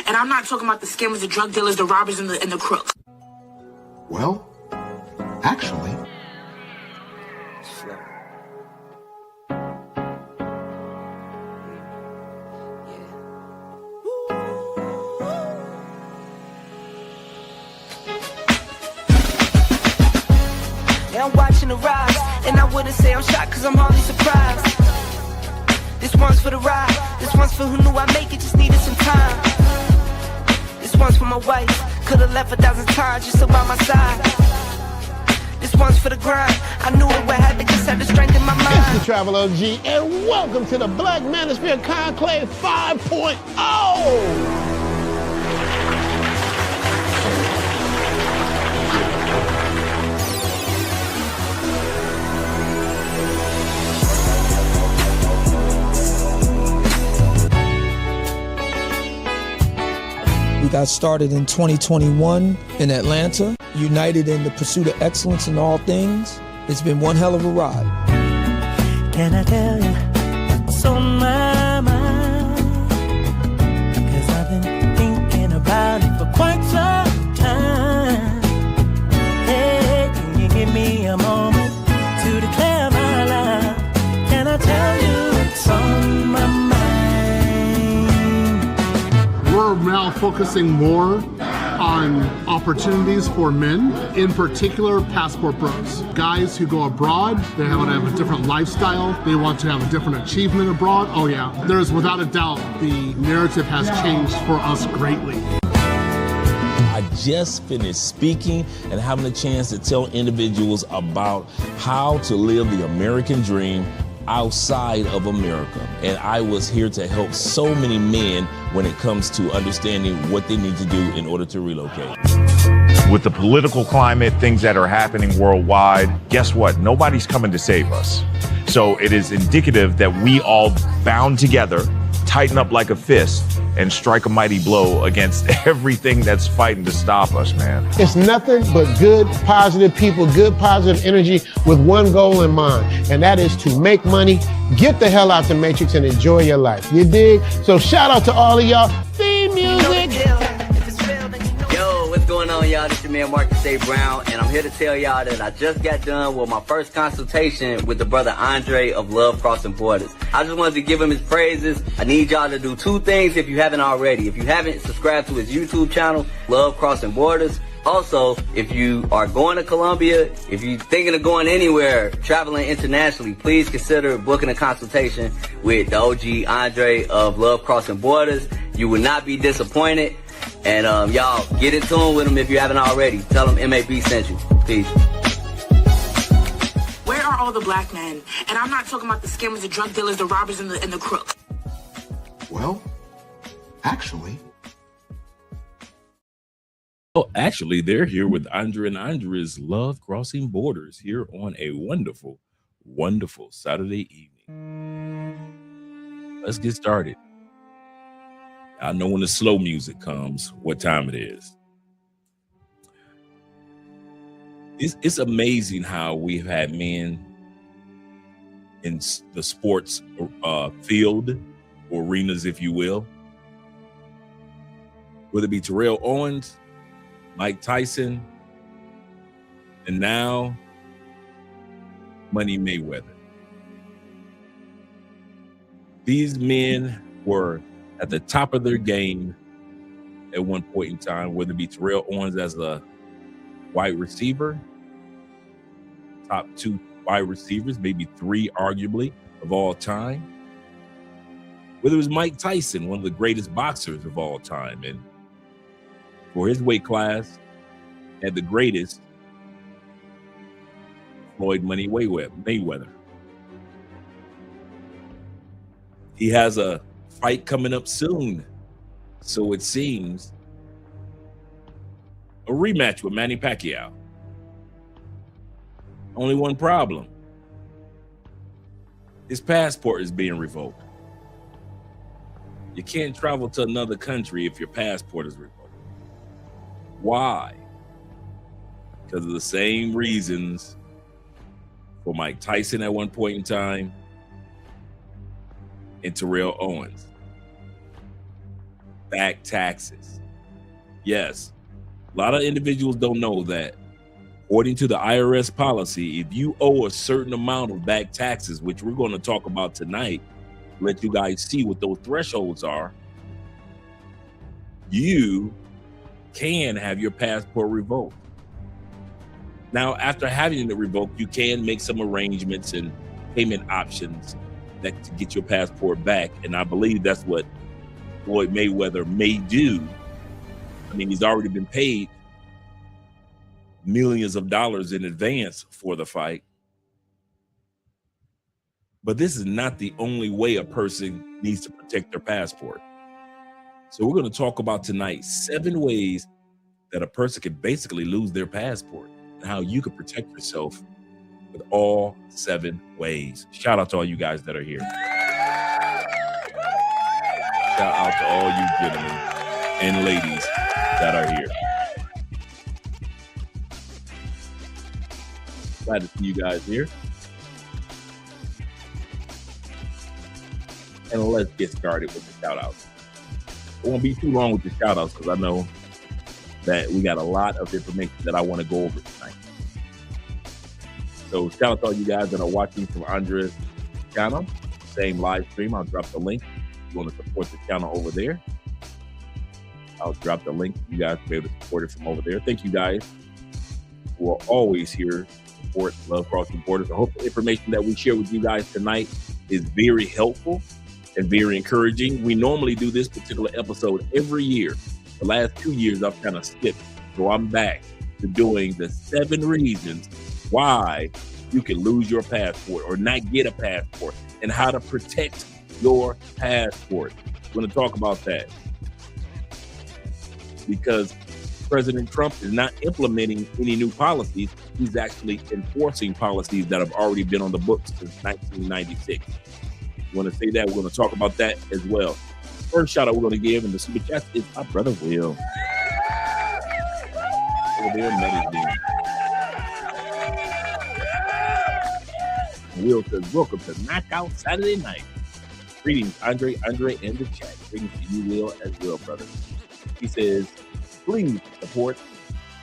And I'm not talking about the scammers, the drug dealers, the robbers, and the crooks. Well, actually... I'm watching the rise, and I wouldn't say I'm shocked, cause I'm hardly surprised. This one's for the ride, this one's for who knew I'd make it, just needed some time. This one's for my wife, could've left 1,000 times just to by my side. This one's for the grind, I knew it would happen, just had the strength in my mind. It's the Travel OG, and welcome to the Black Manosphere Conclave 5.0! We got started in 2021 in Atlanta, united in the pursuit of excellence in all things. It's been one hell of a ride. Can I tell you what's on my mind? Cause I've been thinking about it for quite some time. Hey, can you give me a moment to declare my love? Can I tell you what's on my mind? We're now focusing more on opportunities for men, in particular passport bros. Guys who go abroad, they want to have a different lifestyle, they want to have a different achievement abroad. Oh yeah, there's without a doubt, the narrative has changed for us greatly. I just finished speaking and having a chance to tell individuals about how to live the American dream outside of America. And I was here to help so many men when it comes to understanding what they need to do in order to relocate. With the political climate, things that are happening worldwide, guess what? Nobody's coming to save us. So it is indicative that we all bound together, tighten up like a fist, and strike a mighty blow against everything that's fighting to stop us, man. It's nothing but good, positive people, good, positive energy with one goal in mind, and that is to make money, get the hell out the Matrix, and enjoy your life. You dig? So shout out to all of y'all. Theme music. Yo, what's going on, y'all? This your man Marcus A. Brown, and I'm here to tell y'all that I just got done with my first consultation with the brother Andre of Love Crossing Borders. I just wanted to give him his praises. I need y'all to do two things if you haven't already. If you haven't, subscribe to his YouTube channel, Love Crossing Borders. Also, if you are going to Colombia, if you're thinking of going anywhere, traveling internationally, please consider booking a consultation with the OG Andre of Love Crossing Borders. You will not be disappointed. And y'all, get in tune with him if you haven't already. Tell him MAB sent you. Peace. Where are all the black men? And I'm not talking about the scammers, the drug dealers, the robbers, and the crooks. Well, actually... Oh, actually, they're here with Andre and Andre's Love Crossing Borders here on a wonderful, wonderful Saturday evening. Let's get started. I know when the slow music comes, what time it is. It's amazing how we've had men in the sports field, or arenas, if you will, whether it be Terrell Owens, Mike Tyson, and now Money Mayweather. These men were at the top of their game at one point in time, whether it be Terrell Owens as a wide receiver, top two wide receivers, maybe three arguably of all time, whether it was Mike Tyson, one of the greatest boxers of all time, and for his weight class, had the greatest, Floyd Money Mayweather. He has a fight coming up soon, so it seems, a rematch with Manny Pacquiao. Only one problem. His passport is being revoked. You can't travel to another country if your passport is revoked. Why? Because of the same reasons for Mike Tyson at one point in time and Terrell Owens. back taxes. Yes, a lot of individuals don't know that. According to the IRS policy, if you owe a certain amount of back taxes, which we're going to talk about tonight, let you guys see what those thresholds are, you can have your passport revoked. Now, after having it revoked, you can make some arrangements and payment options that to get your passport back. And I believe that's what Floyd Mayweather may do. I mean, he's already been paid millions of dollars in advance for the fight. But this is not the only way a person needs to protect their passport. So we're going to talk about tonight 7 ways that a person can basically lose their passport and how you can protect yourself with all 7 ways. Shout out to all you guys that are here. Shout out to all you gentlemen and ladies that are here. Glad to see you guys here. And let's get started with the shout outs. It won't be too long with the shout outs because I know that we got a lot of information that I want to go over tonight. So shout out to all you guys that are watching from Andre's channel, same live stream. I'll drop the link. If you want to support the channel over there, I'll drop the link. You guys will be able to support it from over there. Thank you guys who are always here to support Love Crossing Borders. I hope the information that we share with you guys tonight is very helpful and very encouraging. We normally do this particular episode every year. The last 2 years I've kind of skipped. So I'm back to doing the 7 reasons why you can lose your passport or not get a passport and how to protect your passport. We're going to talk about that because President Trump is not implementing any new policies. He's actually enforcing policies that have already been on the books since 1996. We want to say that. We're going to talk about that as well. First shout out we're going to give in the super chat is my brother Will. Over there, meditating. Will says, welcome to Knockout Saturday Night. Greetings, Andre, and the chat. Greetings to you, Will, as well, brother. He says, please support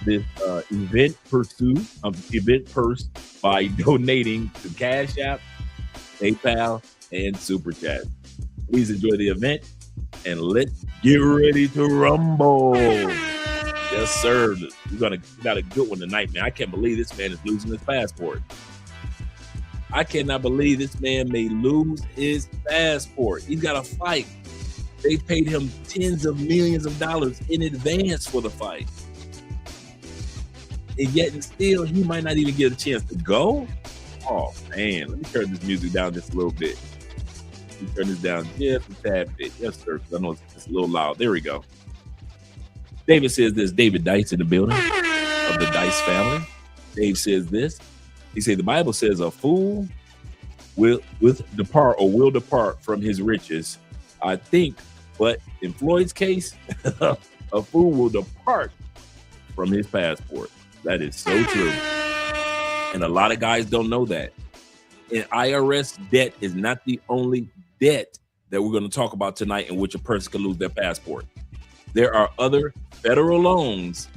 this event purse by donating to Cash App, PayPal, and Super Chat. Please enjoy the event and let's get ready to rumble. Yes, sir. We got a good one tonight, man. I can't believe this man is losing his passport. I cannot believe this man may lose his passport. He's got a fight. They paid him tens of millions of dollars in advance for the fight. And yet and still, he might not even get a chance to go. Oh, man. Let me turn this music down just a little bit. Let me turn this down just a tad bit. Yes, sir, because I know it's a little loud. There we go. David says this. David Dice in the building of the Dice family. Dave says this. He said, the Bible says a fool will depart from his riches. I think, but in Floyd's case, a fool will depart from his passport. That is so true. And a lot of guys don't know that. And IRS debt is not the only debt that we're going to talk about tonight in which a person can lose their passport. There are other federal loans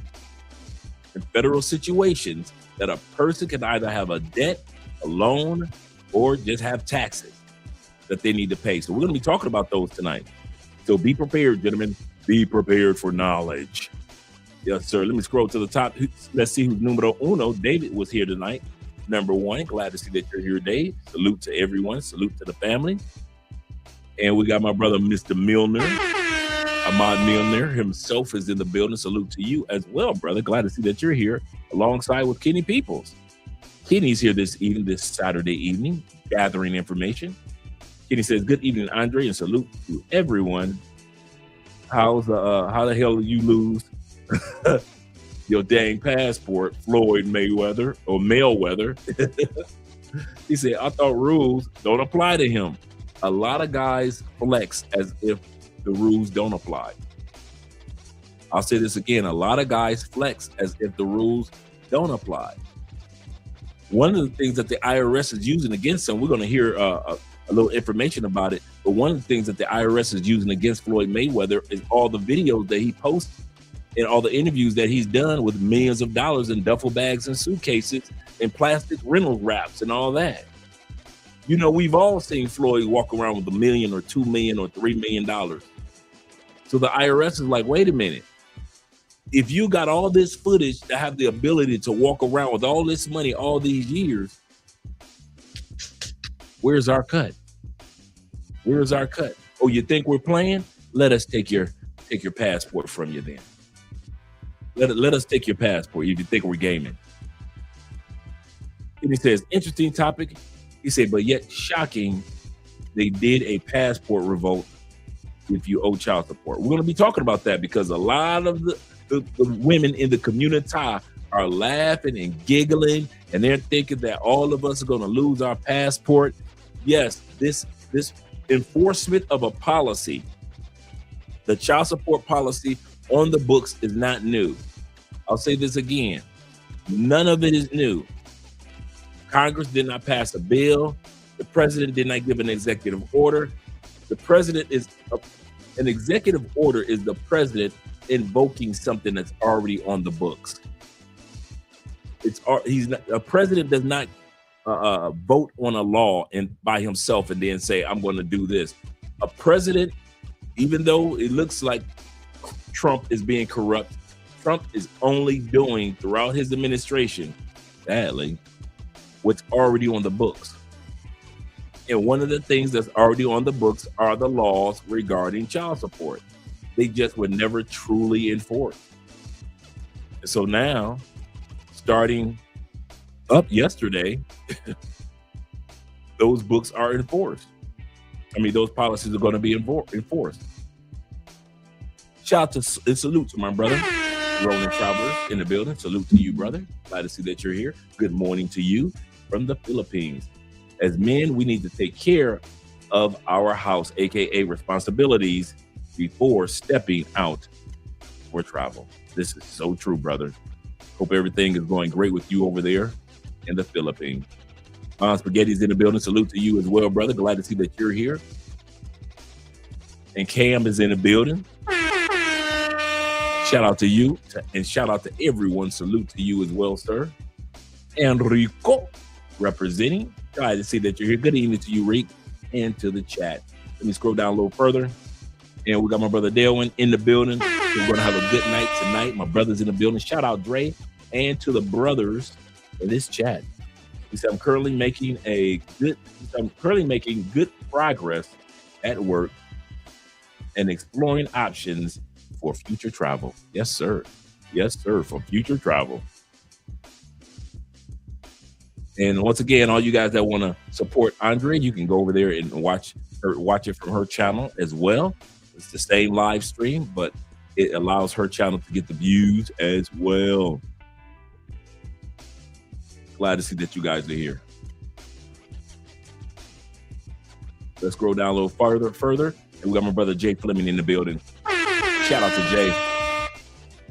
and federal situations that a person can either have a debt, a loan, or just have taxes that they need to pay. So we're going to be talking about those tonight. So be prepared, gentlemen. Be prepared for knowledge. Yes, sir. Let me scroll to the top. Let's see who's numero uno. David was here tonight. Number 1. Glad to see that you're here, Dave. Salute to everyone. Salute to the family. And we got my brother, Mr. Milner. Ahmad Milner himself is in the building. Salute to you as well, brother. Glad to see that you're here alongside with Kenny Peoples. Kenny's here this Saturday evening, gathering information. Kenny says, good evening, Andre, and salute to everyone. How the hell did you lose your dang passport, Floyd Mayweather or Mayweather? He said, I thought rules don't apply to him. A lot of guys flex as if the rules don't apply. I'll say this again. A lot of guys flex as if the rules don't apply. One of the things that the IRS is using against them, we're going to hear a little information about it, But one of the things that the IRS is using against Floyd Mayweather is all the videos that he posts and all the interviews that he's done with millions of dollars in duffel bags and suitcases and plastic rental wraps and all that. You know, we've all seen Floyd walk around with $1 million or $2 million or $3 million. So the IRS is like, wait a minute. If you got all this footage to have the ability to walk around with all this money all these years, where's our cut? Where's our cut? Oh, you think we're playing? Let us take your passport from you then. Let us take your passport if you think we're gaming. And he says, interesting topic. He said, but yet shocking, they did a passport revoke if you owe child support. We're going to be talking about that because a lot of the women in the community are laughing and giggling, and they're thinking that all of us are going to lose our passport. Yes, this enforcement of a policy, the child support policy on the books, is not new. I'll say this again. None of it is new. Congress did not pass a bill. The president did not give an executive order. The president is an executive order is the president invoking something that's already on the books. A president does not vote on a law and by himself and then say, I'm going to do this. A president, even though it looks like Trump is being corrupt, Trump is only doing throughout his administration, sadly, what's already on the books. And one of the things that's already on the books are the laws regarding child support. They just were never truly enforced. And so now, starting up yesterday, those books are enforced. I mean, those policies are going to be enforced. Shout out to and salute to my brother, Rolling Travelers in the building. Salute to you, brother. Glad to see that you're here. Good morning to you from the Philippines. As men, we need to take care of our house, aka responsibilities, before stepping out for travel. This is so true, brother. Hope everything is going great with you over there in the Philippines. Spaghetti's in the building. Salute to you as well, brother. Glad to see that you're here. And Cam is in the building. Shout out to you and shout out to everyone. Salute to you as well, sir. Enrico representing. Glad to see that you're here. Good evening to you, Rick, and to the chat. Let me scroll down a little further. And we got my brother Delwin in the building. We're going to have a good night tonight. My brother's in the building. Shout out Dre and to the brothers in this chat. He said, I'm currently making good progress at work and exploring options for future travel. Yes, sir. Yes, sir. For future travel. And once again, all you guys that want to support Andre, you can go over there and watch it from her channel as well. It's the same live stream, but it allows her channel to get the views as well. Glad to see that you guys are here. Let's scroll down a little further. And we got my brother Jay Fleming in the building. Shout out to Jay.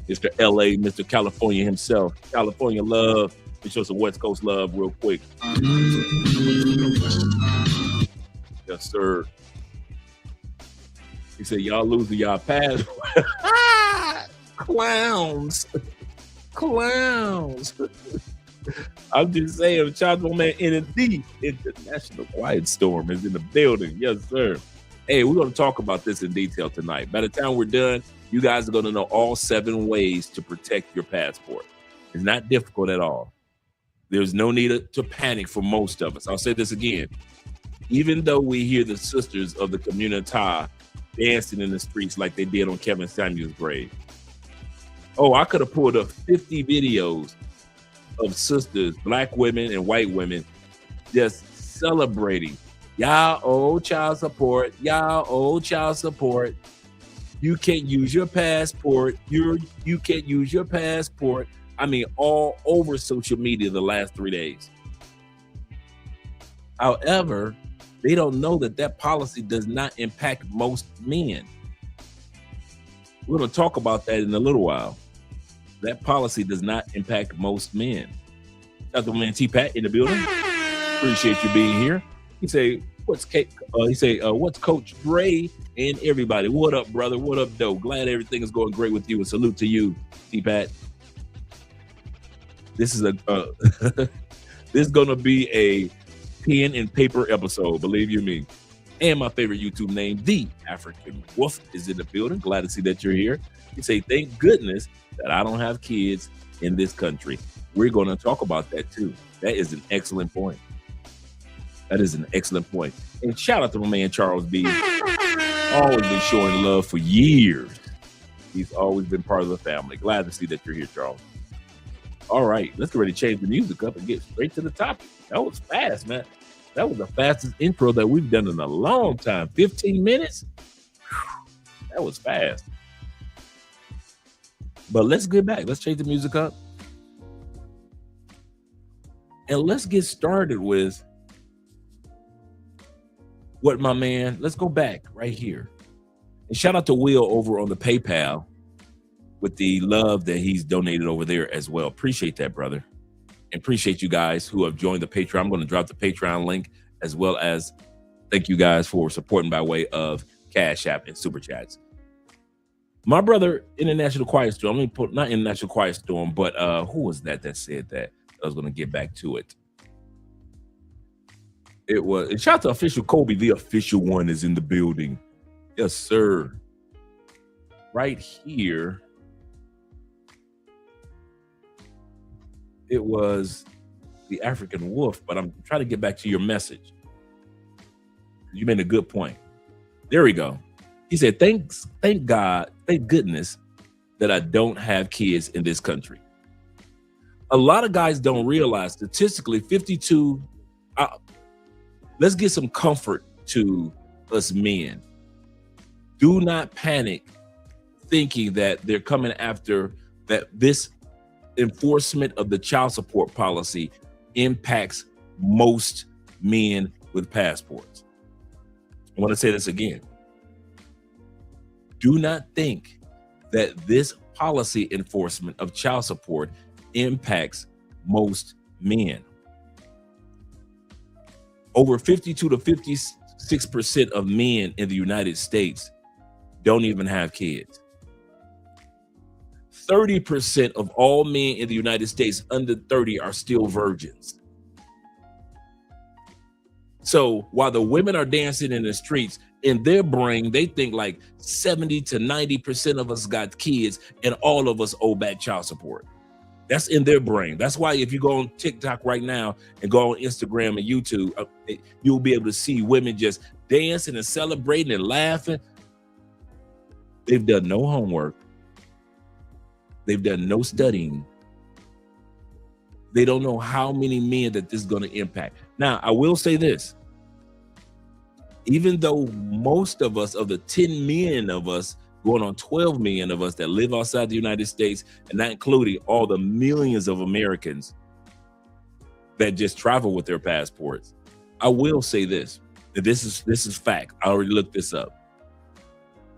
Mr. LA, Mr. California himself. California love. Let me show some West Coast love real quick. Yes, sir. He said, y'all losing y'all passport. Clowns. I'm just saying, Chacho Man ND International Quiet Storm is in the building. Yes, sir. Hey, we're going to talk about this in detail tonight. By the time we're done, you guys are going to know all 7 ways to protect your passport. It's not difficult at all. There's no need to panic for most of us. I'll say this again. Even though we hear the sisters of the community dancing in the streets like they did on Kevin Samuel's grave. Oh, I could have pulled up 50 videos of sisters, black women and white women, just celebrating. Y'all owe child support. Y'all owe child support. You can't use your passport. You can't use your passport. I mean, all over social media the last 3 days. However, they don't know that policy does not impact most men. We're going to talk about that in a little while. That policy does not impact most men. Shout out to man T-Pat in the building. Appreciate you being here. He say, He say, what's Coach Dre and everybody? What up, brother? What up, Doe? Glad everything is going great with you. And salute to you, T-Pat. This is this is gonna be a pen and paper episode, believe you me. And my favorite YouTube name, The African Wolf, is in the building. Glad to see that you're here. You say, thank goodness that I don't have kids in this country. We're going to talk about that too. That is an excellent point. That is an excellent point. And shout out to my man, Charles B. Always been showing love for years. He's always been part of the family. Glad to see that you're here, Charles. All right, let's get ready to change the music up and get straight to the topic. That was fast, man. That was the fastest intro that we've done in a long time. 15 minutes? That was fast. But let's get back. Let's change the music up. And let's get started with what my man, let's go back right here. And shout out to Will over on the PayPal with the love that he's donated over there as well. Appreciate that, brother. And appreciate you guys who have joined the Patreon. I'm going to drop the Patreon link, as well as thank you guys for supporting by way of Cash App and Super Chats. My brother, International Quiet Storm, not International Quiet Storm, but who was that said that? I was going to get back to it. And shout out to official Kobe, the official one is in the building. Yes, sir. Right here. It was the African Wolf, but I'm trying to get back to your message. You made a good point. There we go. He said, thank God, thank goodness that I don't have kids in this country. A lot of guys don't realize statistically 52, let's get some comfort to us men. Do not panic thinking that they're coming after that this enforcement of the child support policy impacts most men with passports. I want to say this again. Do not think that this policy enforcement of child support impacts most men. Over 52 to 56% of men in the United States don't even have kids. 30% of all men in the United States under 30 are still virgins. So while the women are dancing in the streets, in their brain, they think like 70 to 90% of us got kids and all of us owe back child support. That's in their brain. That's why if you go on TikTok right now and go on Instagram and YouTube, you'll be able to see women just dancing and celebrating and laughing. They've done no homework. They've done no studying. They don't know how many men that this is going to impact. Now, I will say this. Even though most of us, of the 10 million of us, going on 12 million of us that live outside the United States, and not including all the millions of Americans that just travel with their passports, I will say this. This is fact. I already looked this up.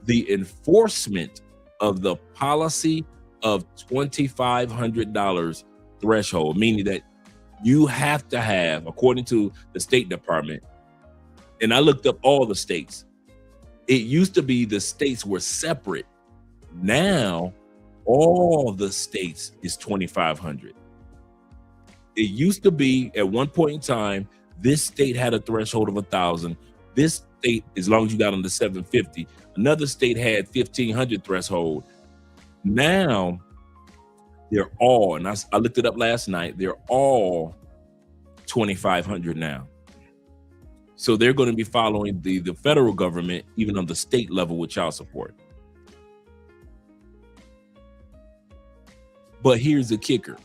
The enforcement of the policy of $2,500 threshold, meaning that you have to have, according to the State Department, and I looked up all the states. It used to be the states were separate. Now, all the states is $2,500. It used to be at one point in time, this state had a threshold of 1,000. This state, as long as you got under 750, another state had 1,500 threshold. Now, they're all, and I looked it up last night, they're all 2,500 now. So they're going to be following the federal government, even on the state level with child support. But here's the kicker.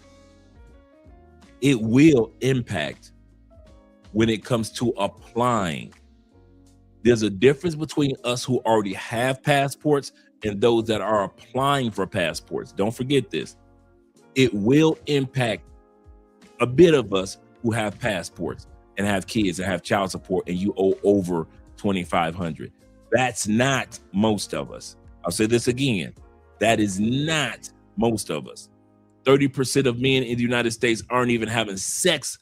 It will impact when it comes to applying. There's a difference between us who already have passports and those that are applying for passports. Don't forget this. It will impact a bit of us who have passports and have kids and have child support, and you owe over $2,500. That's not most of us. I'll say this again. That is not most of us. 30% of men in the United States aren't even having sex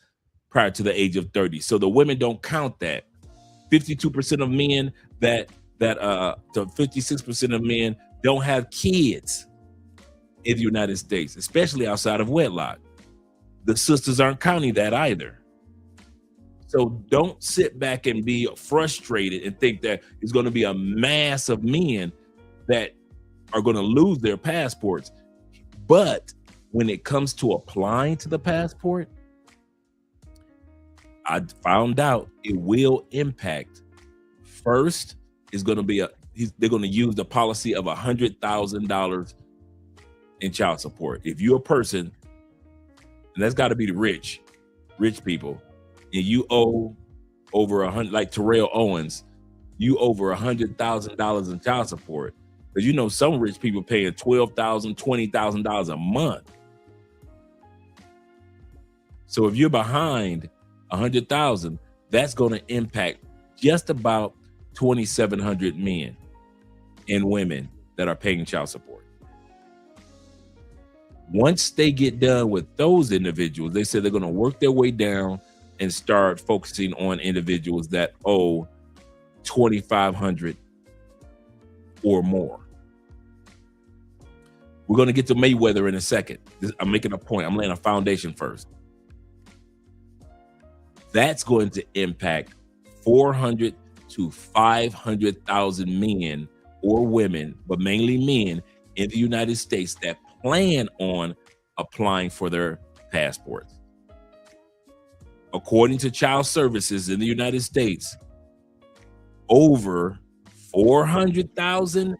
prior to the age of 30. So the women don't count that. 52% of men to 56% of men don't have kids in the United States, especially outside of wedlock. The sisters aren't counting that either. So don't sit back and be frustrated and think that it's going to be a mass of men that are going to lose their passports. But when it comes to applying to the passport, I found out it will impact. First is going to be they're going to use the policy of $100,000 in child support. If you're a person, and that's got to be the rich people, and you owe over 100, like Terrell Owens, you over $100,000 in child support. Because you know some rich people paying $12,000, $20,000 a month. So if you're behind 100,000, that's going to impact just about 2,700 men and women that are paying child support. Once they get done with those individuals, they said they're going to work their way down and start focusing on individuals that owe 2,500 or more. We're going to get to Mayweather in a second. I'm making a point. I'm laying a foundation first. That's going to impact 400 to 500,000 men or women, but mainly men in the United States that plan on applying for their passports. According to Child Services in the United States, over 400,000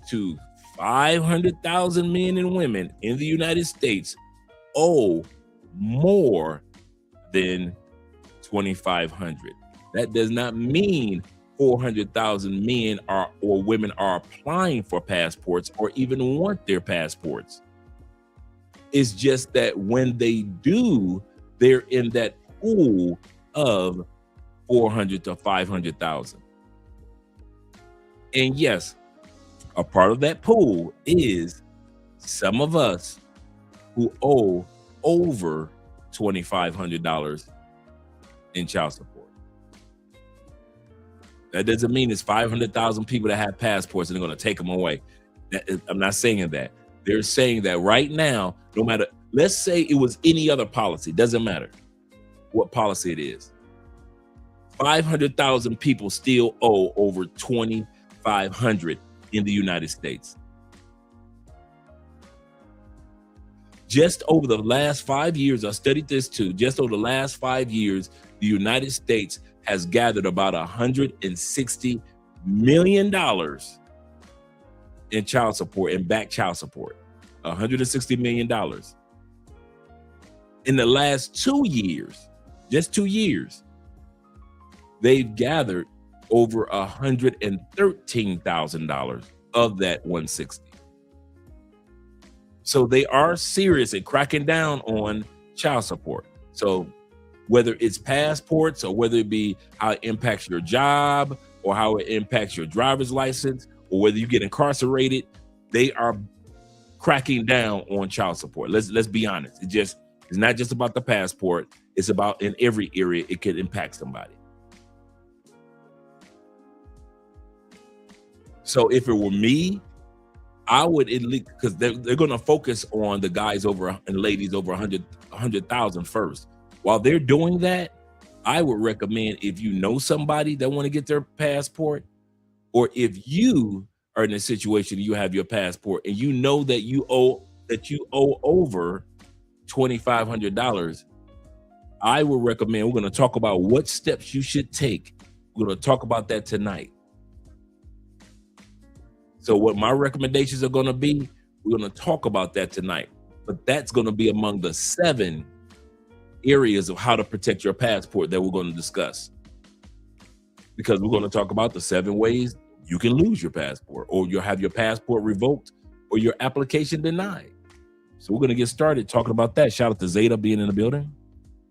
to 500,000 men and women in the United States owe more than 2,500. That does not mean 400,000 men or women are applying for passports or even want their passports. It's just that when they do, they're in that pool of 400 to 500,000. And yes, a part of that pool is some of us who owe over $2,500 in child support. That doesn't mean it's 500,000 people that have passports and they're going to take them away. I'm not saying that. They're saying that right now, no matter, let's say it was any other policy, doesn't matter what policy it is. 500,000 people still owe over 2,500 in the United States. Just over the last 5 years, I studied this too, just over the last 5 years, the United States has gathered about $160 million in child support and back child support. $160 million. In the last 2 years, just 2 years, they've gathered over $113,000 of that 160. So they are serious in cracking down on child support. So whether it's passports or whether it be how it impacts your job or how it impacts your driver's license or whether you get incarcerated, they are cracking down on child support. Let's be honest. It's not just about the passport. It's about in every area it could impact somebody. So if it were me, I would at least, because they're going to focus on the guys over and ladies over 100,000 first. While they're doing that, I would recommend if you know somebody that want to get their passport, or if you are in a situation you have your passport and you know that you owe over $2,500, I would recommend, we're going to talk about what steps you should take. We're going to talk about that tonight. So what my recommendations are going to be, we're going to talk about that tonight. But that's going to be among the 7 areas of how to protect your passport that we're going to discuss. Because we're going to talk about the 7 ways you can lose your passport, or you'll have your passport revoked, or your application denied. So we're going to get started talking about that. Shout out to Zeta being in the building.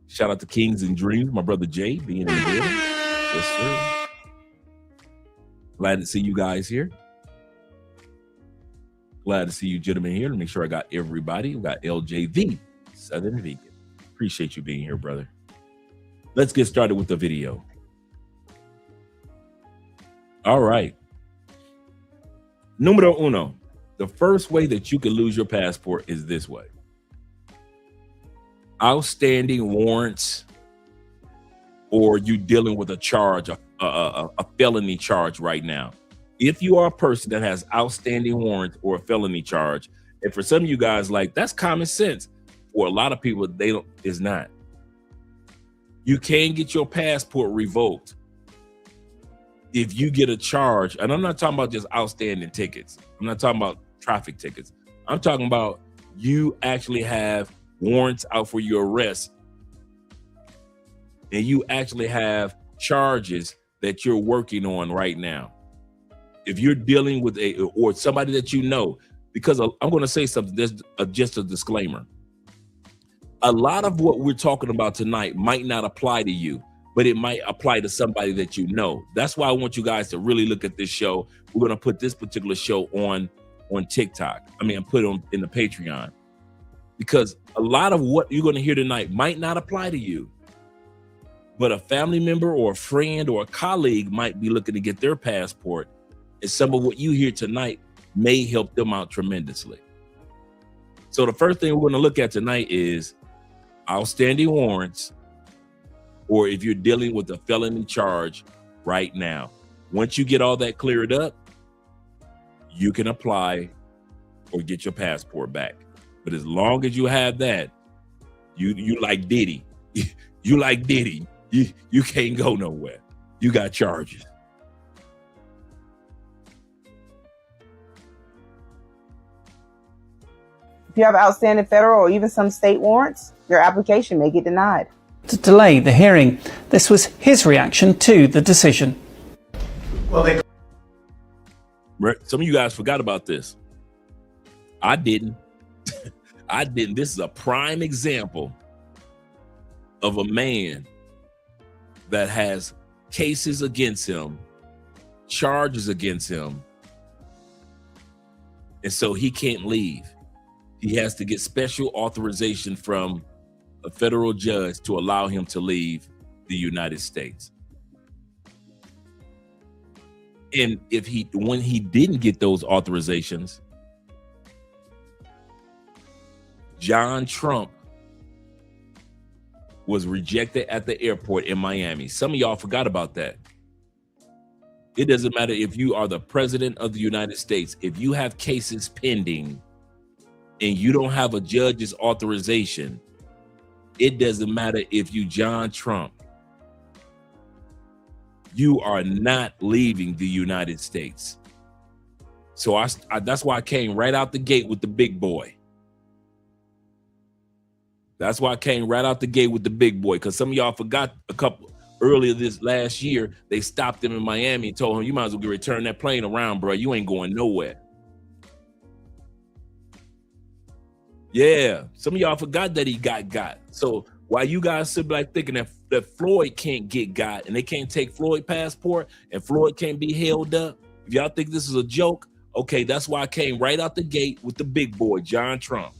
Shout out to Kings and Dreams, my brother Jay being in the building. Yes, sir. Glad to see you guys here. Glad to see you gentlemen here. Let me make sure I got everybody. We got LJV, Southern Vegan. Appreciate you being here, brother. Let's get started with the video. All right. Numero uno. The first way that you can lose your passport is this way. Outstanding warrants, or you dealing with a charge, a felony charge right now. If you are a person that has outstanding warrants or a felony charge, and for some of you guys, like, that's common sense. For a lot of people, it's not. You can get your passport revoked if you get a charge. And I'm not talking about just outstanding tickets. I'm not talking about traffic tickets. I'm talking about you actually have warrants out for your arrest, and you actually have charges that you're working on right now. If you're dealing with or somebody that you know, because I'm going to say something, there's just a disclaimer. A lot of what we're talking about tonight might not apply to you, but it might apply to somebody that you know. That's why I want you guys to really look at this show. We're going to put this particular show on TikTok. Put it on in the Patreon, because a lot of what you're going to hear tonight might not apply to you, but a family member or a friend or a colleague might be looking to get their passport, and some of what you hear tonight may help them out tremendously. So the first thing we're going to look at tonight is outstanding warrants, or if you're dealing with a felony charge right now. Once you get all that cleared up, you can apply or get your passport back. But as long as you have that, you like Diddy. You like Diddy. You can't go nowhere. You got charges. If you have outstanding federal or even some state warrants, your application may get denied. To delay the hearing, this was his reaction to the decision. Well, some of you guys forgot about this. I didn't. I didn't. This is a prime example of a man that has cases against him, charges against him, and so he can't leave. He has to get special authorization from a federal judge to allow him to leave the United States. And when he didn't get those authorizations, John Trump was rejected at the airport in Miami. Some of y'all forgot about that. It doesn't matter if you are the president of the United States. If you have cases pending and you don't have a judge's authorization, it doesn't matter if you John Trump. You are not leaving the United States. So that's why I came right out the gate with the big boy. That's why I came right out the gate with the big boy, because some of y'all forgot earlier this last year, they stopped him in Miami and told him, you might as well return that plane around, bro. You ain't going nowhere. Yeah, some of y'all forgot that he got. So while you guys sit back thinking that Floyd can't get got and they can't take Floyd passport and Floyd can't be held up, if y'all think this is a joke, okay, that's why I came right out the gate with the big boy, John Trump.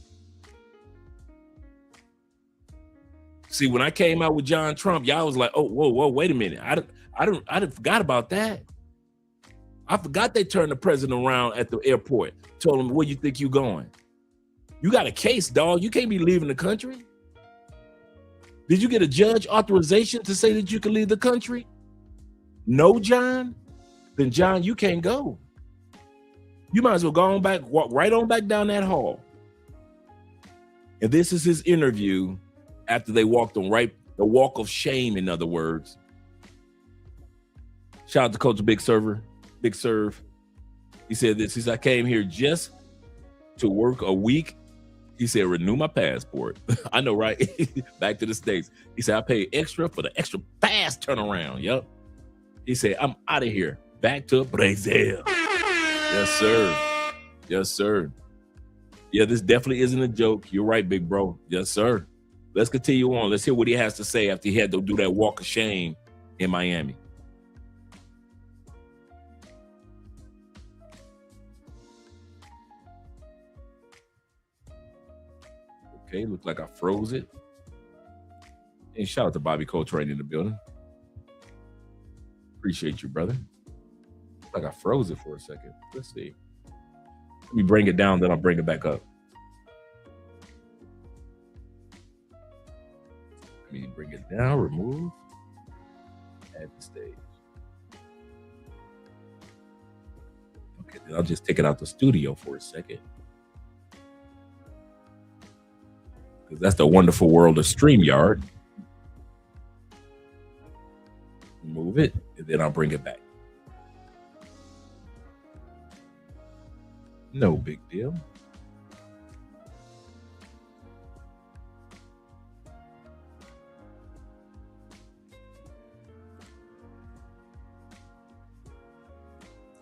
See, when I came out with John Trump, y'all was like, oh, whoa, wait a minute. I forgot about that. I forgot they turned the president around at the airport, told him, where you think you going? You got a case, dog. You can't be leaving the country. Did you get a judge authorization to say that you can leave the country? No, John? Then, John, you can't go. You might as well go on back, walk right on back down that hall. And this is his interview after they walked on the walk of shame, in other words. Shout out to Coach Big Serve. He said this. He said, I came here just to work a week. He said, renew my passport. I know, right? Back to the States. He said, I paid extra for the extra fast turnaround. Yep. He said, I'm out of here. Back to Brazil. Yes, sir. Yes, sir. Yeah, this definitely isn't a joke. You're right, big bro. Yes, sir. Let's continue on. Let's hear what he has to say after he had to do that walk of shame in Miami. Okay, looks like I froze it. And shout out to Bobby Coltrane in the building. Appreciate you, brother. Like I froze it for a second. Let's see. Let me bring it down, then I'll bring it back up. Let me bring it down, remove, add the stage. Okay, then I'll just take it out the studio for a second. Because that's the wonderful world of StreamYard. Remove it, and then I'll bring it back. No big deal.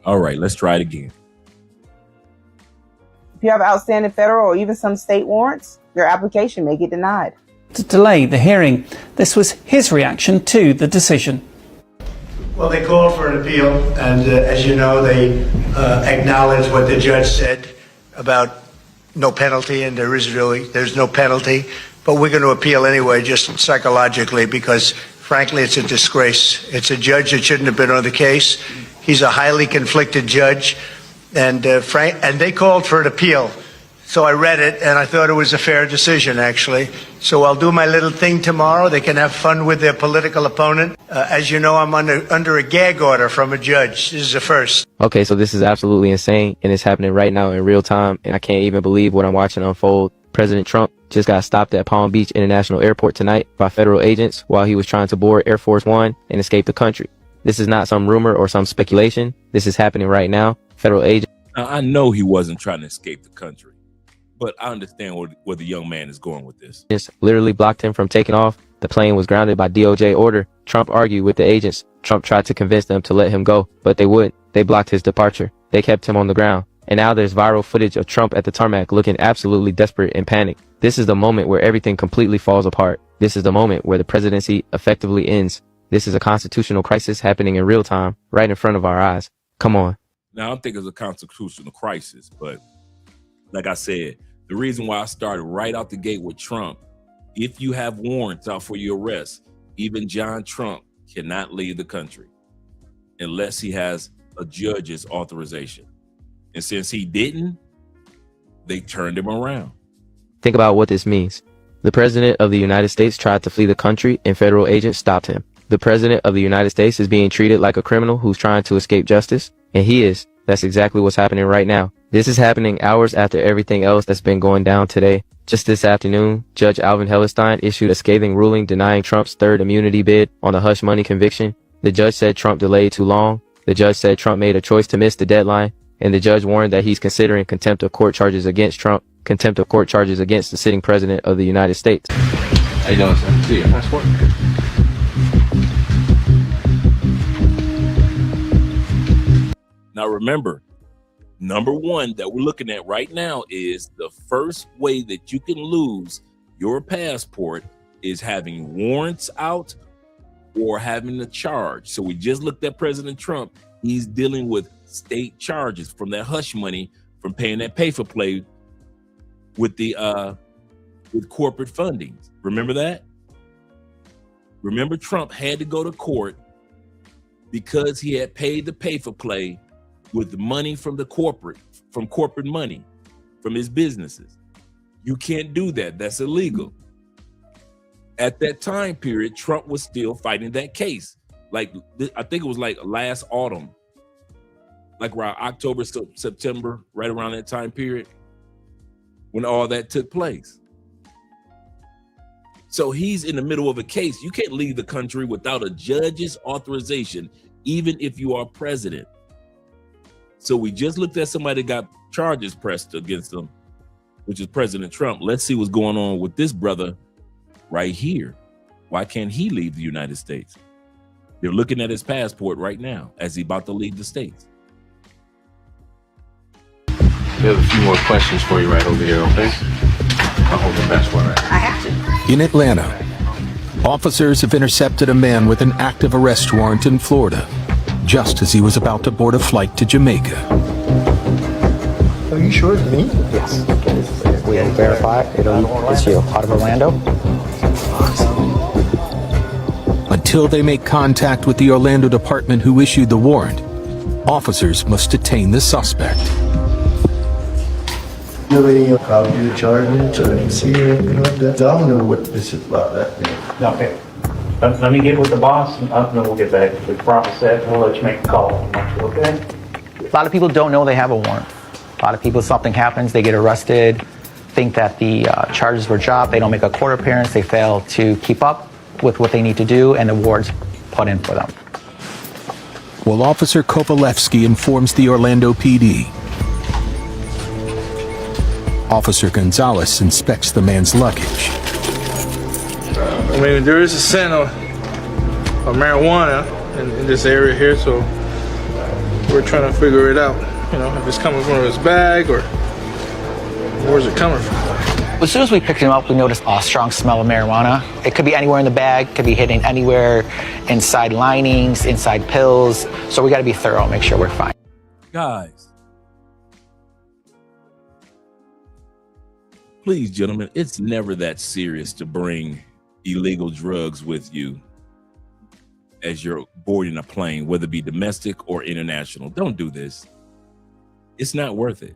All right, let's try it again. If you have outstanding federal or even some state warrants, your application may get denied. To delay the hearing, this was his reaction to the decision. Well, they called for an appeal, and as you know, they acknowledged what the judge said about no penalty, and there's no penalty. But we're going to appeal anyway, just psychologically, because frankly, it's a disgrace. It's a judge that shouldn't have been on the case. He's a highly conflicted judge, and they called for an appeal. So I read it, and I thought it was a fair decision, actually. So I'll do my little thing tomorrow. They can have fun with their political opponent. As you know, I'm under a gag order from a judge. This is a first. Okay, so this is absolutely insane, and it's happening right now in real time, and I can't even believe what I'm watching unfold. President Trump just got stopped at Palm Beach International Airport tonight by federal agents while he was trying to board Air Force One and escape the country. This is not some rumor or some speculation. This is happening right now. Federal agents. Now, I know he wasn't trying to escape the country, but I understand where the young man is going with this. Just literally blocked him from taking off. The plane was grounded by DOJ order. Trump argued with the agents. Trump tried to convince them to let him go, but they wouldn't. They blocked his departure. They kept him on the ground. And now there's viral footage of Trump at the tarmac looking absolutely desperate and panicked. This is the moment where everything completely falls apart. This is the moment where the presidency effectively ends. This is a constitutional crisis happening in real time, right in front of our eyes. Come on. Now, I don't think it's a constitutional crisis, but like I said, the reason why I started right out the gate with Trump, if you have warrants out for your arrest, even John Trump cannot leave the country unless he has a judge's authorization. And since he didn't, they turned him around. Think about what this means. The president of the United States tried to flee the country and federal agents stopped him. The president of the United States is being treated like a criminal who's trying to escape justice. And he is. That's exactly what's happening right now. This is happening hours after everything else that's been going down today. Just this afternoon, Judge Alvin Hellerstein issued a scathing ruling denying Trump's third immunity bid on the hush money conviction. The judge said Trump delayed too long. The judge said Trump made a choice to miss the deadline. And the judge warned that he's considering contempt of court charges against Trump, contempt of court charges against the sitting president of the United States. How you doing, sir? See your passport? Now remember, number one that we're looking at right now is the first way that you can lose your passport is having warrants out or having a charge. So we just looked at President Trump. He's dealing with state charges from that hush money from paying that pay for play with the with corporate fundings. Remember that? Remember Trump had to go to court because he had paid the pay for play with money from corporate money from his businesses. You can't do that. That's illegal. At that time period, Trump was still fighting that case. Like, I think it was like last autumn, like around October, September, right around that time period when all that took place. So he's in the middle of a case. You can't leave the country without a judge's authorization, even if you are president. So we just looked at somebody that got charges pressed against them, which is President Trump. Let's see what's going on with this brother right here. Why can't he leave the United States? They're looking at his passport right now as he's about to leave the States. We have a few more questions for you right over here, okay? I'll hold the passport right. I have to. In Atlanta, officers have intercepted a man with an active arrest warrant in Florida, just as he was about to board a flight to Jamaica. Are you sure it's me? Yes. We will verify it's you. Out of Orlando? Until they make contact with the Orlando department who issued the warrant, Officers must detain the suspect. Do you have any copy of the charges or any see or anything like that? I don't know what this is about that. Okay. Let me get with the boss and then we'll get back to the process. We'll let you make a call. Okay? A lot of people don't know they have a warrant. A lot of people, something happens, they get arrested, think that the charges were dropped, they don't make a court appearance, they fail to keep up with what they need to do, and the warrant's put in for them. While Officer Kovalevsky informs the Orlando PD, Officer Gonzalez inspects the man's luggage. I mean, there is a scent of marijuana in this area here, so we're trying to figure it out. You know, if it's coming from his bag or where's it coming from? As soon as we picked him up, we noticed a strong smell of marijuana. It could be anywhere in the bag, could be hidden anywhere, inside linings, inside pills. So we got to be thorough, make sure we're fine. Guys, please, gentlemen, it's never that serious to bring illegal drugs with you as you're boarding a plane, whether it be domestic or international. Don't do this. It's not worth it.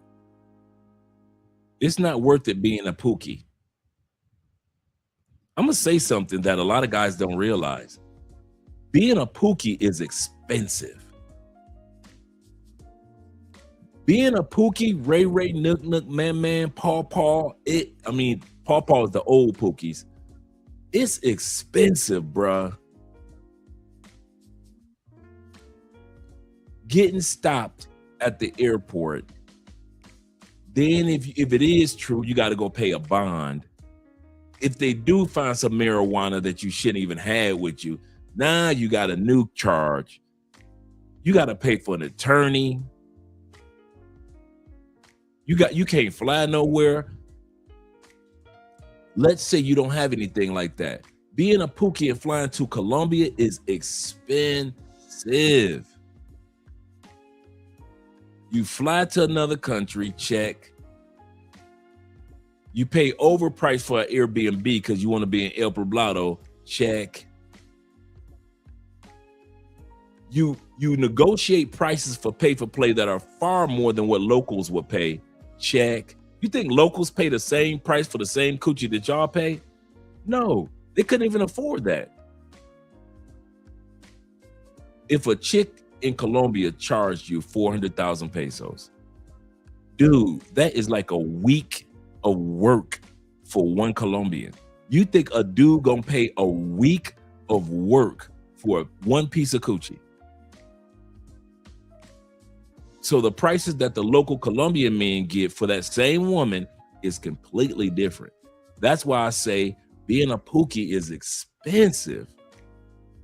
It's not worth it being a pookie. I'm going to say something that a lot of guys don't realize. Being a pookie is expensive. Being a pookie, Ray Ray, Nook Nook, Man Man, Paw Paw, Paw Paw is the old pookies. It's expensive, bruh. Getting stopped at the airport. Then if it is true, you got to go pay a bond. If they do find some marijuana that you shouldn't even have with you, now you got a new charge. You got to pay for an attorney. You can't fly nowhere. Let's say you don't have anything like that. Being a pookie and flying to Colombia is expensive. You fly to another country, check. You pay overpriced for an Airbnb because you want to be in El Poblado, check. You negotiate prices for pay-for-play that are far more than what locals would pay, check. You think locals pay the same price for the same coochie that y'all pay? No, they couldn't even afford that. If a chick in Colombia charged you 400,000 pesos, dude, that is like a week of work for one Colombian. You think a dude gonna pay a week of work for one piece of coochie? So the prices that the local Colombian men get for that same woman is completely different. That's why I say being a pookie is expensive.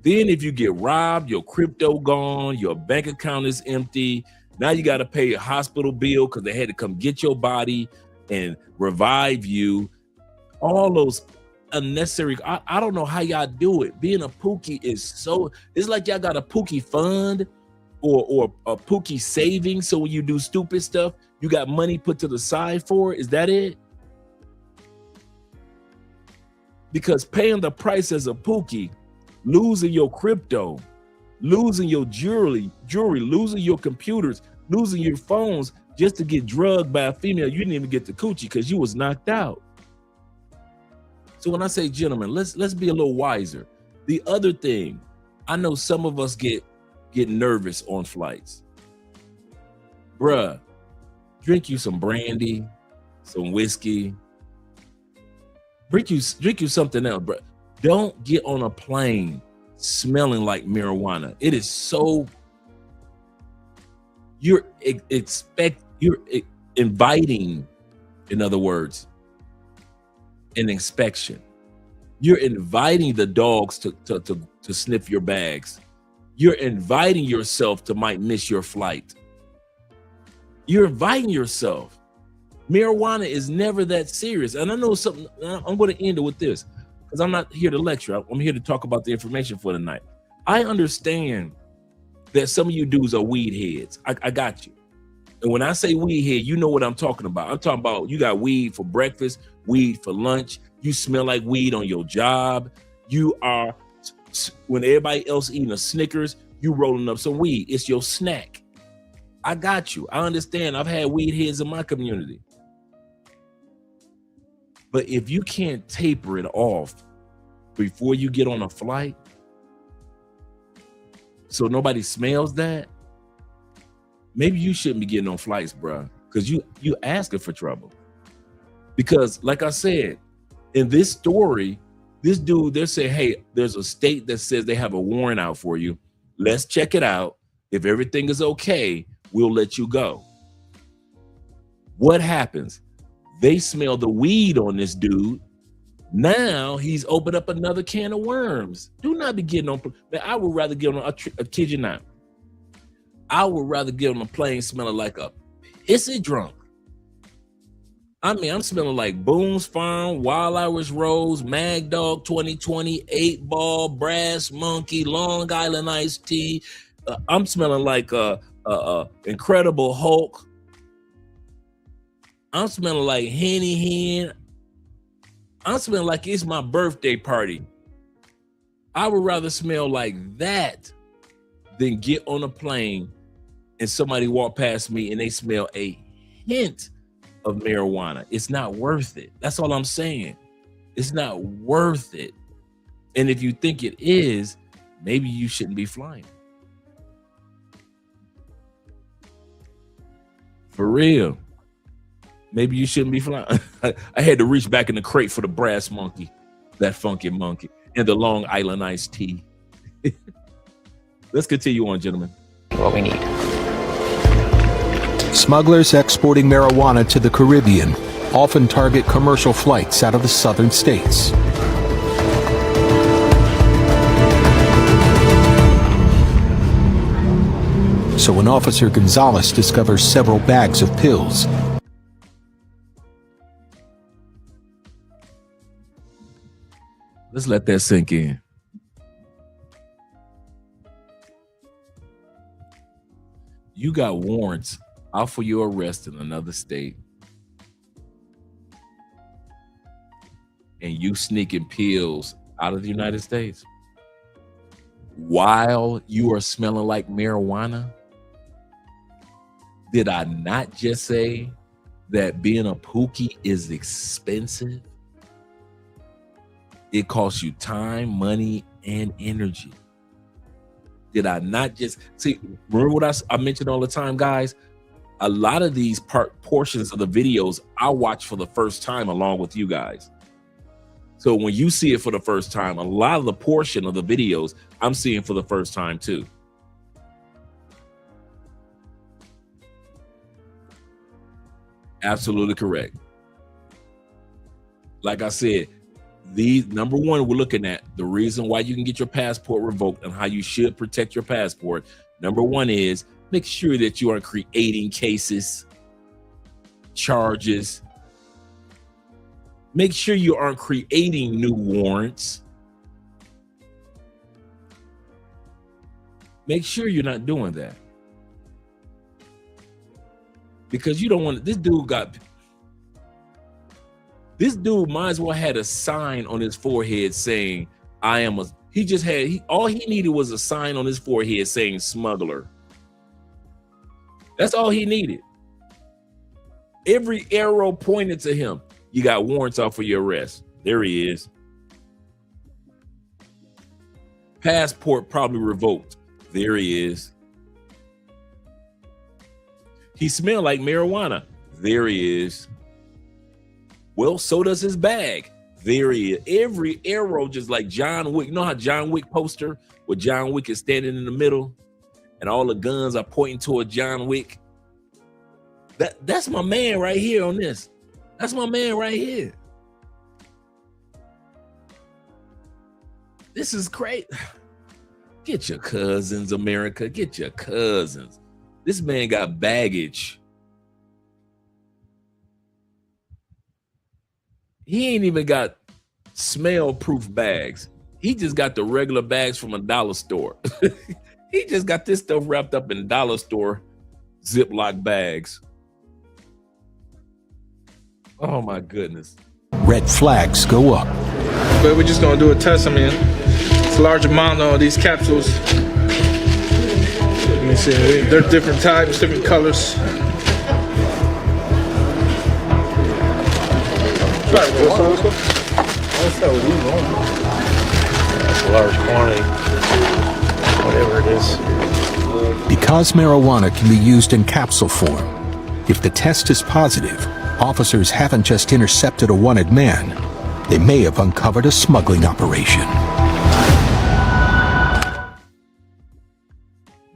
Then if you get robbed, your crypto gone, your bank account is empty. Now you got to pay a hospital bill because they had to come get your body and revive you. All those unnecessary. I don't know how y'all do it. Being a pookie is so, it's like y'all got a pookie fund or a pookie savings. So when you do stupid stuff, you got money put to the side for it. Is that it? Because paying the price as a pookie, losing your crypto, losing your jewelry, losing your computers, losing your phones just to get drugged by a female. You didn't even get the coochie because you was knocked out. So when I say, gentlemen, let's be a little wiser. The other thing, I know some of us get nervous on flights. Bruh, drink you some brandy, some whiskey. Drink you something else, bruh. Don't get on a plane smelling like marijuana. It is so, you're inviting, in other words, an inspection. You're inviting the dogs to sniff your bags. You're inviting yourself to might miss your flight. You're inviting yourself. Marijuana is never that serious. And I know something, I'm going to end it with this, because I'm not here to lecture. I'm here to talk about the information for tonight. I understand that some of you dudes are weed heads. I got you. And when I say weed head, you know what I'm talking about. I'm talking about you got weed for breakfast, weed for lunch. You smell like weed on your job. You are, when everybody else eating a Snickers, you rolling up some weed. It's your snack. I got you. I understand. I've had weed heads in my community. But if you can't taper it off before you get on a flight, so nobody smells that, maybe you shouldn't be getting on flights, bro, because you asking for trouble. Because like I said, in this story, this dude, they're saying, hey, there's a state that says they have a warrant out for you. Let's check it out. If everything is okay, we'll let you go. What happens? They smell the weed on this dude. Now he's opened up another can of worms. Do not be getting on. Man, I would rather get on a kid you not. I would rather get on a plane smelling like a pissy drunk. I mean, I'm smelling like Boone's Farm, Wild Irish Rose, Mad Dog 2020, 8 Ball, Brass Monkey, Long Island Iced Tea. I'm smelling like Incredible Hulk. I'm smelling like Henny Hen. I'm smelling like it's my birthday party. I would rather smell like that than get on a plane and somebody walk past me and they smell a hint of marijuana. It's not worth it. That's all I'm saying. It's not worth it. And if you think it is, maybe you shouldn't be flying. For real. Maybe you shouldn't be flying. I had to reach back in the crate for the Brass Monkey, that funky monkey, and the Long Island Iced Tea. Let's continue on, gentlemen. What we need. Smugglers exporting marijuana to the Caribbean often target commercial flights out of the southern states. So when Officer Gonzalez discovers several bags of pills, let's let that sink in. You got warrants out for your arrest in another state, and you sneaking pills out of the United States while you are smelling like marijuana. Did I not just say that being a pookie is expensive? It costs you time, money, and energy. Did I not just see? Remember what I mentioned all the time, guys? A lot of these portions of the videos I watch for the first time along with you guys. So when you see it for the first time, a lot of the portion of the videos I'm seeing for the first time too. Absolutely correct. Like I said, number one, we're looking at the reason why you can get your passport revoked and how you should protect your passport. Number one is make sure that you aren't creating cases, charges. Make sure you aren't creating new warrants. Make sure you're not doing that. Because you don't want this dude might as well had a sign on his forehead saying, I am a, all he needed was a sign on his forehead saying smuggler. That's all he needed. Every arrow pointed to him. You got warrants out for your arrest. There he is. Passport probably revoked. There he is. He smelled like marijuana. There he is. Well, so does his bag. There he is. Every arrow, just like John Wick. You know how John Wick poster where John Wick is standing in the middle and all the guns are pointing toward John Wick? That's my man right here on this. That's my man right here. This is great. Get your cousins, America. Get your cousins. This man got baggage. He ain't even got smell-proof bags. He just got the regular bags from a dollar store. He just got this stuff wrapped up in dollar store Ziploc bags. Oh my goodness. Red flags go up. But we're just gonna do a test. I mean, it's a large amount of these capsules. Let me see. They're different types, different colors. Large quantity, whatever it is. Because marijuana can be used in capsule form, if the test is positive, officers haven't just intercepted a wanted man, they may have uncovered a smuggling operation.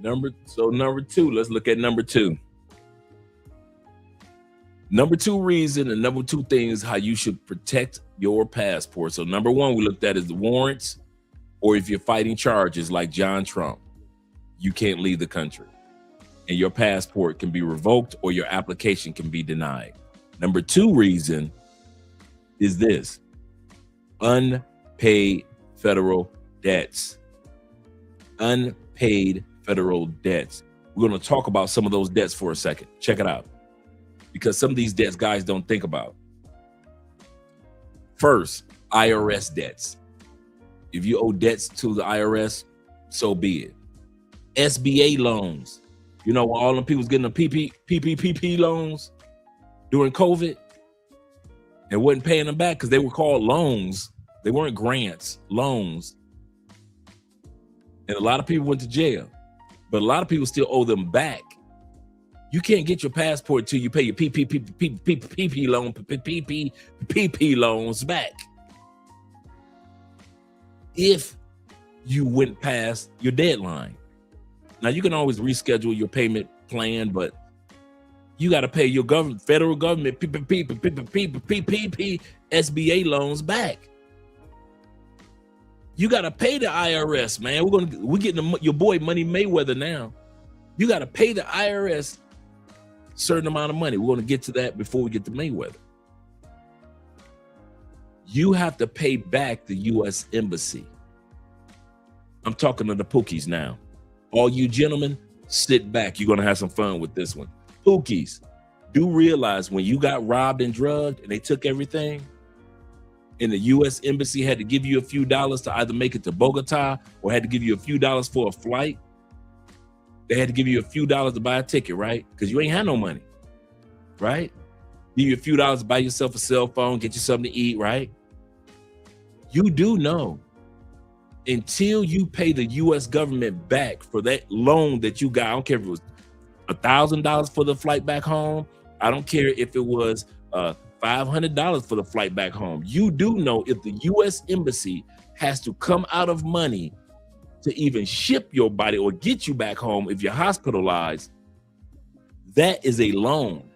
Number two, let's look at number two. Number two reason and number two things how you should protect your passport. So number one we looked at is the warrants, or if you're fighting charges like John Trump, you can't leave the country and your passport can be revoked or your application can be denied. Number two reason is this: unpaid federal debts. Unpaid federal debts. We're going to talk about some of those debts for a second. Check it out, because some of these debts guys don't think about. First, IRS debts. If you owe debts to the IRS, so be it. SBA loans. You know, all them people was getting the PPP loans during COVID and wasn't paying them back because they were called loans. They weren't grants, loans. And a lot of people went to jail, but a lot of people still owe them back. You can't get your passport till you pay your PPP loans back. If you went past your deadline. Now you can always reschedule your payment plan, but you got to pay your federal government PPP SBA loans back. You got to pay the IRS, man. We're getting your boy Money Mayweather now. You got to pay the IRS a certain amount of money. We're going to get to that before we get to Mayweather. You have to pay back the U.S. Embassy. I'm talking to the Pookies now. All you gentlemen, sit back. You're going to have some fun with this one. Pookies, do realize when you got robbed and drugged and they took everything, and the U.S. Embassy had to give you a few dollars to either make it to Bogota or had to give you a few dollars for a flight. They had to give you a few dollars to buy a ticket, right? Because you ain't had no money, right? Give you a few dollars to buy yourself a cell phone, get you something to eat, right? You do know, until you pay the U.S. government back for that loan that you got, I don't care if it was $1,000 for the flight back home. I don't care if it was $500 for the flight back home. You do know if the U.S. Embassy has to come out of money to even ship your body or get you back home if you're hospitalized, that is a loan.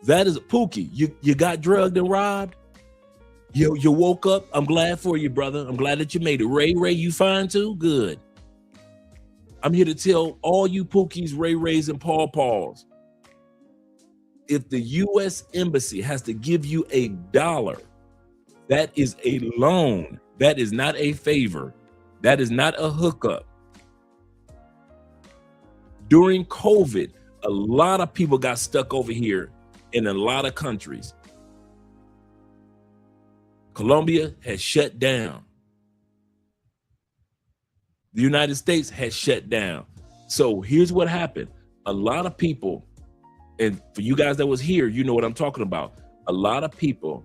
That is a Pookie. You got drugged and robbed. You woke up. I'm glad for you, brother. I'm glad that you made it. Ray, you fine too? Good. I'm here to tell all you Pookies, Rays, and Pauls. If the U.S. Embassy has to give you $1, that is a loan. That is not a favor. That is not a hookup. During COVID, a lot of people got stuck over here in a lot of countries. Colombia has shut down. The United States has shut down. So here's what happened. A lot of people, and for you guys that was here, you know what I'm talking about. A lot of people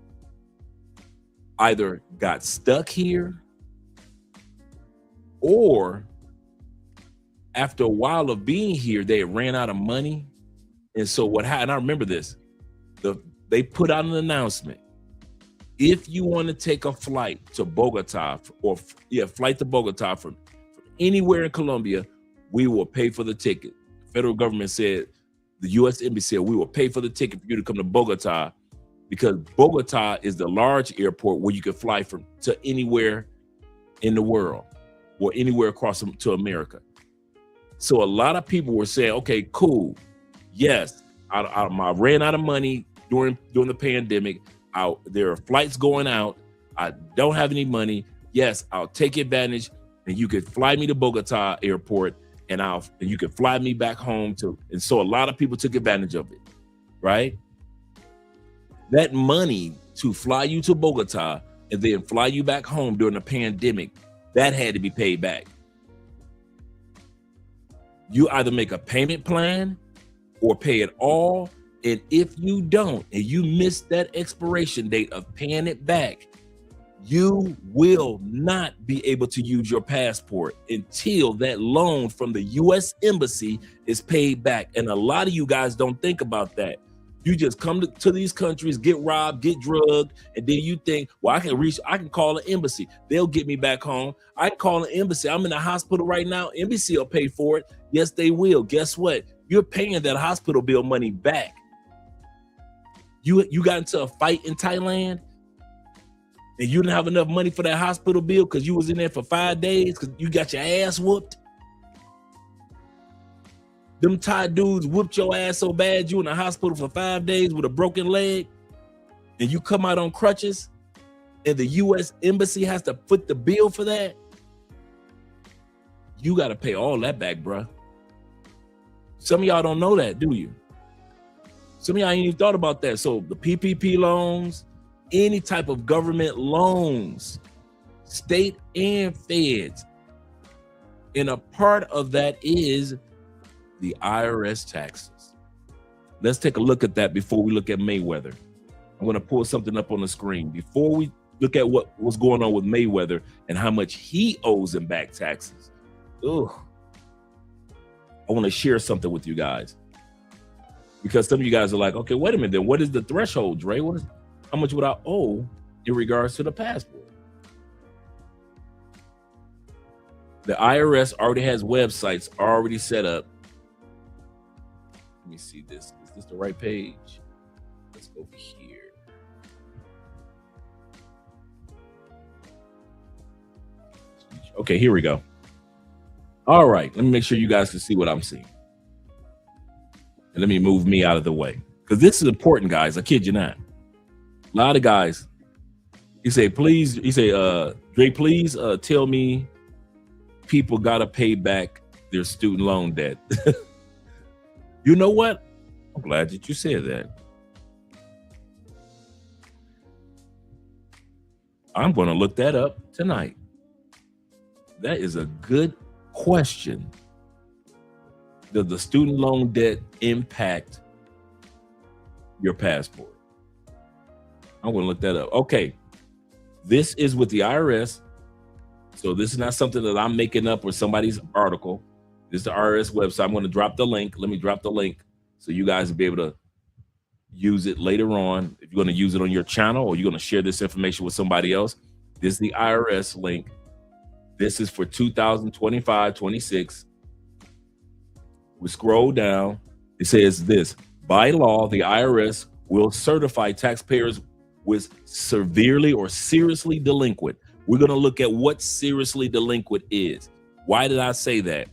either got stuck here or after a while of being here, they ran out of money. And so what happened, I remember this, they put out an announcement. If you want to take a flight to Bogota flight to Bogota from anywhere in Colombia, we will pay for the ticket. The federal government said, the U.S. Embassy said, we will pay for the ticket for you to come to Bogota, because Bogota is the large airport where you can fly to anywhere in the world or anywhere across to America. So a lot of people were saying, okay, cool. Yes, I ran out of money during the pandemic. There are flights going out. I don't have any money. Yes, I'll take advantage, and you could fly me to Bogota airport, and you could fly me back home too. And so a lot of people took advantage of it, right? That money to fly you to Bogota and then fly you back home during the pandemic, that had to be paid back. You either make a payment plan or pay it all. And if you don't, and you miss that expiration date of paying it back, you will not be able to use your passport until that loan from the U.S. Embassy is paid back. And a lot of you guys don't think about that. You just come to these countries, get robbed, get drugged, and then you think, well, I can call an embassy. They'll get me back home. I can call an embassy. I'm in the hospital right now. Embassy will pay for it. Yes, they will. Guess what? You're paying that hospital bill money back. You got into a fight in Thailand and you didn't have enough money for that hospital bill because you was in there for 5 days because you got your ass whooped. Them Thai dudes whooped your ass so bad you in the hospital for 5 days with a broken leg, and you come out on crutches, and the U.S. Embassy has to foot the bill for that. You got to pay all that back, bruh. Some of y'all don't know that, do you? Some of y'all ain't even thought about that. So the PPP loans, any type of government loans, state and feds, and a part of that is the IRS taxes. Let's take a look at that before we look at Mayweather. I'm going to pull something up on the screen. Before we look at what's going on with Mayweather and how much he owes in back taxes, I want to share something with you guys. Because some of you guys are like, okay, wait a minute, then what is the threshold, Dre? How much would I owe in regards to the passport? The IRS already has websites already set up. Let me see this. Is this the right page? Let's go over here. Okay, here we go. All right, let me make sure you guys can see what I'm seeing. And let me move me out of the way. Because this is important, guys. I kid you not. A lot of guys, Dre, please tell me people got to pay back their student loan debt. You know what? I'm glad that you said that. I'm going to look that up tonight. That is a good question. Does the student loan debt impact your passport? I'm going to look that up. Okay. This is with the IRS. So this is not something that I'm making up or somebody's article. This is the IRS website. I'm going to drop the link. Let me drop the link so you guys will be able to use it later on. If you're going to use it on your channel or you're going to share this information with somebody else, this is the IRS link. This is for 2025-26. We scroll down. It says this: by law, the IRS will certify taxpayers with severely or seriously delinquent. We're going to look at what seriously delinquent is. Why did I say that?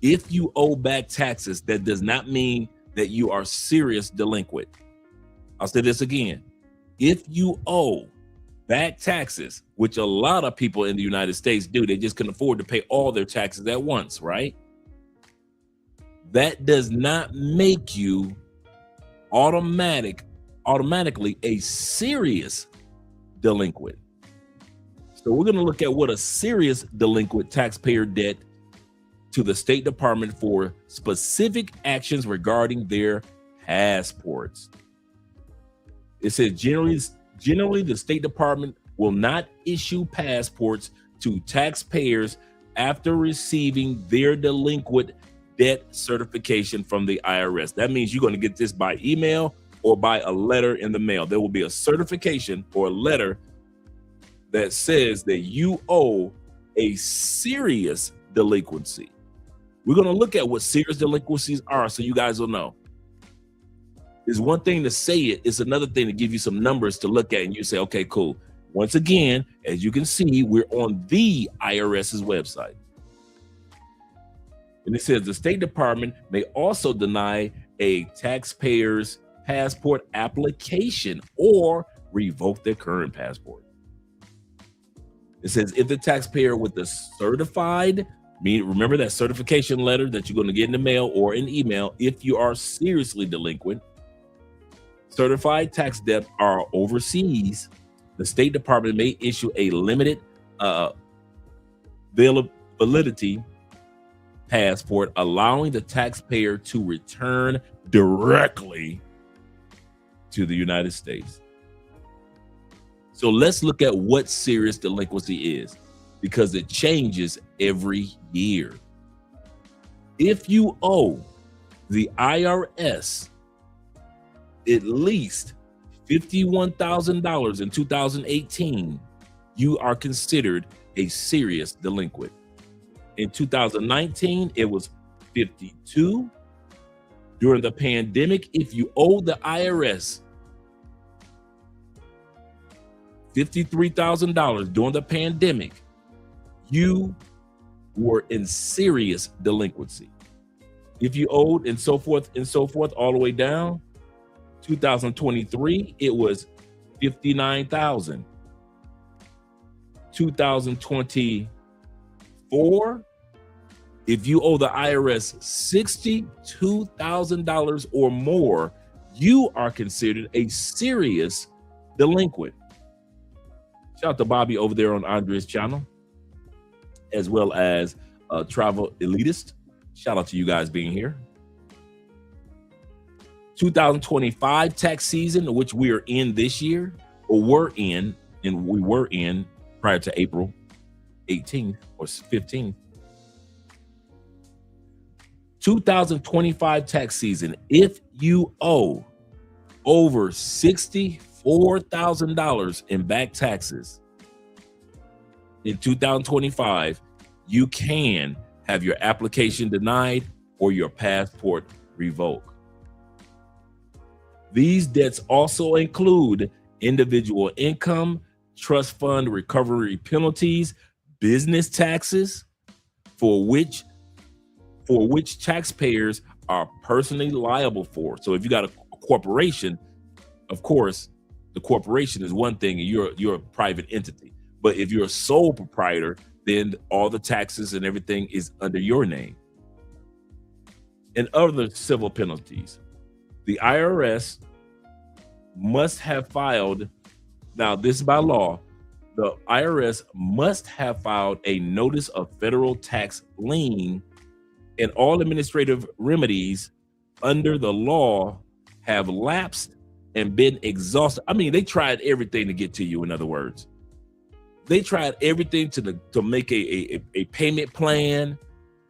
If you owe back taxes, that does not mean that you are serious delinquent. I'll say this again. If you owe back taxes, which a lot of people in the United States do, they just can afford to pay all their taxes at once, right? That does not make you automatically a serious delinquent. So we're going to look at what a serious delinquent taxpayer debt to the State Department for specific actions regarding their passports. It says generally the State Department will not issue passports to taxpayers after receiving their delinquent debt certification from the IRS. That means you're going to get this by email or by a letter in the mail. There will be a certification or a letter that says that you owe a serious delinquency. We're going to look at what serious delinquencies are so you guys will know. It's one thing to say it, it's another thing to give you some numbers to look at and you say, okay, cool. Once again, as you can see, we're on the IRS's website. And it says the State Department may also deny a taxpayer's passport application or revoke their current passport. It says if the taxpayer with the certified, remember that certification letter that you're going to get in the mail or in email, if you are seriously delinquent, certified tax debt are overseas, the State Department may issue a limited validity passport, allowing the taxpayer to return directly to the United States. So let's look at what serious delinquency is, because it changes every year. If you owe the IRS at least $51,000 in 2018, you are considered a serious delinquent. In 2019, it was 52. During the pandemic, if you owe the IRS $53,000 during the pandemic, you were in serious delinquency. If you owed and so forth all the way down, 2023, it was 59,000. 2024, if you owe the IRS $62,000 or more, you are considered a serious delinquent. Shout out to Bobby over there on Andre's channel, as well as Travel Elitist. Shout out to you guys being here. 2025 tax season, which we are in this year, or were in prior to April 18th or 15th. 2025 tax season, if you owe over $64,000 in back taxes in 2025, you can have your application denied or your passport revoked. These debts also include individual income, trust fund recovery penalties, business taxes, for which taxpayers are personally liable for. So if you got a corporation, of course, the corporation is one thing and you're a private entity. But if you're a sole proprietor, then all the taxes and everything is under your name. And other civil penalties. The IRS must have filed, now this is by law, the IRS must have filed a notice of federal tax lien, and all administrative remedies under the law have lapsed and been exhausted. I mean, they tried everything to get to you, in other words. They tried everything to make a payment plan.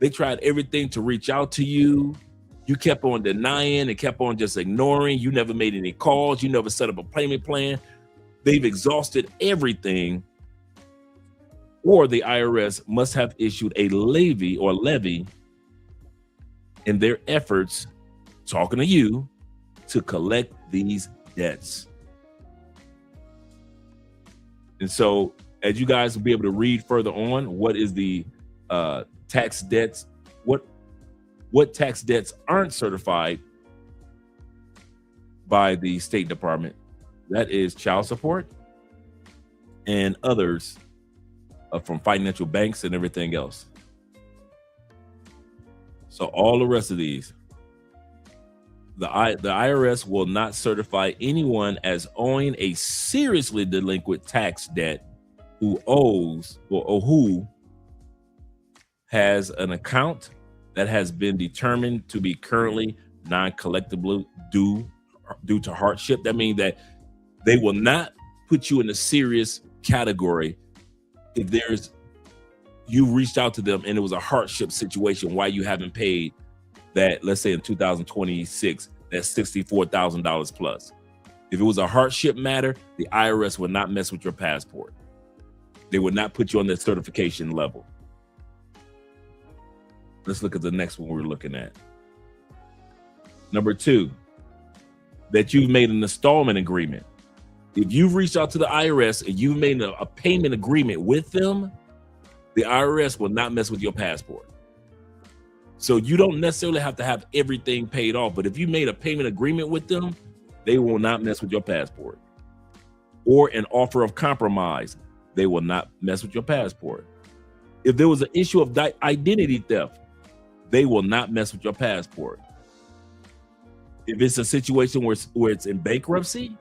They tried everything to reach out to you. You kept on denying and kept on just ignoring. You never made any calls. You never set up a payment plan. They've exhausted everything. Or the IRS must have issued a levy in their efforts, talking to you, to collect these debts. And so, as you guys will be able to read further on, what is the tax debts, what tax debts aren't certified by the State Department. That is child support and others from financial banks and everything else. So all the rest of these, the IRS will not certify anyone as owing a seriously delinquent tax debt who owes or who has an account that has been determined to be currently non-collectible due to hardship. That means that they will not put you in a serious category if you reached out to them and it was a hardship situation why you haven't paid that, let's say in 2026, that's $64,000 plus. If it was a hardship matter, the IRS would not mess with your passport. They would not put you on that certification level. Let's look at the next one we're looking at. Number 2, that you've made an installment agreement. If you've reached out to the IRS and you've made a payment agreement with them, the IRS will not mess with your passport. So you don't necessarily have to have everything paid off, but if you made a payment agreement with them, they will not mess with your passport. Or an offer of compromise, they will not mess with your passport. If there was an issue of identity theft, they will not mess with your passport. If it's a situation where it's in bankruptcy,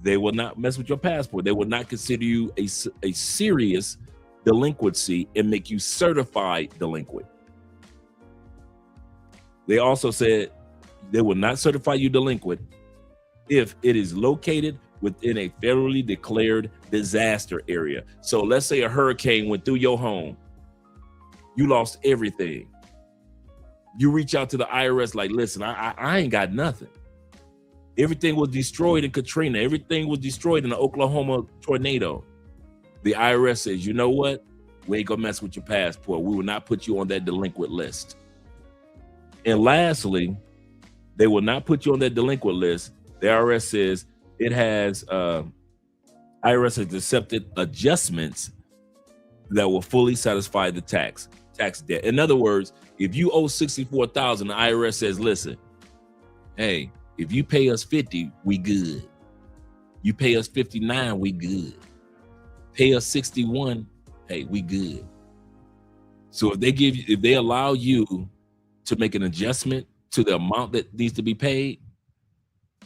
they will not mess with your passport. They will not consider you a serious delinquency and make you certified delinquent. They also said they will not certify you delinquent if it is located within a federally declared disaster area. So let's say a hurricane went through your home. You lost everything. You reach out to the IRS like, listen, I ain't got nothing. Everything was destroyed in Katrina. Everything was destroyed in the Oklahoma tornado. The IRS says, you know what? We ain't gonna mess with your passport. We will not put you on that delinquent list. And lastly, they will not put you on that delinquent list. The IRS says it has, IRS has accepted adjustments that will fully satisfy the tax debt. In other words, if you owe $64,000, the IRS says, listen, hey, if you pay us 50, we good. You pay us 59, we good. Pay us 61, hey, we good. So if they allow you to make an adjustment to the amount that needs to be paid,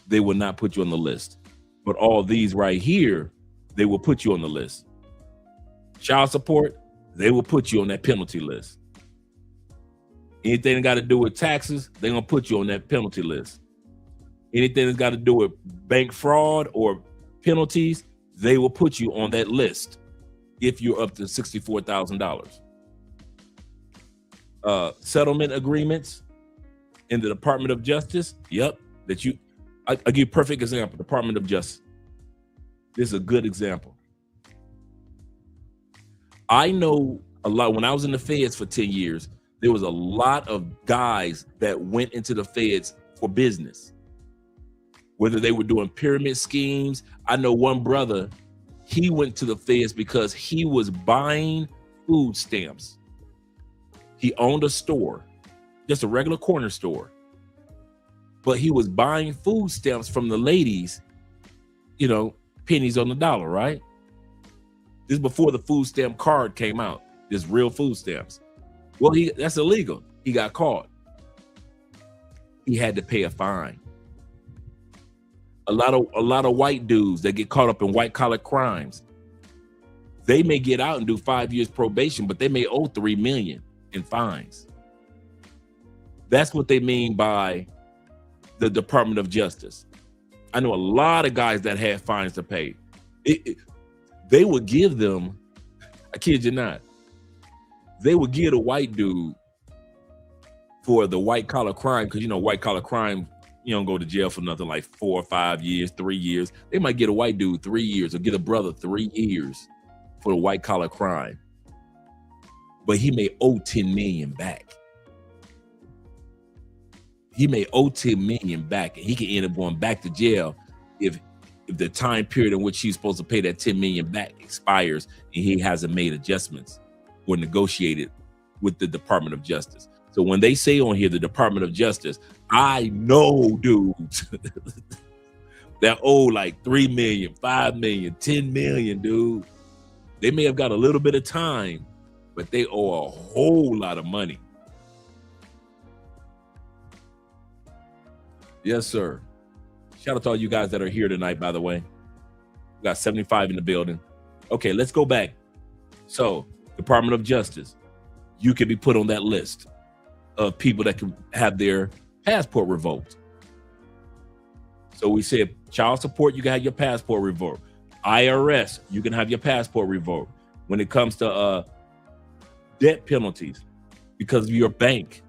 they will not put you on the list. But all these right here, they will put you on the list. Child support, they will put you on that penalty list. Anything that got to do with taxes, they're going to put you on that penalty list. Anything that's got to do with bank fraud or penalties, they will put you on that list if you're up to $64,000. Settlement agreements in the Department of Justice, yep, I'll give you a perfect example, Department of Justice. This is a good example. I know a lot, when I was in the feds for 10 years, there was a lot of guys that went into the feds for business. Whether they were doing pyramid schemes. I know one brother, he went to the feds because he was buying food stamps. He owned a store, just a regular corner store. But he was buying food stamps from the ladies, pennies on the dollar, right? This is before the food stamp card came out, this real food stamps. Well, that's illegal. He got caught. He had to pay a fine. A lot of white dudes that get caught up in white collar crimes, they may get out and do 5 years probation, but they may owe $3 million in fines. That's what they mean by the Department of Justice. I know a lot of guys that had fines to pay. They would give them, I kid you not, they would give a white dude for the white collar crime, because white collar crime, you don't go to jail for nothing like 4 or 5 years, 3 years. They might get a white dude 3 years or get a brother 3 years for the white collar crime. But he may owe 10 million back. He may owe 10 million back, and he can end up going back to jail if the time period in which he's supposed to pay that 10 million back expires and he hasn't made adjustments or negotiated with the Department of Justice. So when they say on here, the Department of Justice, I know dudes that owe like 3 million, 5 million, 10 million, dude. They may have got a little bit of time, but they owe a whole lot of money. Yes, sir. Shout out to all you guys that are here tonight, by the way. We got 75 in the building. Okay, let's go back. So, Department of Justice, you can be put on that list of people that can have their passport revoked. So we said child support, you can have your passport revoked. IRS, you can have your passport revoked. When it comes to debt penalties because of your bank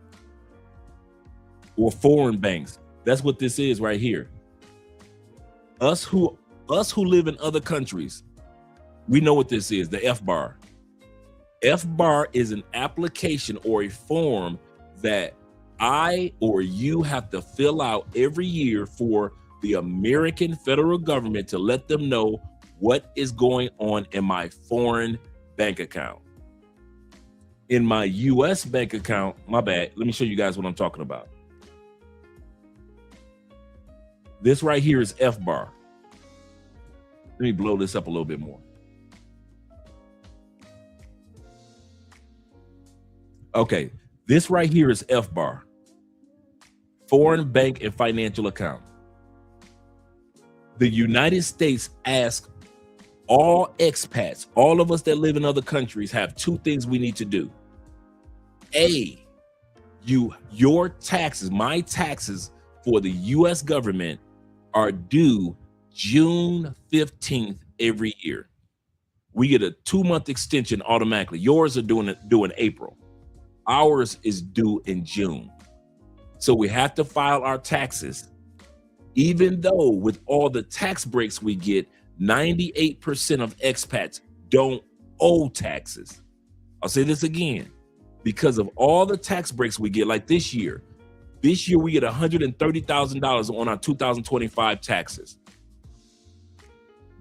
or foreign banks, that's what this is right here. Us who live in other countries, we know what this is, the FBAR. FBAR is an application or a form that I or you have to fill out every year for the American federal government to let them know what is going on in my foreign bank account. In my US bank account, my bad, let me show you guys what I'm talking about. This right here is FBAR. Let me blow this up a little bit more. Okay, this right here is FBAR, Foreign Bank and Financial Account. The United States asks all expats, all of us that live in other countries, have two things we need to do. A, your taxes, my taxes for the US government are due June 15th every year. We get a 2-month extension automatically. Yours are due in April. Ours is due in June. So we have to file our taxes, even though with all the tax breaks we get, 98% of expats don't owe taxes. I'll say this again. Because of all the tax breaks we get, like this year we get $130,000 on our 2025 taxes.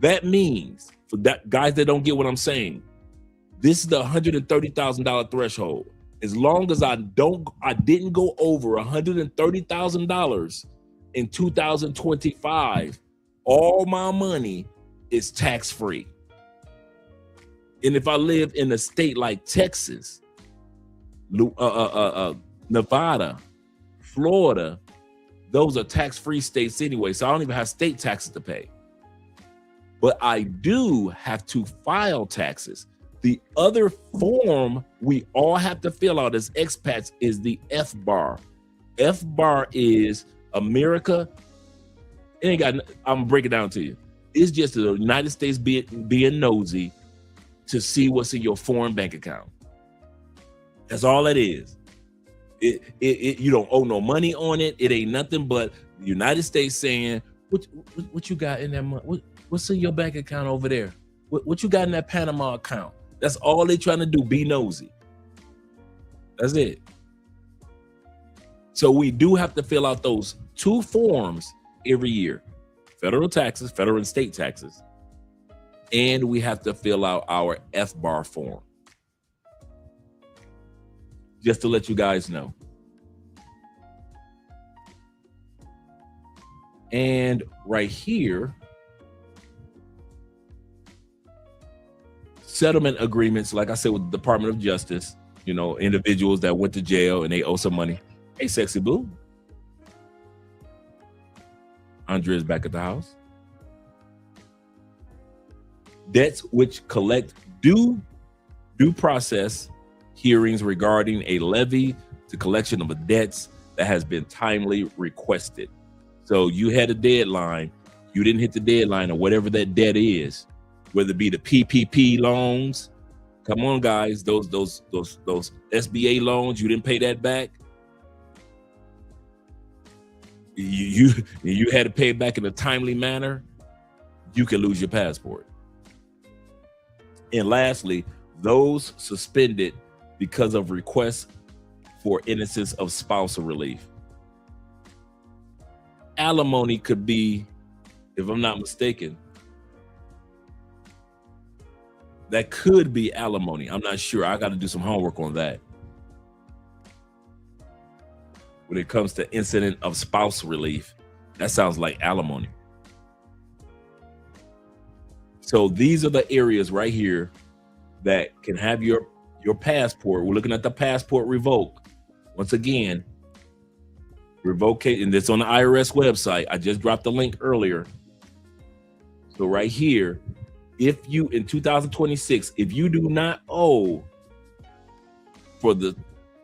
That means, for that guys that don't get what I'm saying, this is the $130,000 threshold. As long as I didn't go over $130,000 in 2025, all my money is tax-free. And if I live in a state like Texas, Nevada, Florida, those are tax-free states anyway, so I don't even have state taxes to pay. But I do have to file taxes. The other form we all have to fill out as expats is the FBAR. FBAR is America. I'm gonna break it down to you. It's just the United States being nosy to see what's in your foreign bank account. That's all it is. You don't owe no money on it. It ain't nothing but the United States saying, what you got in that money? What's in your bank account over there? What you got in that Panama account? That's all they're trying to do, be nosy. That's it. So we do have to fill out those 2 forms every year. Federal taxes, federal and state taxes. And we have to fill out our FBAR form. Just to let you guys know. And right here, settlement agreements, like I said, with the Department of Justice, you know, individuals that went to jail and they owe some money. Hey, sexy boo. Andrea's back at the house. Debts which collect due process hearings regarding a levy to collection of debts that has been timely requested. So you had a deadline, you didn't hit the deadline or whatever that debt is, whether it be the PPP loans. Come on, guys, those SBA loans, you didn't pay that back. You had to pay it back in a timely manner. You can lose your passport. And lastly, those suspended because of requests for innocence of spousal relief. Alimony could be, if I'm not mistaken, that could be alimony. I'm not sure. I got to do some homework on that. When it comes to incident of spouse relief, that sounds like alimony. So these are the areas right here that can have your passport. We're looking at the passport revoke. Once again, revocation, and it's on the IRS website. I just dropped the link earlier. So right here, if you, in 2026, if you do not owe for the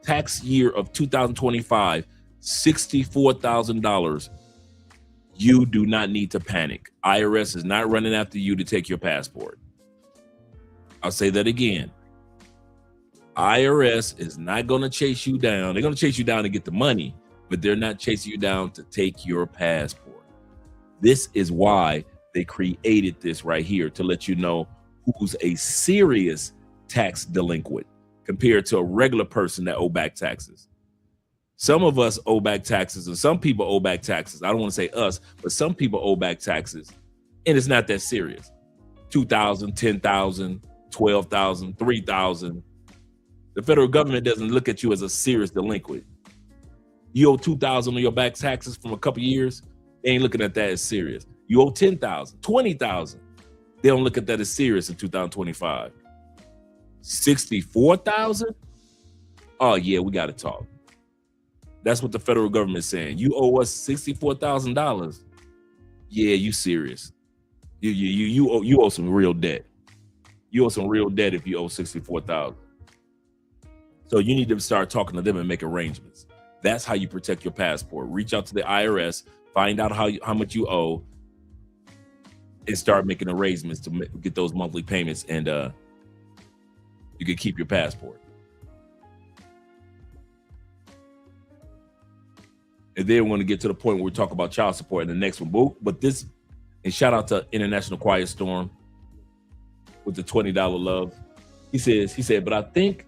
tax year of 2025, $64,000, you do not need to panic. IRS is not running after you to take your passport. I'll say that again. IRS is not going to chase you down. They're going to chase you down to get the money, but they're not chasing you down to take your passport. This is why they created this right here, to let you know who's a serious tax delinquent compared to a regular person that owe back taxes. Some of us owe back taxes, and some people owe back taxes. I don't want to say us, but some people owe back taxes, and it's not that serious. $2,000, $10,000, $12,000, $3,000. The federal government doesn't look at you as a serious delinquent. You owe $2,000 on your back taxes from a couple years, they ain't looking at that as serious. You owe $10,000, $20,000. They don't look at that as serious in 2025. $64,000? Oh yeah, we got to talk. That's what the federal government is saying. You owe us $64,000. Yeah, you serious. You owe some real debt. You owe some real debt if you owe $64,000. So you need to start talking to them and make arrangements. That's how you protect your passport. Reach out to the IRS, find out how much you owe, and start making arrangements to get those monthly payments, and you can keep your passport. And then we want to get to the point where we talk about child support in the next one. But this, and shout out to International Quiet Storm with the $20 love. He said, but I think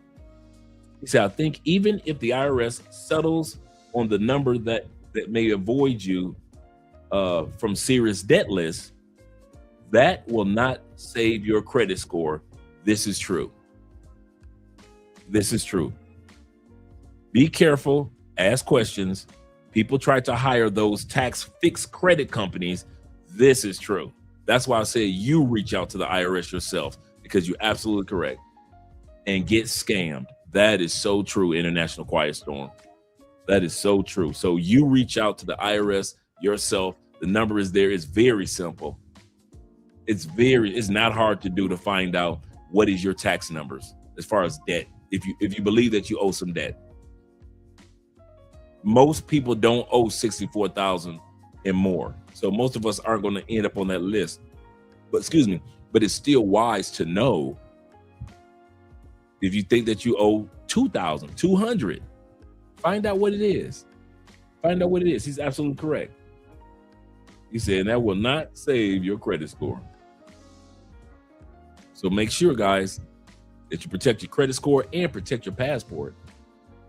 even if the IRS settles on the number that may avoid you from serious debt list, that will not save your credit score. This is true. This is true. Be careful, ask questions. People try to hire those tax fixed credit companies. This is true. That's why I say you reach out to the IRS yourself, because you're absolutely correct, and get scammed. That is so true, International Quiet Storm. That is so true. So you reach out to the IRS yourself. The number is there. It's very simple. It's not hard to do, to find out what is your tax numbers as far as debt. If you believe that you owe some debt. Most people don't owe $64,000 and more. So most of us aren't going to end up on that list. But it's still wise to know if you think that you owe $2,200, find out what it is. Find out what it is. He's absolutely correct. He said that will not save your credit score. So make sure, guys, that you protect your credit score and protect your passport.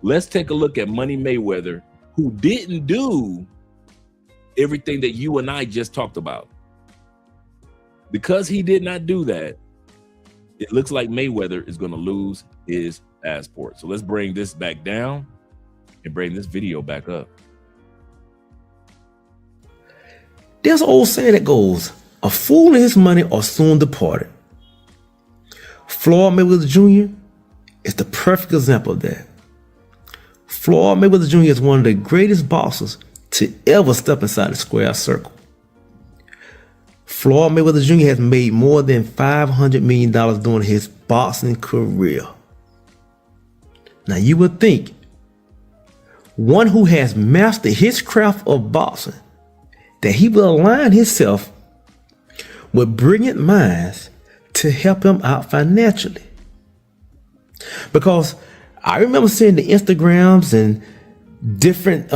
Let's take a look at Money Mayweather, who didn't do everything that you and I just talked about. Because he did not do that, it looks like Mayweather is going to lose his passport. So let's bring this back down and bring this video back up. There's an old saying that goes, a fool and his money are soon departed. Floyd Mayweather Jr. is the perfect example of that. Floyd Mayweather Jr. is one of the greatest boxers to ever step inside the square circle. Floyd Mayweather Jr. has made more than $500 million during his boxing career. Now you would think one who has mastered his craft of boxing, that he will align himself with brilliant minds to help him out financially. Because I remember seeing the Instagrams and different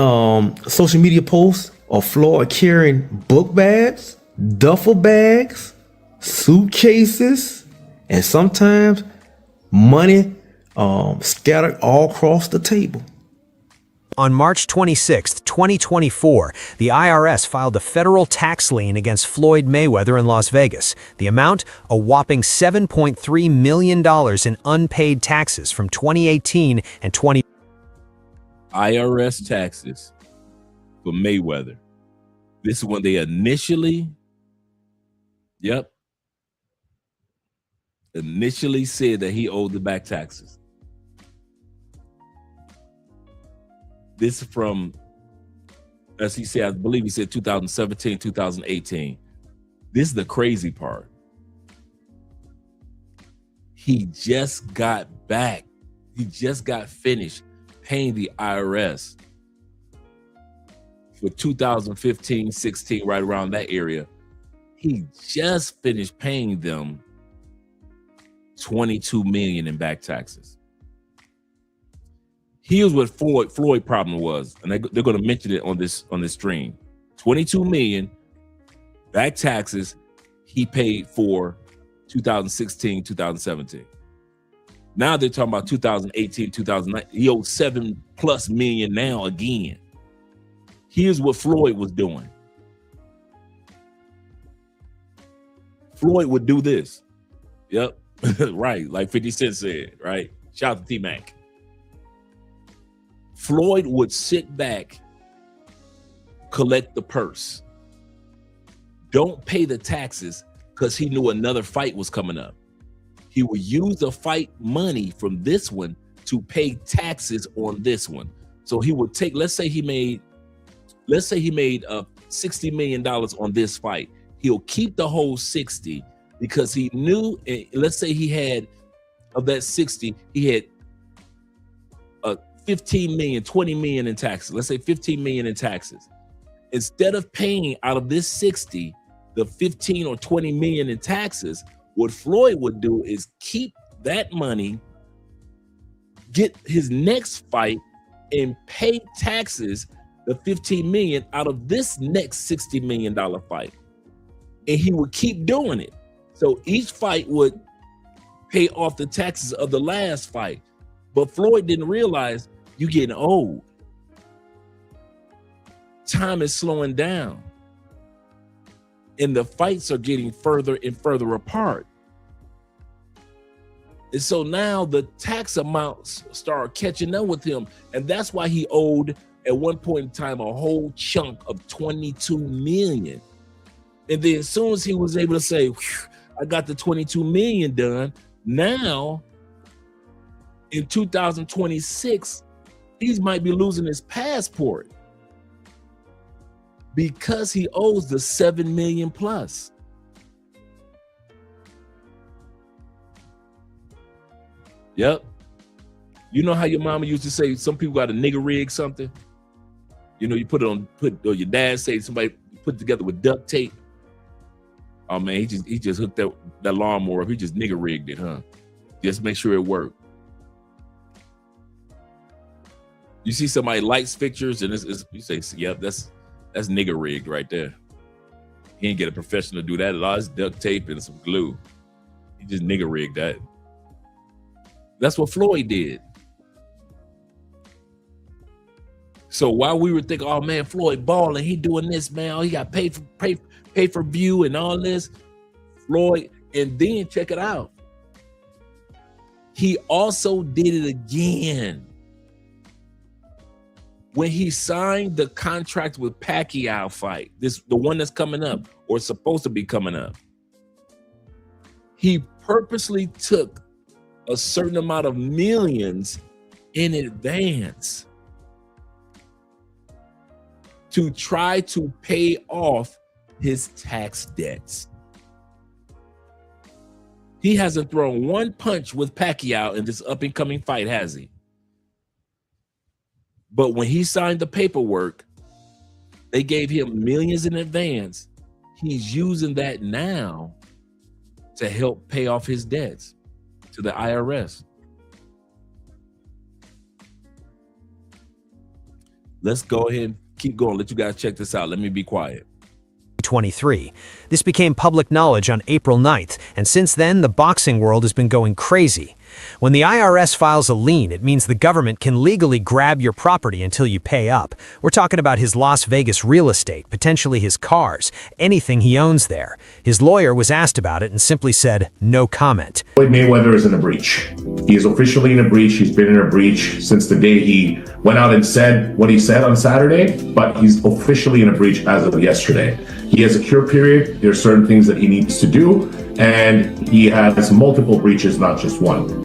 social media posts of Floyd carrying book bags, duffel bags, suitcases, and sometimes money scattered all across the table. On March 26, 2024, the IRS filed a federal tax lien against Floyd Mayweather in Las Vegas. The amount, a whopping $7.3 million in unpaid taxes from 2018 and 20. IRS taxes for Mayweather. This is when they initially said that he owed the back taxes. This is from, as he said, I believe he said 2017, 2018. This is the crazy part. He just got back. He just got finished paying the IRS for 2015, 16, right around that area. He just finished paying them $22 million in back taxes. Here's what Floyd problem was, and they're going to mention it on this stream. $22 million back taxes he paid for 2016, 2017. Now they're talking about 2018, 2019. He owed $7+ million now again. Here's what Floyd was doing. Floyd would do this. Yep, right, like 50 Cent said, right? Shout out to T-Mac. Floyd would sit back, collect the purse. Don't pay the taxes because he knew another fight was coming up. He would use the fight money from this one to pay taxes on this one. So he would take, let's say he made $60 million on this fight. He'll keep the whole 60 because he knew, let's say he had, of that 60, he had 15 million, 20 million in taxes. Let's say 15 million in taxes. Instead of paying out of this 60, the 15 or 20 million in taxes, what Floyd would do is keep that money, get his next fight, and pay taxes, the 15 million out of this next $60 million fight. And he would keep doing it. So each fight would pay off the taxes of the last fight. But Floyd didn't realize you're getting old. Time is slowing down. And the fights are getting further and further apart. And so now the tax amounts start catching up with him. And that's why he owed, at one point in time, a whole chunk of 22 million. And then as soon as he was able to say, I got the 22 million done, now in 2026, he might be losing his passport because he owes the 7 million plus. Yep. You know how your mama used to say some people got a nigger rig something? You know, you put it on, or your dad say somebody put it together with duct tape. Oh man, he just hooked that lawnmower up. He just nigger rigged it, huh? Just make sure it worked. You see somebody lights fixtures and you say, yep, that's nigger rigged right there. He ain't get a professional to do that. A lot of duct tape and some glue. He just nigger rigged that. That's what Floyd did. So while we were thinking, oh man, Floyd balling, he doing this, man. Oh, he got pay for view and all this. Floyd, and then check it out. He also did it again. When he signed the contract with Pacquiao fight, the one that's coming up or supposed to be coming up, he purposely took a certain amount of millions in advance to try to pay off his tax debts. He hasn't thrown one punch with Pacquiao in this up and coming fight, has he? But when he signed the paperwork, they gave him millions in advance. He's using that now to help pay off his debts to the IRS. Let's go ahead and keep going. Let you guys check this out. Let me be quiet. 2023. This became public knowledge on April 9th, and since then, the boxing world has been going crazy. When the IRS files a lien, it means the government can legally grab your property until you pay up. We're talking about his Las Vegas real estate, potentially his cars, anything he owns there. His lawyer was asked about it and simply said, no comment. Floyd Mayweather is in a breach. He is officially in a breach. He's been in a breach since the day he went out and said what he said on Saturday, but he's officially in a breach as of yesterday. He has a cure period. There are certain things that he needs to do, and he has multiple breaches, not just one.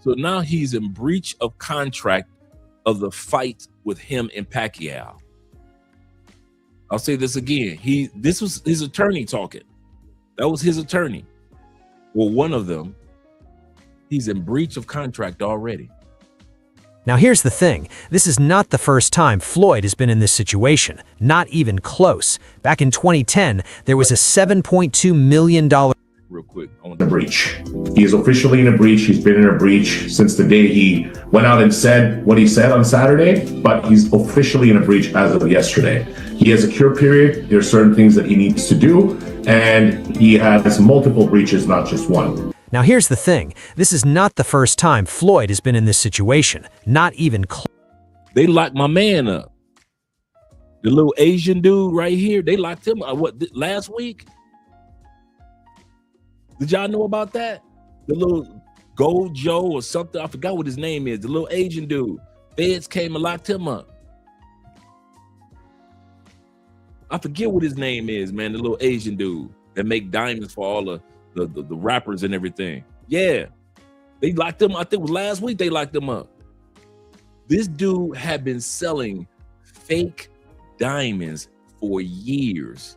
So now he's in breach of contract of the fight with him and Pacquiao. I'll say this again. This was his attorney talking. That was his attorney. Well, one of them, he's in breach of contract already. Now here's the thing, this is not the first time Floyd has been in this situation, not even close. Back in 2010, there was a $7.2 million real quick on the breach. He is officially in a breach. He's been in a breach since the day he went out and said what he said on Saturday, but he's officially in a breach as of yesterday. He has a cure period. There are certain things that he needs to do, and he has multiple breaches, not just one. Now here's the thing, this is not the first time Floyd has been in this situation, not even close. They locked my man up. The little Asian dude right here, they locked him up, last week? Did y'all know about that? The little Gold Joe or something, I forgot what his name is, the little Asian dude. Feds came and locked him up. I forget what his name is, man, the little Asian dude that make diamonds for all the rappers and everything. Yeah, they locked him. I think it was last week they locked him up. This dude had been selling fake diamonds for years.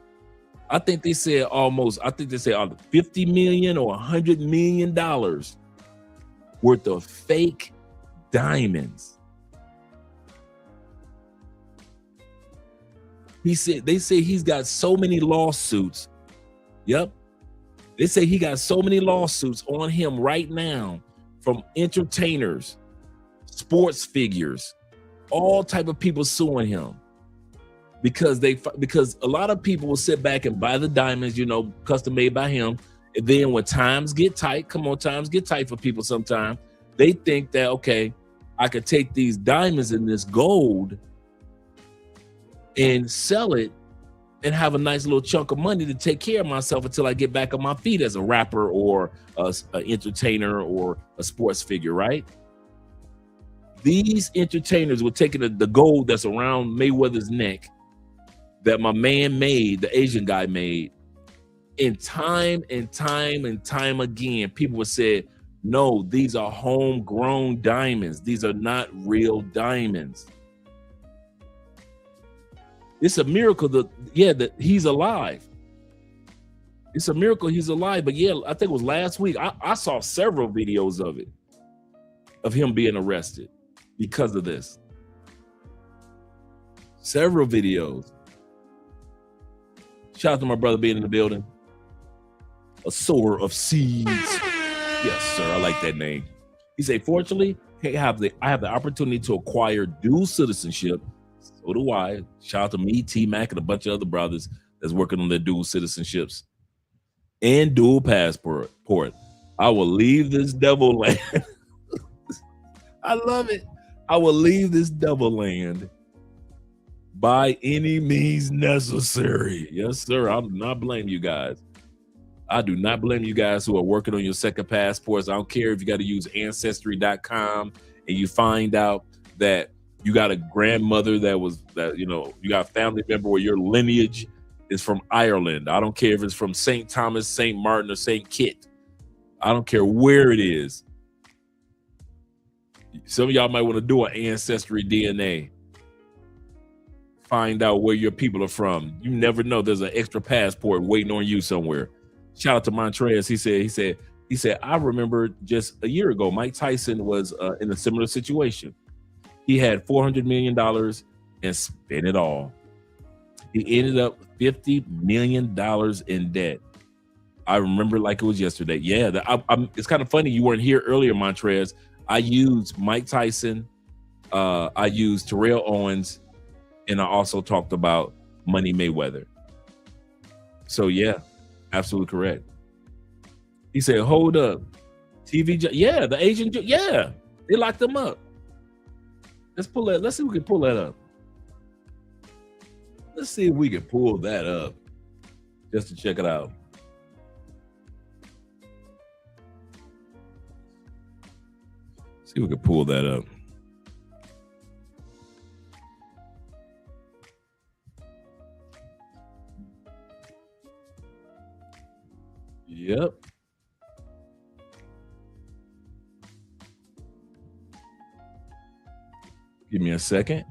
I think they said $50 million or $100 million worth of fake diamonds. They say he's got so many lawsuits. Yep. They say he got so many lawsuits on him right now from entertainers, sports figures, all type of people suing him because a lot of people will sit back and buy the diamonds, custom made by him. And then when times get tight, times get tight for people sometimes, they think that, okay, I could take these diamonds and this gold and sell it and have a nice little chunk of money to take care of myself until I get back on my feet as a rapper or an entertainer or a sports figure, right? These entertainers were taking the gold that's around Mayweather's neck that my man made, the Asian guy made, and time again, people would say, no, these are homegrown diamonds. These are not real diamonds. It's a miracle that he's alive. It's a miracle he's alive. But yeah, I think it was last week. I saw several videos of it, of him being arrested because of this. Several videos. Shout out to my brother being in the building. A sower of seeds. Yes, sir. I like that name. He said, fortunately, I have the opportunity to acquire dual citizenship. So do I. Shout out to me, T-Mac, and a bunch of other brothers that's working on their dual citizenships and dual passport. I will leave this devil land. I love it. I will leave this devil land by any means necessary. Yes, sir. I do not blame you guys. I do not blame you guys who are working on your second passports. I don't care if you got to use ancestry.com and you find out that you got a grandmother you got a family member where your lineage is from Ireland. I don't care if it's from St. Thomas, St. Martin, or St. Kitts. I don't care where it is. Some of y'all might want to do an ancestry DNA. Find out where your people are from. You never know. There's an extra passport waiting on you somewhere. Shout out to Montrez. He said, I remember just a year ago, Mike Tyson was in a similar situation. He had $400 million and spent it all. He ended up $50 million in debt. I remember like it was yesterday. Yeah, it's kind of funny you weren't here earlier, Montrez. I used Mike Tyson. I used Terrell Owens. And I also talked about Money Mayweather. So yeah, absolutely correct. He said, hold up. Yeah, the Asian, yeah, they locked them up. Let's see if we can pull that up. Let's see if we can pull that up just to check it out. See if we can pull that up. Yep. Give me a second.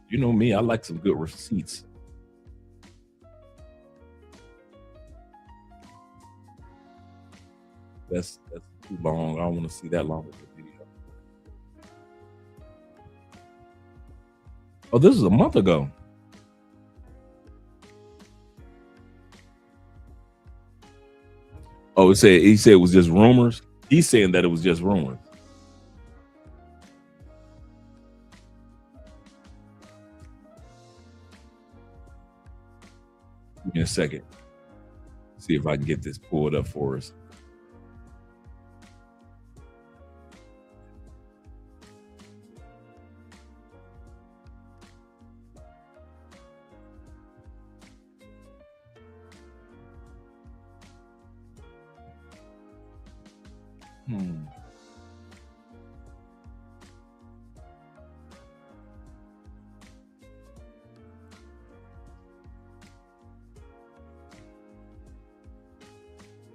You know me, I like some good receipts. That's too long. I don't want to see that long of a video. Oh, this is a month ago. Oh, he said it was just rumors. He's saying that it was just rumors. Give me a second. See if I can get this pulled up for us.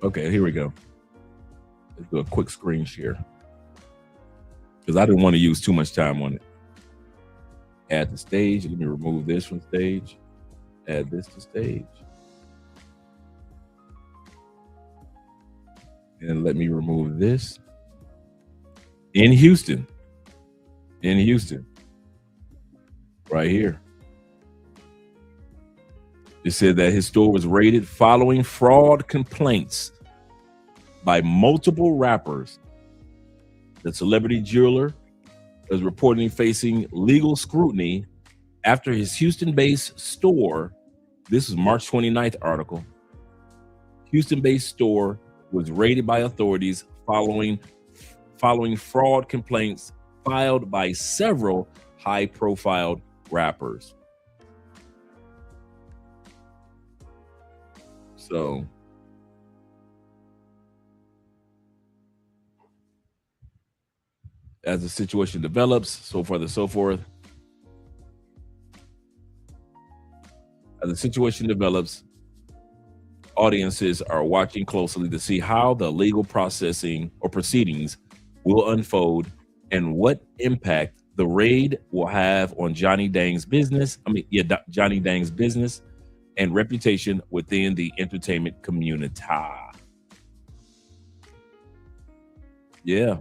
Okay, here we go. Let's do a quick screen share because I didn't want to use too much time on it. Add to stage. Let me remove this from stage. Add this to stage. And let me remove this. In Houston. Right here. It said that his store was raided following fraud complaints by multiple rappers. The celebrity jeweler is reportedly facing legal scrutiny after his Houston-based store, this is March 29th article, Houston-based store was raided by authorities following fraud complaints filed by several high-profile rappers. So as the situation develops, so forth and so forth. As the situation develops, audiences are watching closely to see how the legal processing or proceedings will unfold and what impact the raid will have on Johnny Dang's business. Johnny Dang's business and reputation within the entertainment community. Yeah.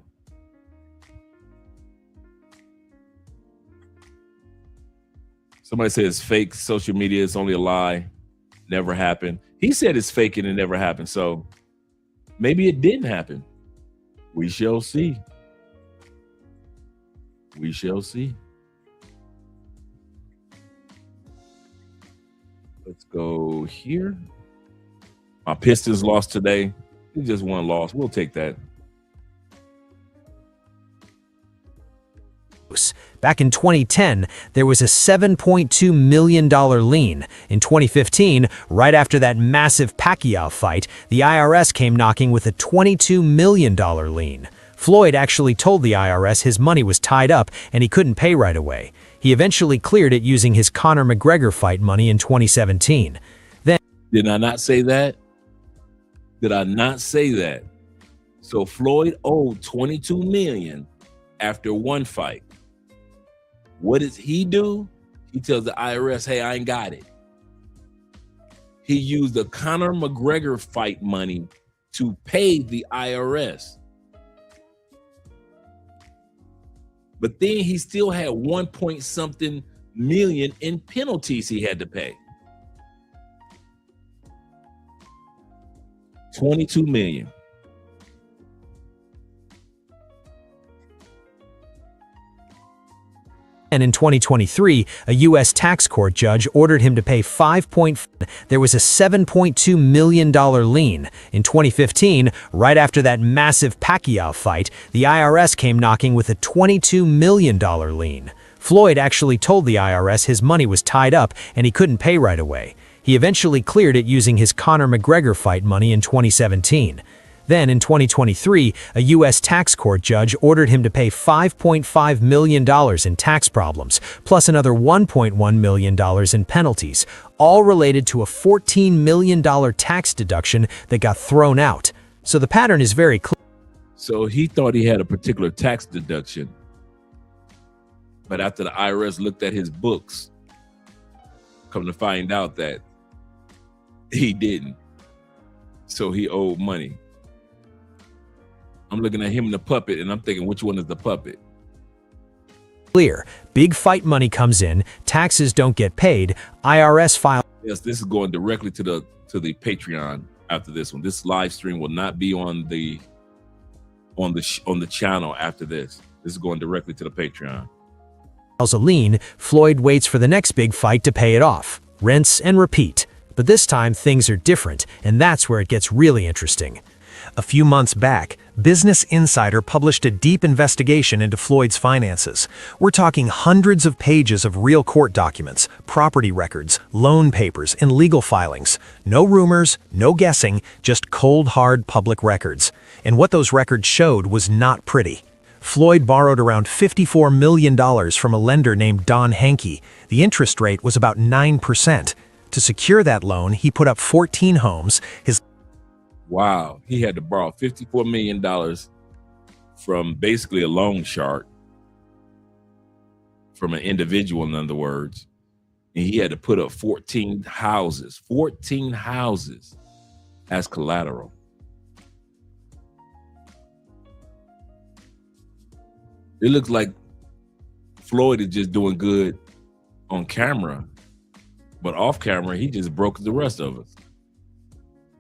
Somebody says fake social media is only a lie. Never happened. He said it's fake and it never happened. So maybe it didn't happen. We shall see. We shall see. Let's go here. My Pistons lost today. It's just one loss. We'll take that. Back in 2010, there was a $7.2 million lien. In 2015, right after that massive Pacquiao fight, the IRS came knocking with a $22 million lien. Floyd actually told the IRS his money was tied up and he couldn't pay right away. He eventually cleared it using his Conor McGregor fight money in 2017. Then, did I not say that? Did I not say that? So Floyd owed $22 million after one fight. What does he do? He tells the IRS, hey, I ain't got it. He used the Conor McGregor fight money to pay the IRS. But then he still had 1 point something million in penalties he had to pay. 22 million. And in 2023, a U.S. tax court judge ordered him to pay There was a $7.2 million lien. In 2015, right after that massive Pacquiao fight, the IRS came knocking with a $22 million lien. Floyd actually told the IRS his money was tied up and he couldn't pay right away. He eventually cleared it using his Conor McGregor fight money in 2017. Then, in 2023, a U.S. tax court judge ordered him to pay $5.5 million in tax problems, plus another $1.1 million in penalties, all related to a $14 million tax deduction that got thrown out. So the pattern is very clear. So he thought he had a particular tax deduction. But after the IRS looked at his books, come to find out that he didn't. So he owed money. I'm looking at him and the puppet, and I'm thinking, which one is the puppet? Clear. Big fight money comes in, taxes don't get paid, IRS file. Yes, this is going directly to the Patreon after this one. This live stream will not be on the channel after this. This is going directly to the Patreon. A lien, Floyd waits for the next big fight to pay it off. Rinse and repeat. But this time things are different, and that's where it gets really interesting. A few months back, Business Insider published a deep investigation into Floyd's finances. We're talking hundreds of pages of real court documents, property records, loan papers, and legal filings. No rumors, no guessing, just cold, hard public records. And what those records showed was not pretty. Floyd borrowed around $54 million from a lender named Don Hankey. The interest rate was about 9%. To secure that loan, he put up 14 homes. Wow, he had to borrow $54 million from basically a loan shark, from an individual, in other words. And he had to put up 14 houses as collateral. It looks like Floyd is just doing good on camera, But off camera, he just broke the rest of us.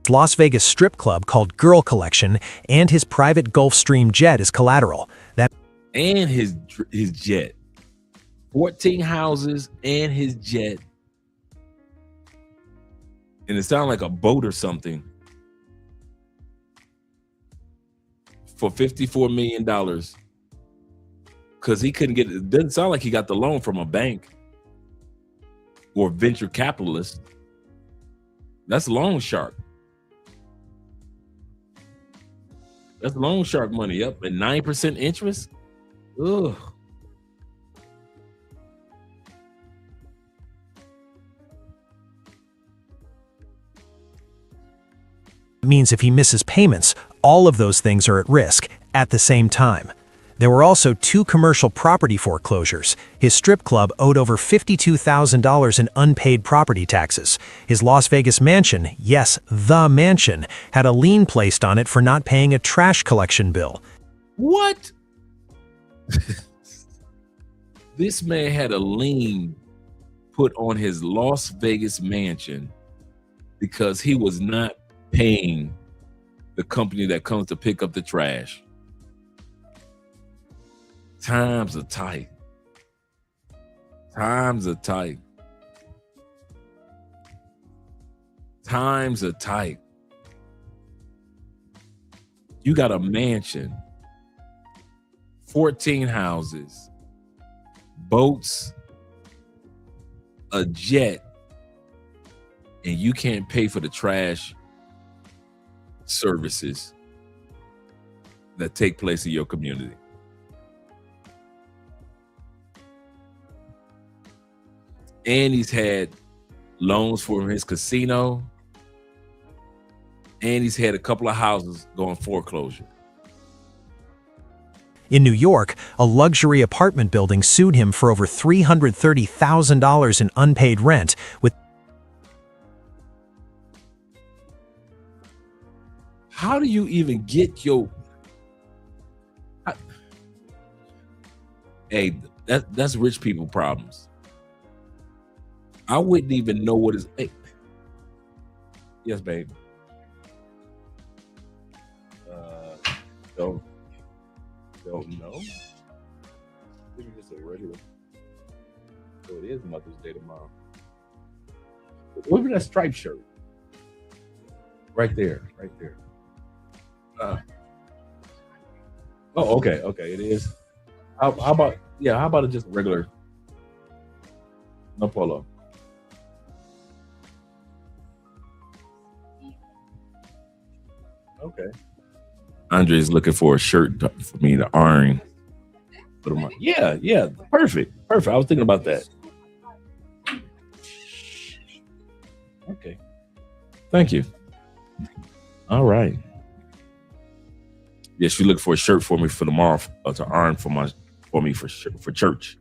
Las Vegas strip club called Girl Collection and his private Gulfstream jet as collateral. And his jet. 14 houses and his jet. And it sounded like a boat or something. For $54 million. Because he couldn't get it. Doesn't sound like he got the loan from a bank or venture capitalist. That's loan shark. That's loan shark money. Yep. And 9% interest. Ugh. Means if he misses payments, all of those things are at risk at the same time. There were also 2 commercial property foreclosures. His strip club owed over $52,000 in unpaid property taxes. His Las Vegas mansion, yes, the mansion, had a lien placed on it for not paying a trash collection bill. What? This man had a lien put on his Las Vegas mansion because he was not paying the company that comes to pick up the trash. Times are tight. Times are tight. Times are tight. You got a mansion, 14 houses, boats, a jet, and you can't pay for the trash services that take place in your community. And he's had loans for his casino, and he's had a couple of houses going foreclosure. In New York, a luxury apartment building sued him for over $330,000 in unpaid rent with How do you even get your... Hey, that's rich people problems. I wouldn't even know what is... Hey. Yes, babe. Don't know. Maybe just a regular. So it is Mother's Day tomorrow. Look at that striped shirt. Right there, right there. Oh, okay, it is. How about it just regular? No polo. Okay. Andre's looking for a shirt for me to iron. Put them on. Yeah, perfect. I was thinking about that. Okay. Thank you. All right. Yes, you look for a shirt for me for tomorrow to iron for me for church.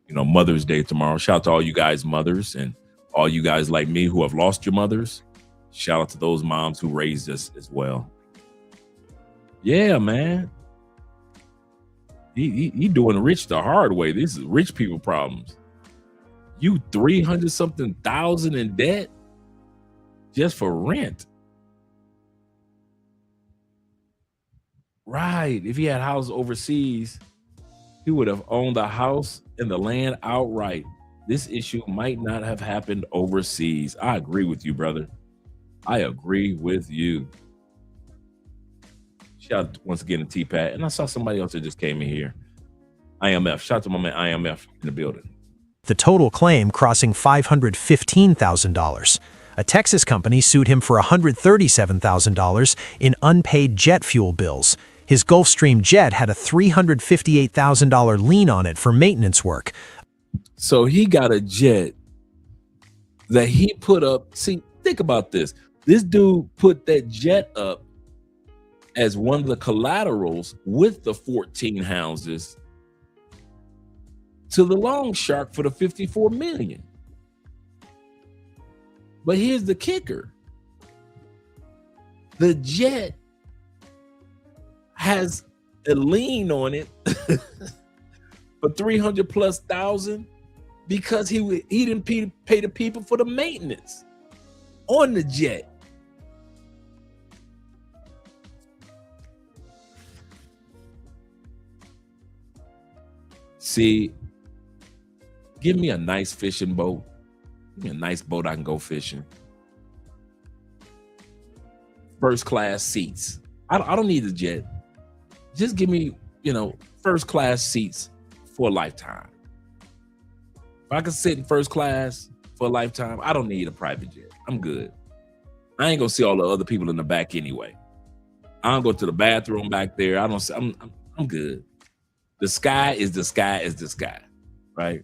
You know, Mother's Day tomorrow. Shout out to all you guys mothers and all you guys like me who have lost your mothers. Shout out to those moms who raised us as well. Yeah, man. He doing rich the hard way. This is rich people problems. You 300-something thousand in debt just for rent. Right. If he had houses overseas, he would have owned the house and the land outright. This issue might not have happened overseas. I agree with you, brother. I agree with you. Shout out once again to T-Pat. And I saw somebody else that just came in here. IMF. Shout out to my man IMF in the building. The total claim crossing $515,000. A Texas company sued him for $137,000 in unpaid jet fuel bills. His Gulfstream jet had a $358,000 lien on it for maintenance work. So he got a jet that he put up. See, think about this. This dude put that jet up as one of the collaterals with the 14 houses to the loan shark for the $54 million. But here's the kicker. The jet has a lien on it for $300,000+. because he didn't pay the people for the maintenance on the jet. See, give me a nice fishing boat. Give me a nice boat I can go fishing. First class seats. I don't need a jet. Just give me, first class seats for a lifetime. If I can sit in first class for a lifetime, I don't need a private jet. I'm good. I ain't gonna see all the other people in the back anyway. I don't go to the bathroom back there. I'm good. The sky is the sky is the sky, right?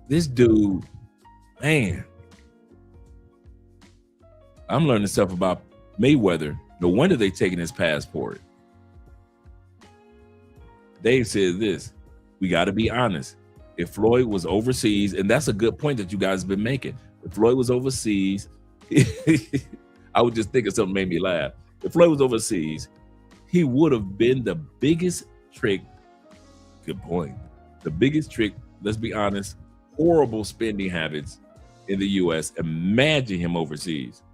This dude, man, I'm learning stuff about Mayweather. No wonder they taking his passport. Dave said this, we got to be honest. If Floyd was overseas, and that's a good point that you guys have been making. If Floyd was overseas, I was just thinking something made me laugh. If Floyd was overseas, he would have been the biggest trick. Good point. The biggest trick, let's be honest, horrible spending habits in the US. Imagine him overseas.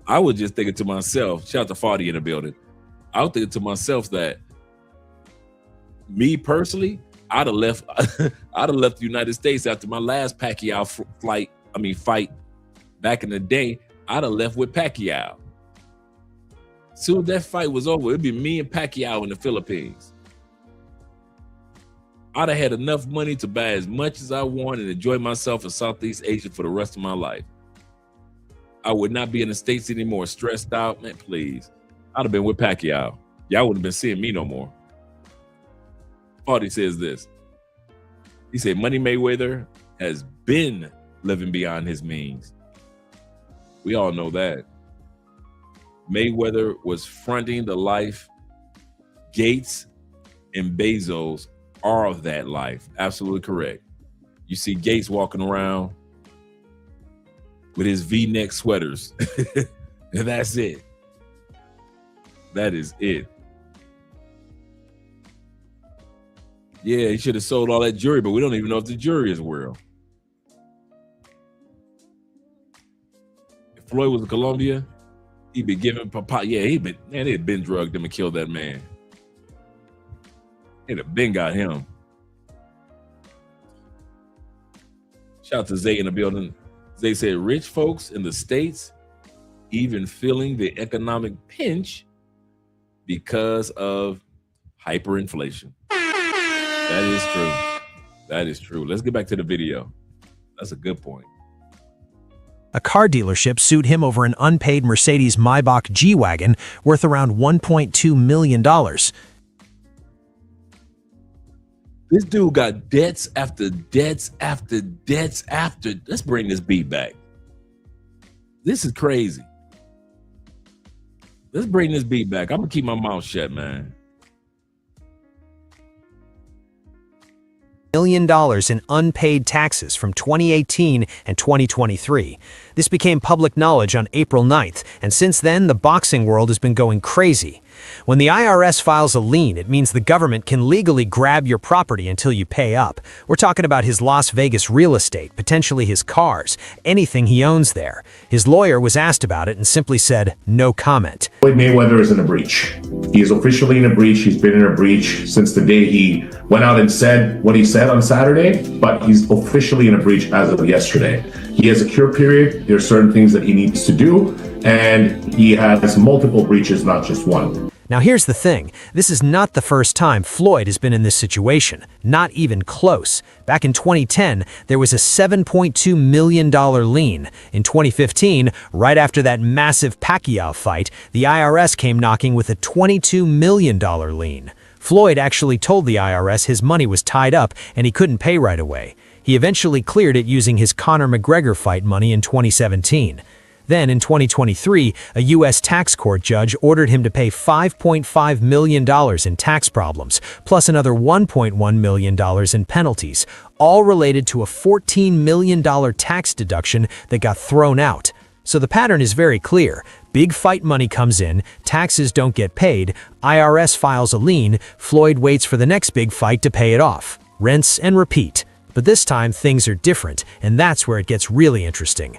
I was just thinking to myself, shout out to Fadi in the building. I was thinking to myself that me personally, I'd have left the United States after my last Pacquiao fight back in the day. I'd have left with Pacquiao. Soon as that fight was over, it'd be me and Pacquiao in the Philippines. I'd have had enough money to buy as much as I want and enjoy myself in Southeast Asia for the rest of my life. I would not be in the States anymore, stressed out. Man, please. I'd have been with Pacquiao. Y'all wouldn't have been seeing me no more. Fadi says this. He said, Money Mayweather has been living beyond his means. We all know that. Mayweather was fronting the life. Gates and Bezos are of that life. Absolutely correct. You see Gates walking around with his V-neck sweaters. And that's it. That is it. Yeah, he should have sold all that jewelry, but we don't even know if the jewelry is real. If Floyd was in Colombia, he'd be giving Papa. Yeah, they'd been drugged him and killed that man. They'd have been got him. Shout out to Zay in the building. Zay said, rich folks in the States even feeling the economic pinch because of hyperinflation. That is true. That is true. Let's get back to the video. That's a good point. A car dealership sued him over an unpaid Mercedes Maybach G-Wagon worth around $1.2 million. This dude got debts after debts after debts after. Let's bring this beat back. This is crazy. Let's bring this beat back. I'm going to keep my mouth shut, man. $1 million in unpaid taxes from 2018 and 2023. This became public knowledge on April 9th, and since then, the boxing world has been going crazy. When the IRS files a lien, it means the government can legally grab your property until you pay up. We're talking about his Las Vegas real estate, potentially his cars, anything he owns there. His lawyer was asked about it and simply said, no comment. Floyd Mayweather is in a breach. He is officially in a breach. He's been in a breach since the day he went out and said what he said on Saturday, but he's officially in a breach as of yesterday. He has a cure period. There are certain things that he needs to do, and he has multiple breaches, not just one. Now here's the thing, this is not the first time Floyd has been in this situation, not even close. Back in 2010, there was a $7.2 million lien. In 2015, right after that massive Pacquiao fight, the IRS came knocking with a $22 million lien. Floyd actually told the IRS his money was tied up and he couldn't pay right away. He eventually cleared it using his Conor McGregor fight money in 2017. Then, in 2023, a U.S. tax court judge ordered him to pay $5.5 million in tax problems, plus another $1.1 million in penalties, all related to a $14 million tax deduction that got thrown out. So the pattern is very clear. Big fight money comes in, taxes don't get paid, IRS files a lien, Floyd waits for the next big fight to pay it off. Rinse and repeat. But this time things are different, and that's where it gets really interesting.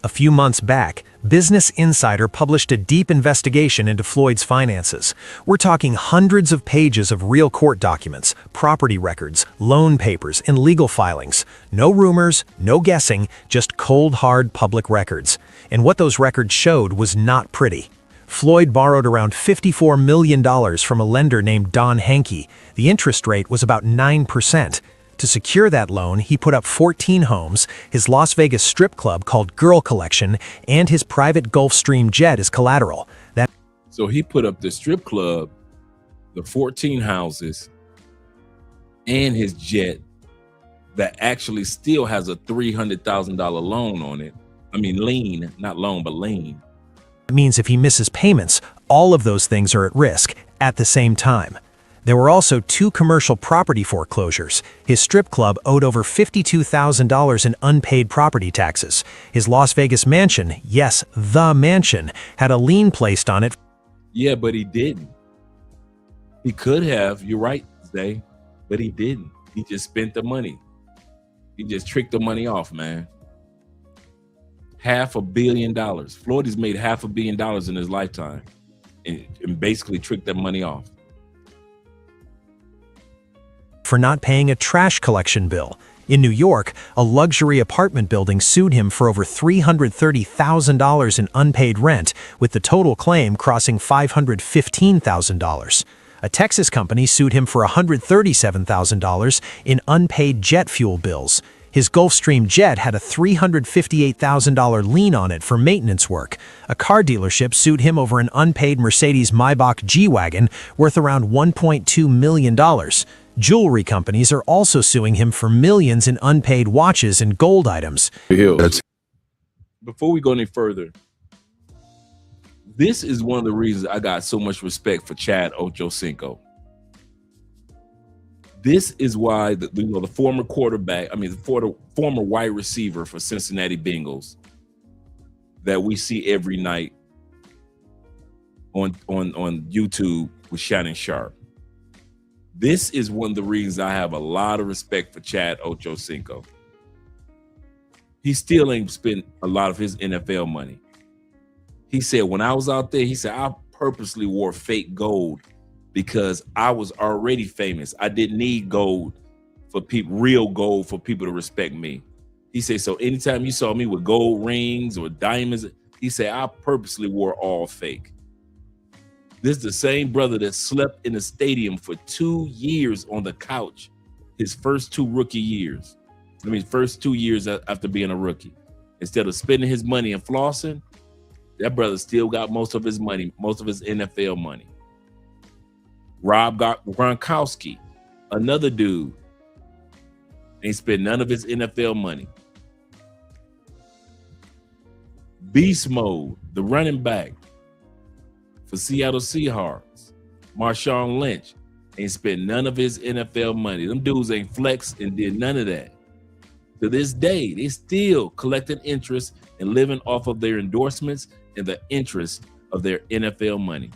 A few months back, Business Insider published a deep investigation into Floyd's finances. We're talking hundreds of pages of real court documents, property records, loan papers, and legal filings. No rumors, no guessing, just cold, hard public records. And what those records showed was not pretty. Floyd borrowed around $54 million from a lender named Don Hankey. The interest rate was about 9%. To secure that loan, he put up 14 homes, his Las Vegas strip club called Girl Collection, and his private Gulfstream jet as collateral. So he put up the strip club, the 14 houses, and his jet that actually still has a $300,000 loan on it. I mean, lien, not loan, but lien. It means if he misses payments, all of those things are at risk at the same time. There were also 2 commercial property foreclosures. His strip club owed over $52,000 in unpaid property taxes. His Las Vegas mansion, yes, the mansion, had a lien placed on it. Yeah, but he didn't. He could have, you're right, Zay, but he didn't. He just spent the money. He just tricked the money off, man. $500 million. Floyd has made $500 million in his lifetime and basically tricked that money off. For not paying a trash collection bill. In New York, a luxury apartment building sued him for over $330,000 in unpaid rent, with the total claim crossing $515,000. A Texas company sued him for $137,000 in unpaid jet fuel bills. His Gulfstream jet had a $358,000 lien on it for maintenance work. A car dealership sued him over an unpaid Mercedes Maybach G-Wagon worth around $1.2 million. Jewelry companies are also suing him for millions in unpaid watches and gold items. Before we go any further, this is one of the reasons I got so much respect for Chad Ochocinco. This is why the former quarterback, the former wide receiver for Cincinnati Bengals that we see every night on YouTube with Shannon Sharp. This is one of the reasons I have a lot of respect for Chad Ochocinco. He still ain't spent a lot of his NFL money. He said, when I was out there, he said, I purposely wore fake gold because I was already famous. I didn't need gold for people, real gold for people to respect me. He said, so anytime you saw me with gold rings or diamonds, he said, I purposely wore all fake. This is the same brother that slept in the stadium for 2 years on the couch, his first 2 rookie years. First 2 years after being a rookie. Instead of spending his money and flossing, that brother still got most of his money, most of his NFL money. Rob Gronkowski, another dude, ain't spent none of his NFL money. Beast Mode, the running back for Seattle Seahawks, Marshawn Lynch, ain't spent none of his NFL money. Them dudes ain't flexed and did none of that. To this day, they still collecting interest and living off of their endorsements and the interest of their NFL money.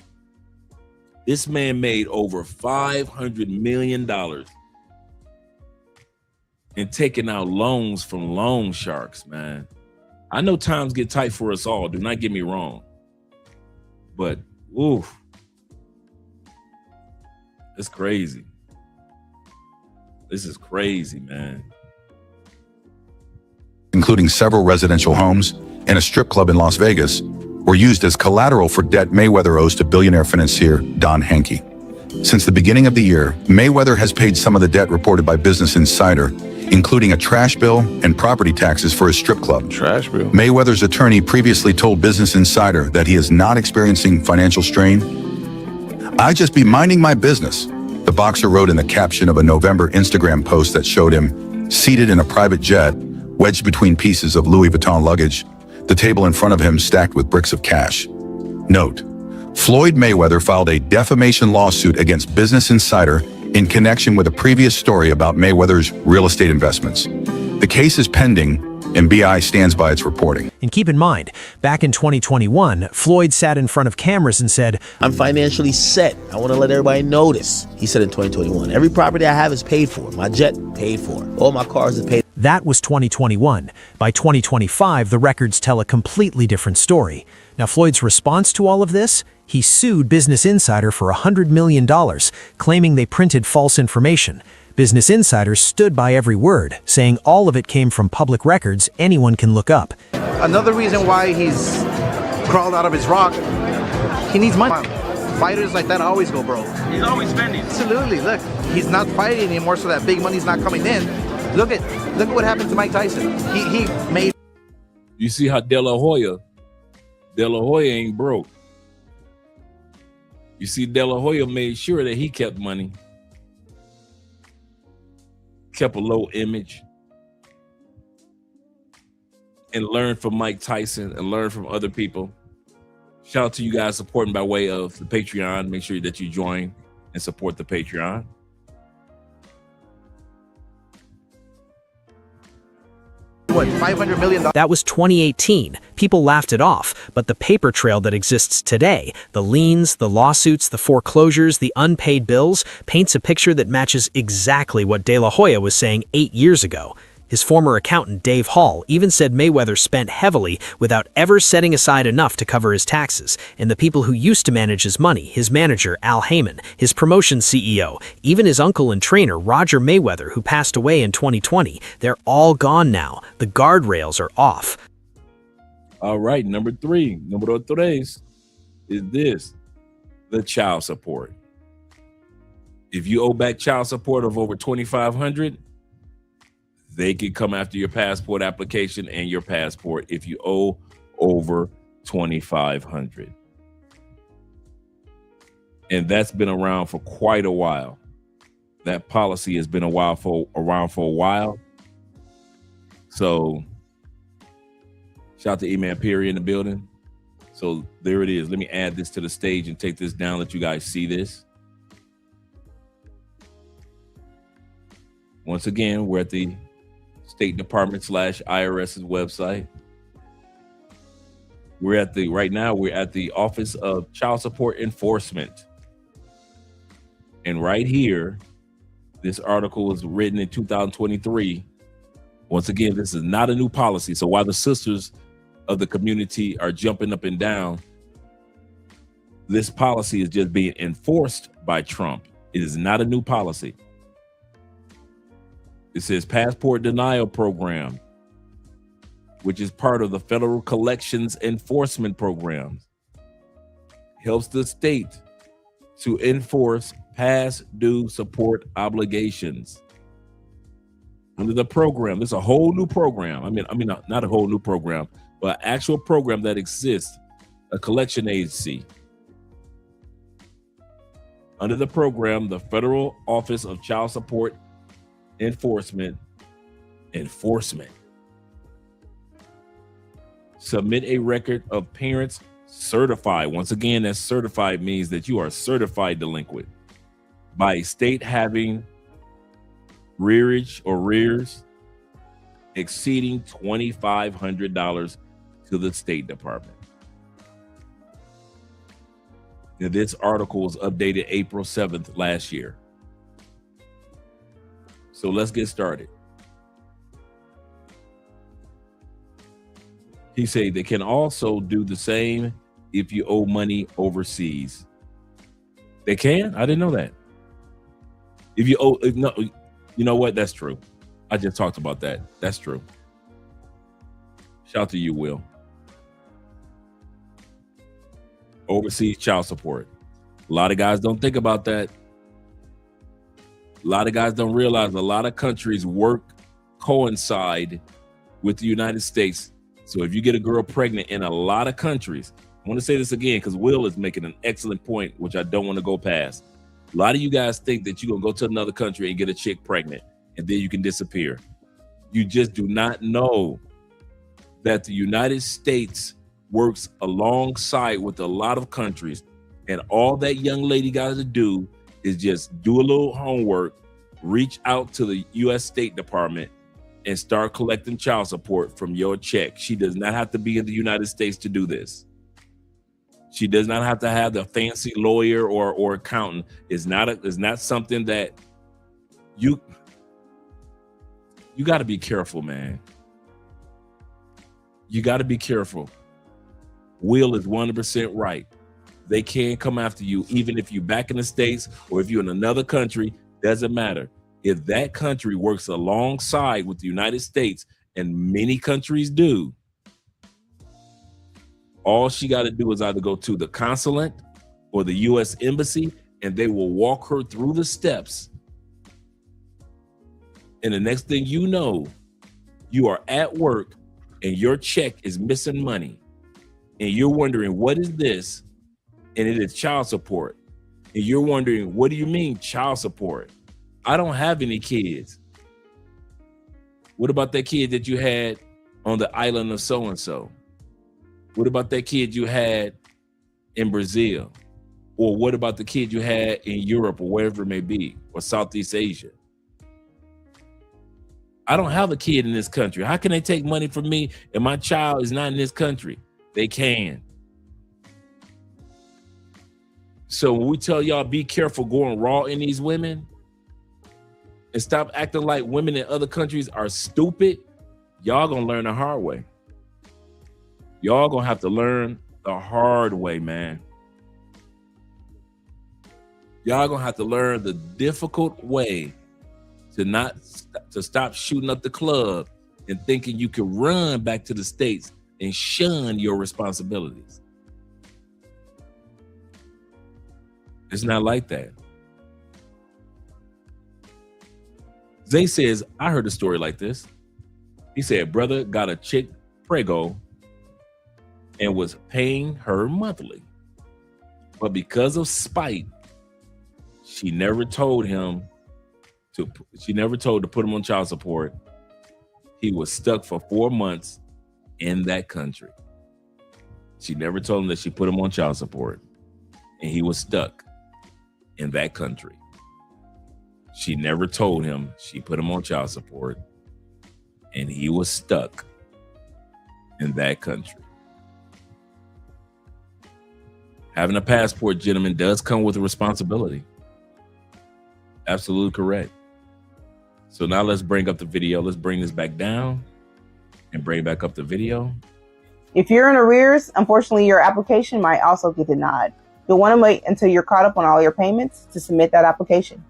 This man made over $500 million and taking out loans from loan sharks, man. I know times get tight for us all. Do not get me wrong. But, oof. It's crazy. This is crazy, man. Including several residential homes and a strip club in Las Vegas, were used as collateral for debt Mayweather owes to billionaire financier Don Hankey. Since the beginning of the year, Mayweather has paid some of the debt reported by Business Insider, including a trash bill and property taxes for his strip club. Trash bill. Mayweather's attorney previously told Business Insider that he is not experiencing financial strain. "I just be minding my business," the boxer wrote in the caption of a November Instagram post that showed him seated in a private jet, wedged between pieces of Louis Vuitton luggage, the table in front of him stacked with bricks of cash. Note: Floyd Mayweather filed a defamation lawsuit against Business Insider in connection with a previous story about Mayweather's real estate investments. The case is pending and BI stands by its reporting. And keep in mind, back in 2021, Floyd sat in front of cameras and said, I'm financially set. I want to let everybody know this. He said in 2021, every property I have is paid for. My jet paid for. All my cars are paid. That was 2021. By 2025, the records tell a completely different story. Now, Floyd's response to all of this? He sued Business Insider for $100 million, claiming they printed false information. Business Insider stood by every word, saying all of it came from public records anyone can look up. Another reason why he's crawled out of his rock, he needs money. Fighters like that always go broke. He's always spending. Absolutely. Look, he's not fighting anymore, so that big money's not coming in. Look at what happened to Mike Tyson. He made. You see how De La Hoya ain't broke. You see, De La Hoya made sure that he kept money, kept a low image, and learned from Mike Tyson and learned from other people. Shout out to you guys supporting by way of the Patreon. Make sure that you join and support the Patreon. What, $500 million? That was 2018. People laughed it off, but the paper trail that exists today, the liens, the lawsuits, the foreclosures, the unpaid bills, paints a picture that matches exactly what De La Hoya was saying 8 years ago. His former accountant, Dave Hall, even said Mayweather spent heavily without ever setting aside enough to cover his taxes, and the people who used to manage his money, his manager, Al Heyman, his promotion CEO, even his uncle and trainer, Roger Mayweather, who passed away in 2020, they're all gone now. The guardrails are off. All right, number tres is this, the child support. If you owe back child support of over $2,500, they can come after your passport application and your passport if you owe over $2,500. And that's been around for quite a while. That policy has been around for a while. So shout out to E-Man Perry in the building. So there it is. Let me add this to the stage and take this down, let you guys see this. Once again, we're at the State Department /IRS's website. Right now we're at the Office of Child Support Enforcement. And right here, this article was written in 2023. Once again, this is not a new policy. So while the sisters of the community are jumping up and down, this policy is just being enforced by Trump. It is not a new policy. It says passport denial program, which is part of the federal collections enforcement program, helps the state to enforce past due support obligations. Under the program, there's a whole new program. I mean, not a whole new program, but an actual program that exists, a collection agency. Under the program, the Federal Office of Child Support Enforcement. Submit a record of parents certified. Once again, that certified means that you are certified delinquent by a state having arrears exceeding $2,500 to the State Department. Now, this article was updated April 7th last year. So let's get started. He said they can also do the same if you owe money overseas. They can? I didn't know that. If you owe, no, you know what? That's true. I just talked about that. That's true. Shout out to you, Will. Overseas child support. A lot of guys don't think about that. A lot of guys don't realize a lot of countries coincide with the United States. So if you get a girl pregnant in a lot of countries, I want to say this again because Will is making an excellent point, which I don't want to go past. A lot of you guys think that you're going to go to another country and get a chick pregnant and then you can disappear. You just do not know that the United States works alongside with a lot of countries. And all that young lady got to do is just do a little homework, reach out to the U.S. State Department, and start collecting child support from your check. She does not have to be in the United States to do this. She does not have to have the fancy lawyer or accountant. It's not something that you got to be careful, man. You got to be careful. Will is 100% right. They can come after you, even if you're back in the States or if you're in another country, doesn't matter. If that country works alongside with the United States, and many countries do, all she got to do is either go to the consulate or the U.S. embassy, and they will walk her through the steps. And the next thing you know, you are at work and your check is missing money. And you're wondering, what is this? And it is child support. And you're wondering, what do you mean child support? I don't have any kids. What about that kid that you had on the island of so-and-so? What about that kid you had in Brazil? Or what about the kid you had in Europe or wherever it may be, or Southeast Asia? I don't have a kid in this country. How can they take money from me and my child is not in this country? They can. So when we tell y'all be careful going raw in these women and stop acting like women in other countries are stupid, y'all gonna learn the hard way. Y'all gonna have to learn the hard way, man. Y'all gonna have to learn the difficult way to stop shooting up the club and thinking you can run back to the States and shun your responsibilities. It's not like that. Zay says, I heard a story like this. He said, brother got a chick prego and was paying her monthly. But because of spite, she never told to put him on child support. He was stuck for 4 months in that country. She never told him that she put him on child support, and he was stuck in that country. She never told him she put him on child support, and he was stuck in that country. Having a passport, gentlemen, does come with a responsibility. Absolutely correct. So now let's bring up the video. Let's bring this back down and bring back up the video. If you're in arrears, unfortunately, your application might also get denied. You'll want to wait until you're caught up on all your payments to submit that application.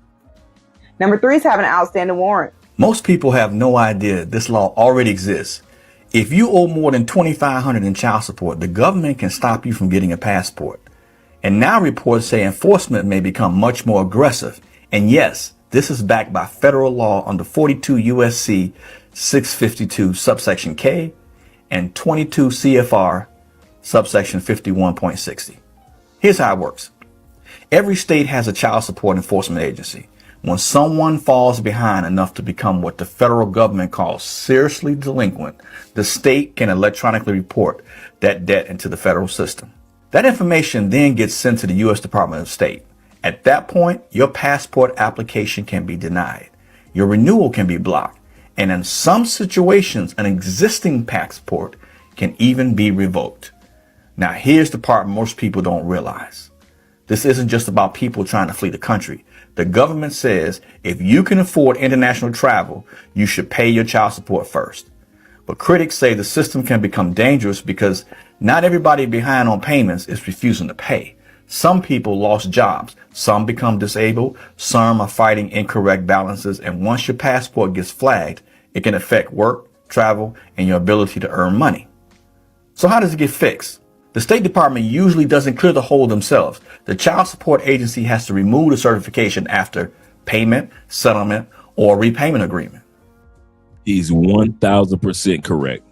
Number 3 is having an outstanding warrant. Most people have no idea this law already exists. If you owe more than $2,500 in child support, the government can stop you from getting a passport. And now reports say enforcement may become much more aggressive. And yes, this is backed by federal law under 42 USC 652 subsection K and 22 CFR subsection 51.60. Here's how it works. Every state has a child support enforcement agency. When someone falls behind enough to become what the federal government calls seriously delinquent, the state can electronically report that debt into the federal system. That information then gets sent to the U.S. Department of State. At that point, your passport application can be denied. Your renewal can be blocked. And in some situations, an existing passport can even be revoked. Now, here's the part most people don't realize. This isn't just about people trying to flee the country. The government says if you can afford international travel, you should pay your child support first. But critics say the system can become dangerous because not everybody behind on payments is refusing to pay. Some people lost jobs, some become disabled, some are fighting incorrect balances, and once your passport gets flagged, it can affect work, travel, and your ability to earn money. So how does it get fixed? The State Department usually doesn't clear the hole themselves. The Child Support Agency has to remove the certification after payment, settlement, or repayment agreement. He's 1,000% correct.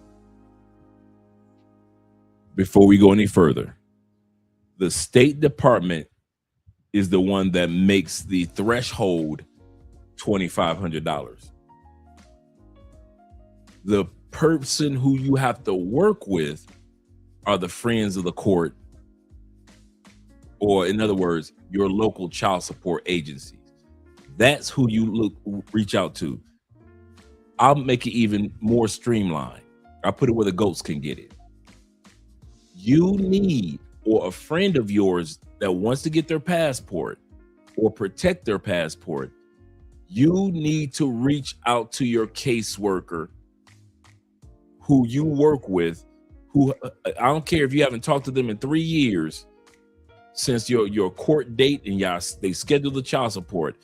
Before we go any further, the State Department is the one that makes the threshold $2,500. The person who you have to work with are the friends of the court, or in other words, your local child support agencies. That's who you reach out to. I'll make it even more streamlined. I'll put it where the goats can get it. You need, or a friend of yours that wants to get their passport or protect their passport, you need to reach out to your caseworker who you work with, who I don't care if you haven't talked to them in 3 years since your court date and they scheduled the child support.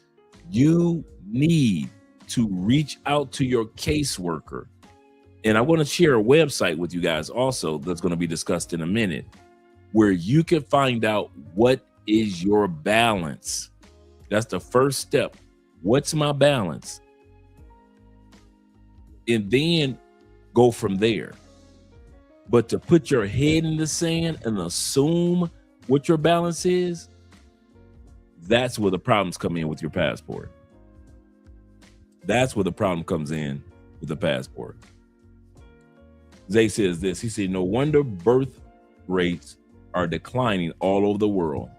You need to reach out to your caseworker. And I want to share a website with you guys also that's going to be discussed in a minute, where you can find out what is your balance. That's the first step. What's my balance? And then go from there. But to put your head in the sand and assume what your balance is, that's where the problems come in with your passport. That's where the problem comes in with the passport. Zay says this. He said, no wonder birth rates are declining all over the world.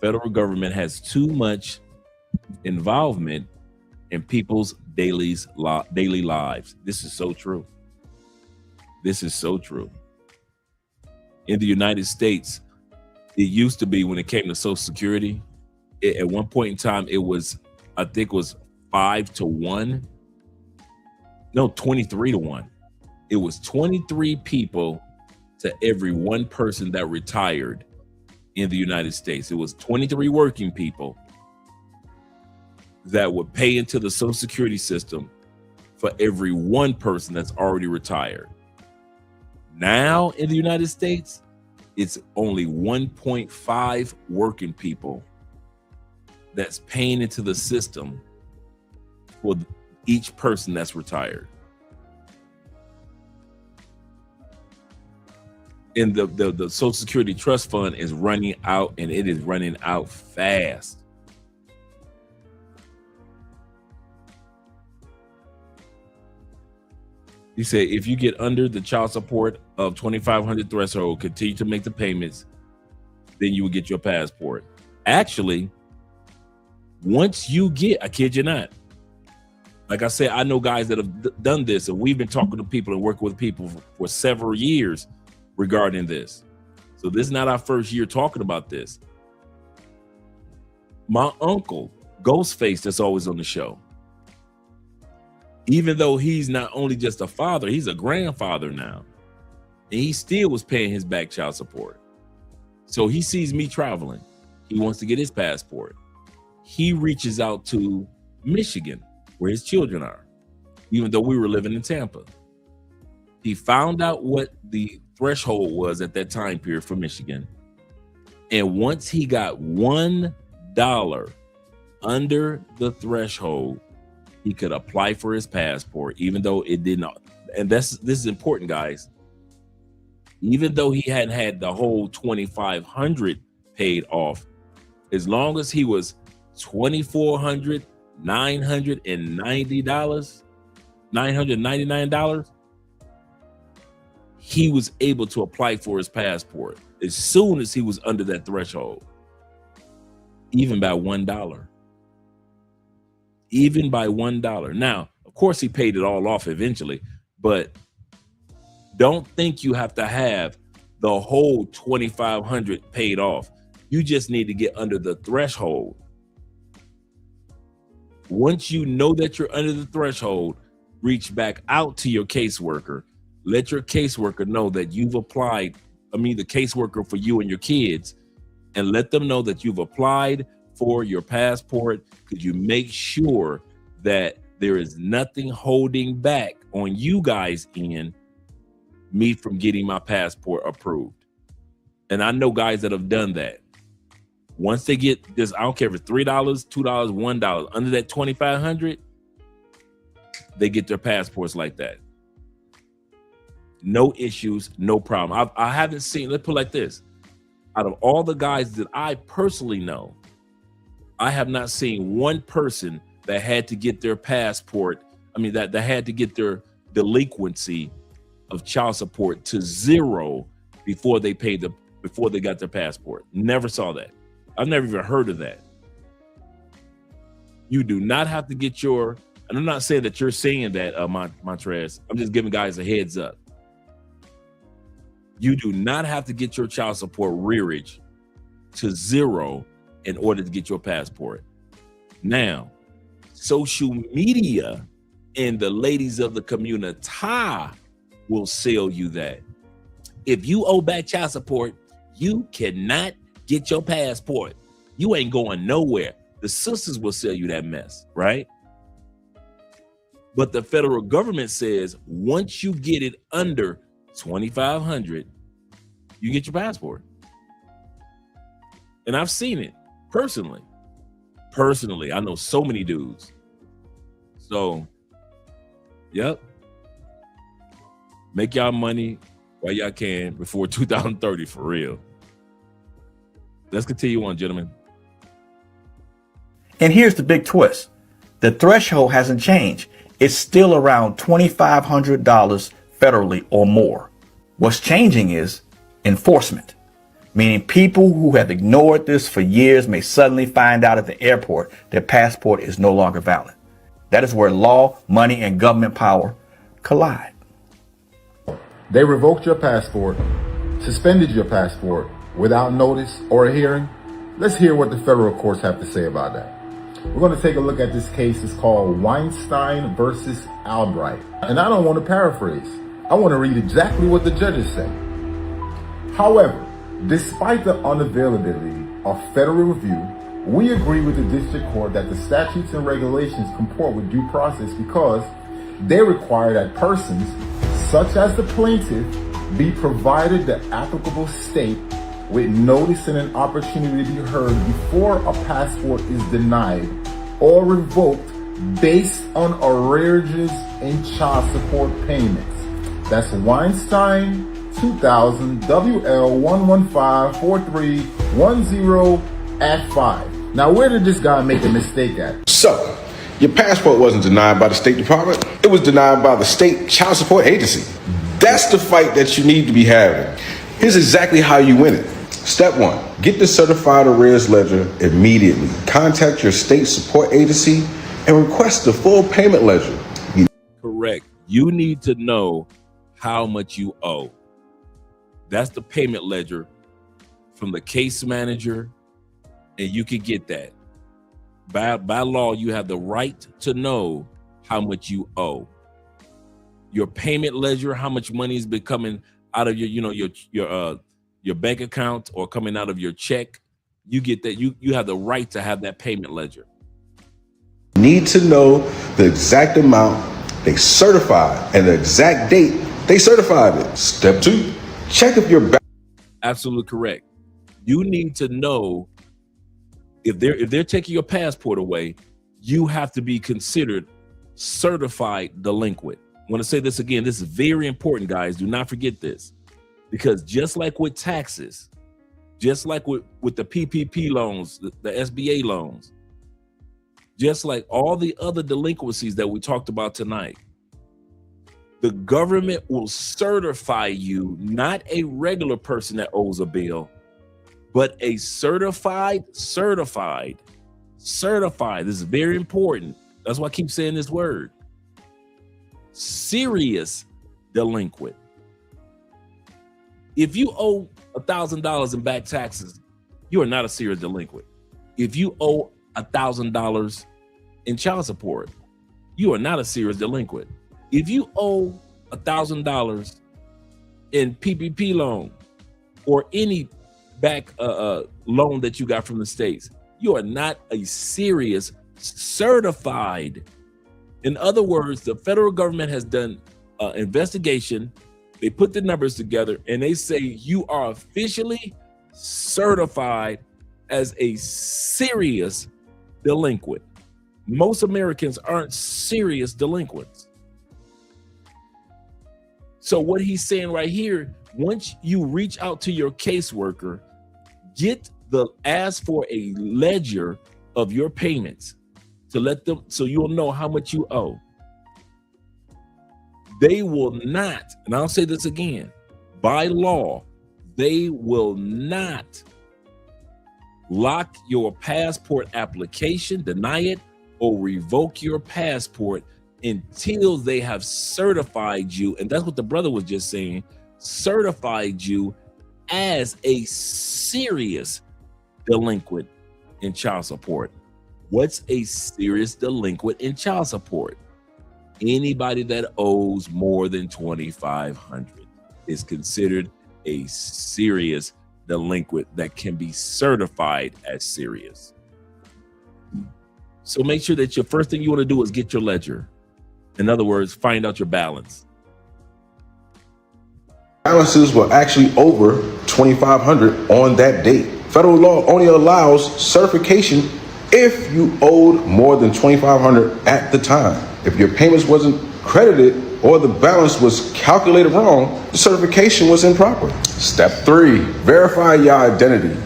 Federal government has too much involvement in people's daily lives. This is so true. This is so true. In the United States, it used to be, when it came to Social Security, at one point in time, it was, I think it was 5 to 1. No, 23 to 1. It was 23 people to every one person that retired in the United States. It was 23 working people that would pay into the Social Security system for every one person that's already retired. Now in the United States, it's only 1.5 working people that's paying into the system for each person that's retired. And the Social Security Trust Fund is running out, and it is running out fast. He said, if you get under the child support of 2,500 threshold, continue to make the payments, then you will get your passport. Actually, once you get, I kid you not, like I said, I know guys that have done this, and we've been talking to people and working with people for several years regarding this. So this is not our first year talking about this. My uncle, Ghostface, that's always on the show, even though he's not only just a father, he's a grandfather now. And he still was paying his back child support. So he sees me traveling. He wants to get his passport. He reaches out to Michigan, where his children are, even though we were living in Tampa. He found out what the threshold was at that time period for Michigan. And once he got $1 under the threshold, he could apply for his passport, even though it did not. And this is important, guys. Even though he hadn't had the whole $2,500 paid off, as long as he was $999, he was able to apply for his passport as soon as he was under that threshold, even by $1. Even by $1. Now, of course, he paid it all off eventually, but don't think you have to have the whole $2,500 paid off. You just need to get under the threshold. Once you know that you're under the threshold, reach back out to your caseworker. Let your caseworker know that you've applied, the caseworker for you and your kids, and let them know that you've applied for your passport. Could you make sure that there is nothing holding back on you guys in me from getting my passport approved? And I know guys that have done that. Once they get this, I don't care if it's $3, $2, $1, under that $2,500, they get their passports like that. No issues, no problem. I haven't seen, let's put it like this. Out of all the guys that I personally know, I have not seen one person that had to get their passport, that had to get their delinquency of child support to 0 before they got their passport. Never saw that. I've never even heard of that. You do not have to get your And I'm not saying that you're saying that, Montrez. I'm just giving guys a heads up. You do not have to get your child support rearage to 0 in order to get your passport. Now, social media and the ladies of the community will sell you that. If you owe back child support, you cannot get your passport. You ain't going nowhere. The sisters will sell you that mess, right? But the federal government says once you get it under $2,500, you get your passport. And I've seen it personally. Personally, I know so many dudes. So, yep. Make y'all money while y'all can before 2030, for real. Let's continue on, gentlemen. And here's the big twist. The threshold hasn't changed. It's still around $2,500 federally or more. What's changing is enforcement, meaning people who have ignored this for years may suddenly find out at the airport their passport is no longer valid. That is where law, money, and government power collide. They revoked your passport, suspended your passport without notice or a hearing. Let's hear what the federal courts have to say about that. We're going to take a look at this case. It's called Weinstein versus Albright. And I don't want to paraphrase. I want to read exactly what the judges say. However, despite the unavailability of federal review, we agree with the district court that the statutes and regulations comport with due process because they require that persons, such as the plaintiff, be provided the applicable state with notice and an opportunity to be heard before a passport is denied or revoked based on arrearages in child support payments. That's Weinstein 2000 WL 1154310 at 5. Now, where did this guy make a mistake at? So, your passport wasn't denied by the State Department. It was denied by the State Child Support Agency. That's the fight that you need to be having. Here's exactly how you win it. Step 1, get the certified arrears ledger immediately. Contact your state support agency and request the full payment ledger. Correct. You need to know how much you owe. That's the payment ledger from the case manager, and you can get that. By law, you have the right to know how much you owe. Your payment ledger, how much money has been coming out of your bank account or coming out of your check, you get that. You have the right to have that payment ledger. Need to know the exact amount they certified and the exact date they certified it. Step 2, check if you're Absolutely correct. You need to know if they're taking your passport away, you have to be considered certified delinquent. I want to say this again. This is very important, guys. Do not forget this. Because just like with taxes, just like with the PPP loans, the SBA loans, just like all the other delinquencies that we talked about tonight, the government will certify you, not a regular person that owes a bill, but a certified. This is very important. That's why I keep saying this word. Serious delinquent. If you owe $1,000 in back taxes, you are not a serious delinquent. If you owe $1,000 in child support, you are not a serious delinquent. If you owe $1,000 in PPP loan or any back loan that you got from the states, you are not a serious certified. In other words, the federal government has done investigation. They put the numbers together and they say you are officially certified as a serious delinquent. Most Americans aren't serious delinquents. So what he's saying right here, once you reach out to your caseworker, ask for a ledger of your payments to let them, so you'll know how much you owe. They will not, and I'll say this again, by law, they will not lock your passport application, deny it, or revoke your passport until they have certified you, and that's what the brother was just saying, certified you as a serious delinquent in child support. What's a serious delinquent in child support? Anybody that owes more than $2,500 is considered a serious delinquent that can be certified as serious. So make sure that your first thing you want to do is get your ledger. In other words, find out your balance. Balances were actually over $2,500 on that date. Federal law only allows certification if you owed more than $2,500 at the time. If your payments wasn't credited or the balance was calculated wrong, the certification was improper. Step 3, verify your identity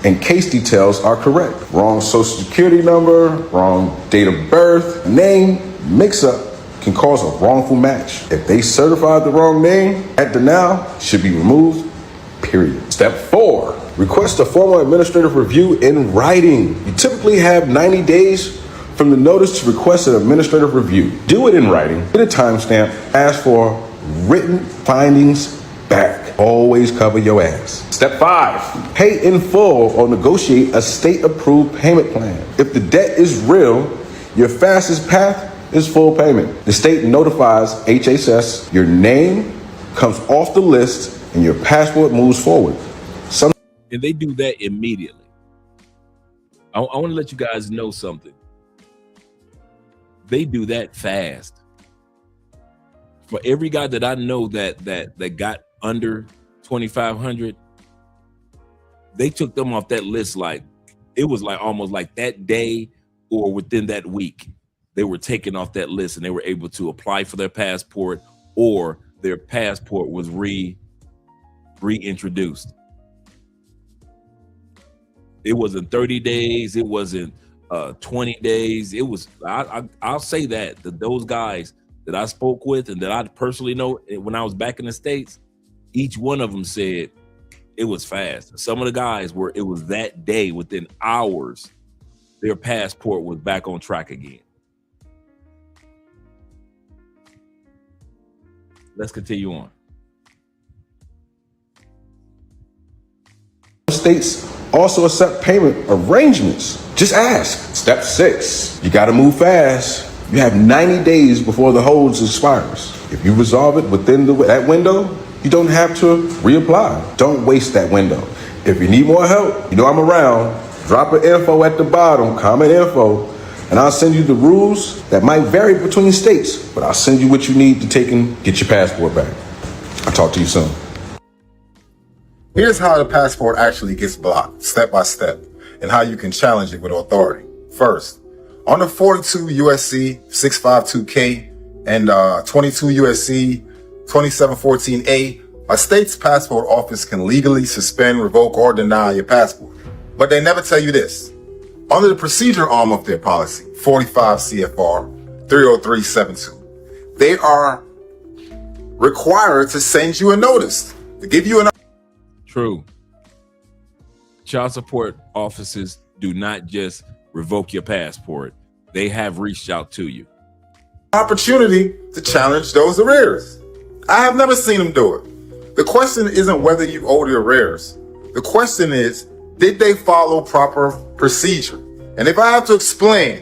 and case details are correct. Wrong social security number, wrong date of birth, name, mix-up can cause a wrongful match. If they certified the wrong name at the now, should be removed, period. Step 4, request a formal administrative review in writing. You typically have 90 days from the notice to request an administrative review. Do it in writing, get a timestamp, ask for written findings back. Always cover your ass. Step 5, pay in full or negotiate a state-approved payment plan. If the debt is real, your fastest path is full payment. The state notifies HHS, your name comes off the list, and your passport moves forward. And they do that immediately. I want to let you guys know something. They do that fast. For every guy that I know that got under 2,500, they took them off that list like it was like almost like that day or within that week. They were taken off that list and they were able to apply for their passport, or their passport was reintroduced. It wasn't 30 days. It wasn't 20 days. It was, I'll say that those guys that I spoke with and that I personally know when I was back in the States, each one of them said it was fast. Some of the guys were, it was that day, within hours, their passport was back on track again. Let's continue on. States also accept payment arrangements. Just ask. Step 6, you got to move fast. You have 90 days before the hold expires. If you resolve it within that window, you don't have to reapply. Don't waste that window. If you need more help, you know I'm around. Drop an info at the bottom, comment info, and I'll send you the rules that might vary between states, but I'll send you what you need to take and get your passport back. I'll talk to you soon. Here's how the passport actually gets blocked, step by step, and how you can challenge it with authority. First, under 42 USC 652K and 22 USC 2714A, a state's passport office can legally suspend, revoke, or deny your passport. But they never tell you this. Under the procedure arm of their policy, 45 CFR 30372, they are required to send you a notice, to give you an True. Child support offices do not just revoke your passport. They have reached out to you. opportunity to challenge those arrears. I have never seen them do it. The question isn't whether you owe the arrears. The question is, did they follow proper procedure? And if I have to explain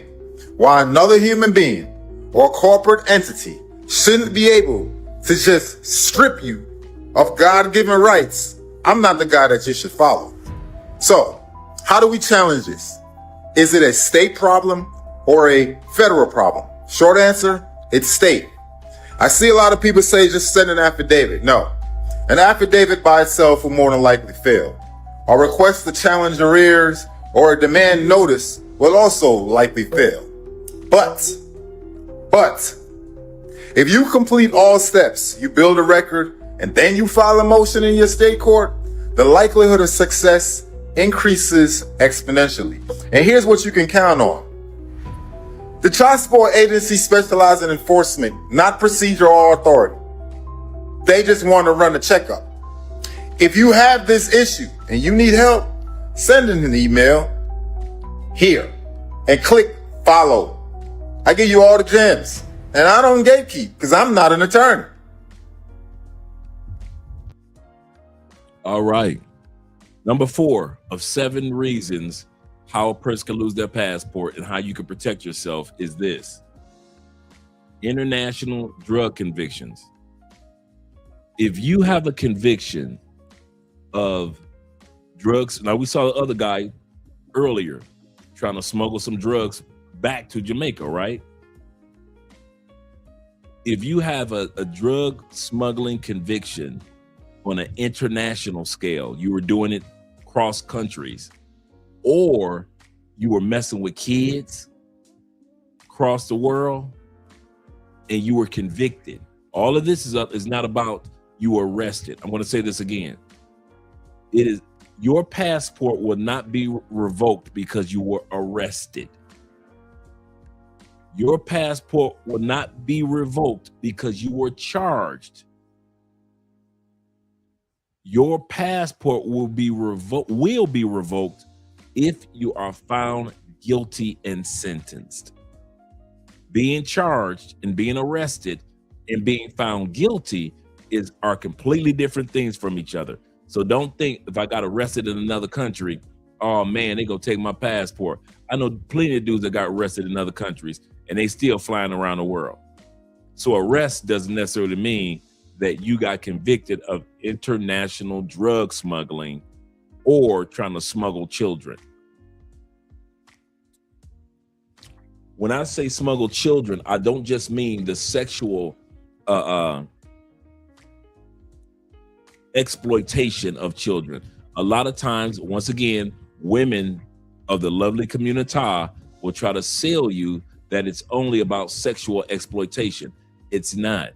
why another human being or corporate entity shouldn't be able to just strip you of God-given rights, I'm not the guy that you should follow. So, how do we challenge this? Is it a state problem or a federal problem? Short answer, it's state. I see a lot of people say just send an affidavit. No, an affidavit by itself will more than likely fail. A request to challenge arrears or a demand notice will also likely fail. But, if you complete all steps, you build a record, and then you file a motion in your state court, the likelihood of success increases exponentially. And here's what you can count on. The child support agency specializes in enforcement, not procedure or authority. They just want to run a checkup. If you have this issue and you need help, send in an email here and click follow I give you all the gems. And I don't gatekeep because I'm not an attorney. All right. Number 4 of 7 reasons how a person can lose their passport and how you can protect yourself is this: international drug convictions. If you have a conviction of drugs, now we saw the other guy earlier trying to smuggle some drugs back to Jamaica, right? If you have a drug smuggling conviction on an international scale, you were doing it cross countries, or you were messing with kids across the world and you were convicted. All of this is not about you were arrested. I'm going to say this again. It is your passport will not be revoked because you were arrested. Your passport will not be revoked because you were charged. Your passport will be revoked if you are found guilty and sentenced. Being charged and being arrested and being found guilty are completely different things from each other. So don't think if I got arrested in another country, oh man, they gonna take my passport. I know plenty of dudes that got arrested in other countries and they still flying around the world. So arrest doesn't necessarily mean that you got convicted of international drug smuggling or trying to smuggle children. When I say smuggle children, I don't just mean the sexual exploitation of children. A lot of times, once again, women of the lovely community will try to sell you that it's only about sexual exploitation. It's not.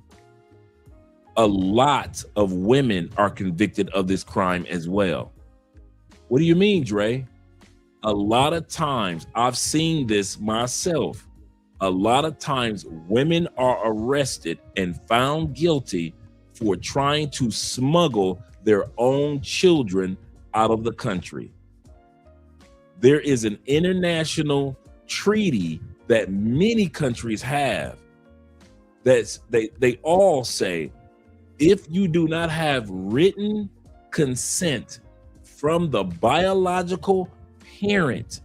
A lot of women are convicted of this crime as well. What do you mean, Dre? A lot of times, I've seen this myself. A lot of times women are arrested and found guilty for trying to smuggle their own children out of the country. There is an international treaty that many countries have that they all say, if you do not have written consent from the biological parent,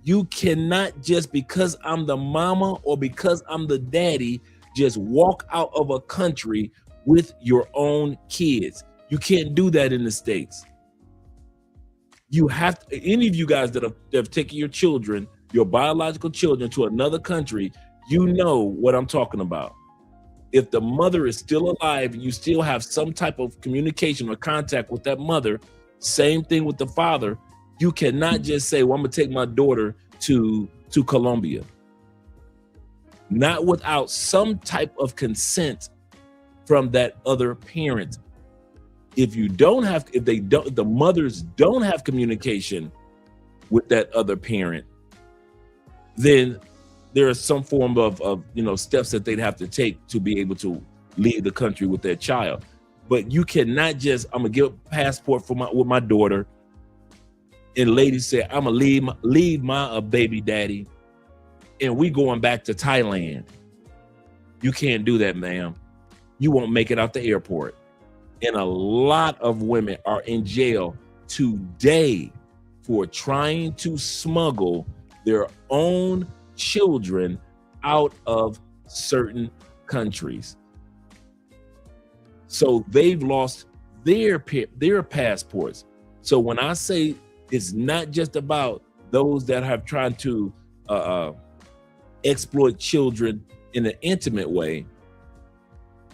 you cannot just because I'm the mama or because I'm the daddy, just walk out of a country with your own kids. You can't do that in the States. You have to, any of you guys that have taken your children, your biological children to another country, you know what I'm talking about. If the mother is still alive and you still have some type of communication or contact with that mother, same thing with the father, you cannot just say, well, I'm gonna take my daughter to Colombia. Not without some type of consent from that other parent. If the mothers don't have communication with that other parent, then there is some form of steps that they'd have to take to be able to leave the country with their child. But you cannot just, I'm gonna give a passport with my daughter, and ladies say, I'm gonna leave my baby daddy, and we going back to Thailand. You can't do that, ma'am. You won't make it out the airport. And a lot of women are in jail today for trying to smuggle their own children out of certain countries. So they've lost their passports. So when I say it's not just about those that have tried to exploit children in an intimate way,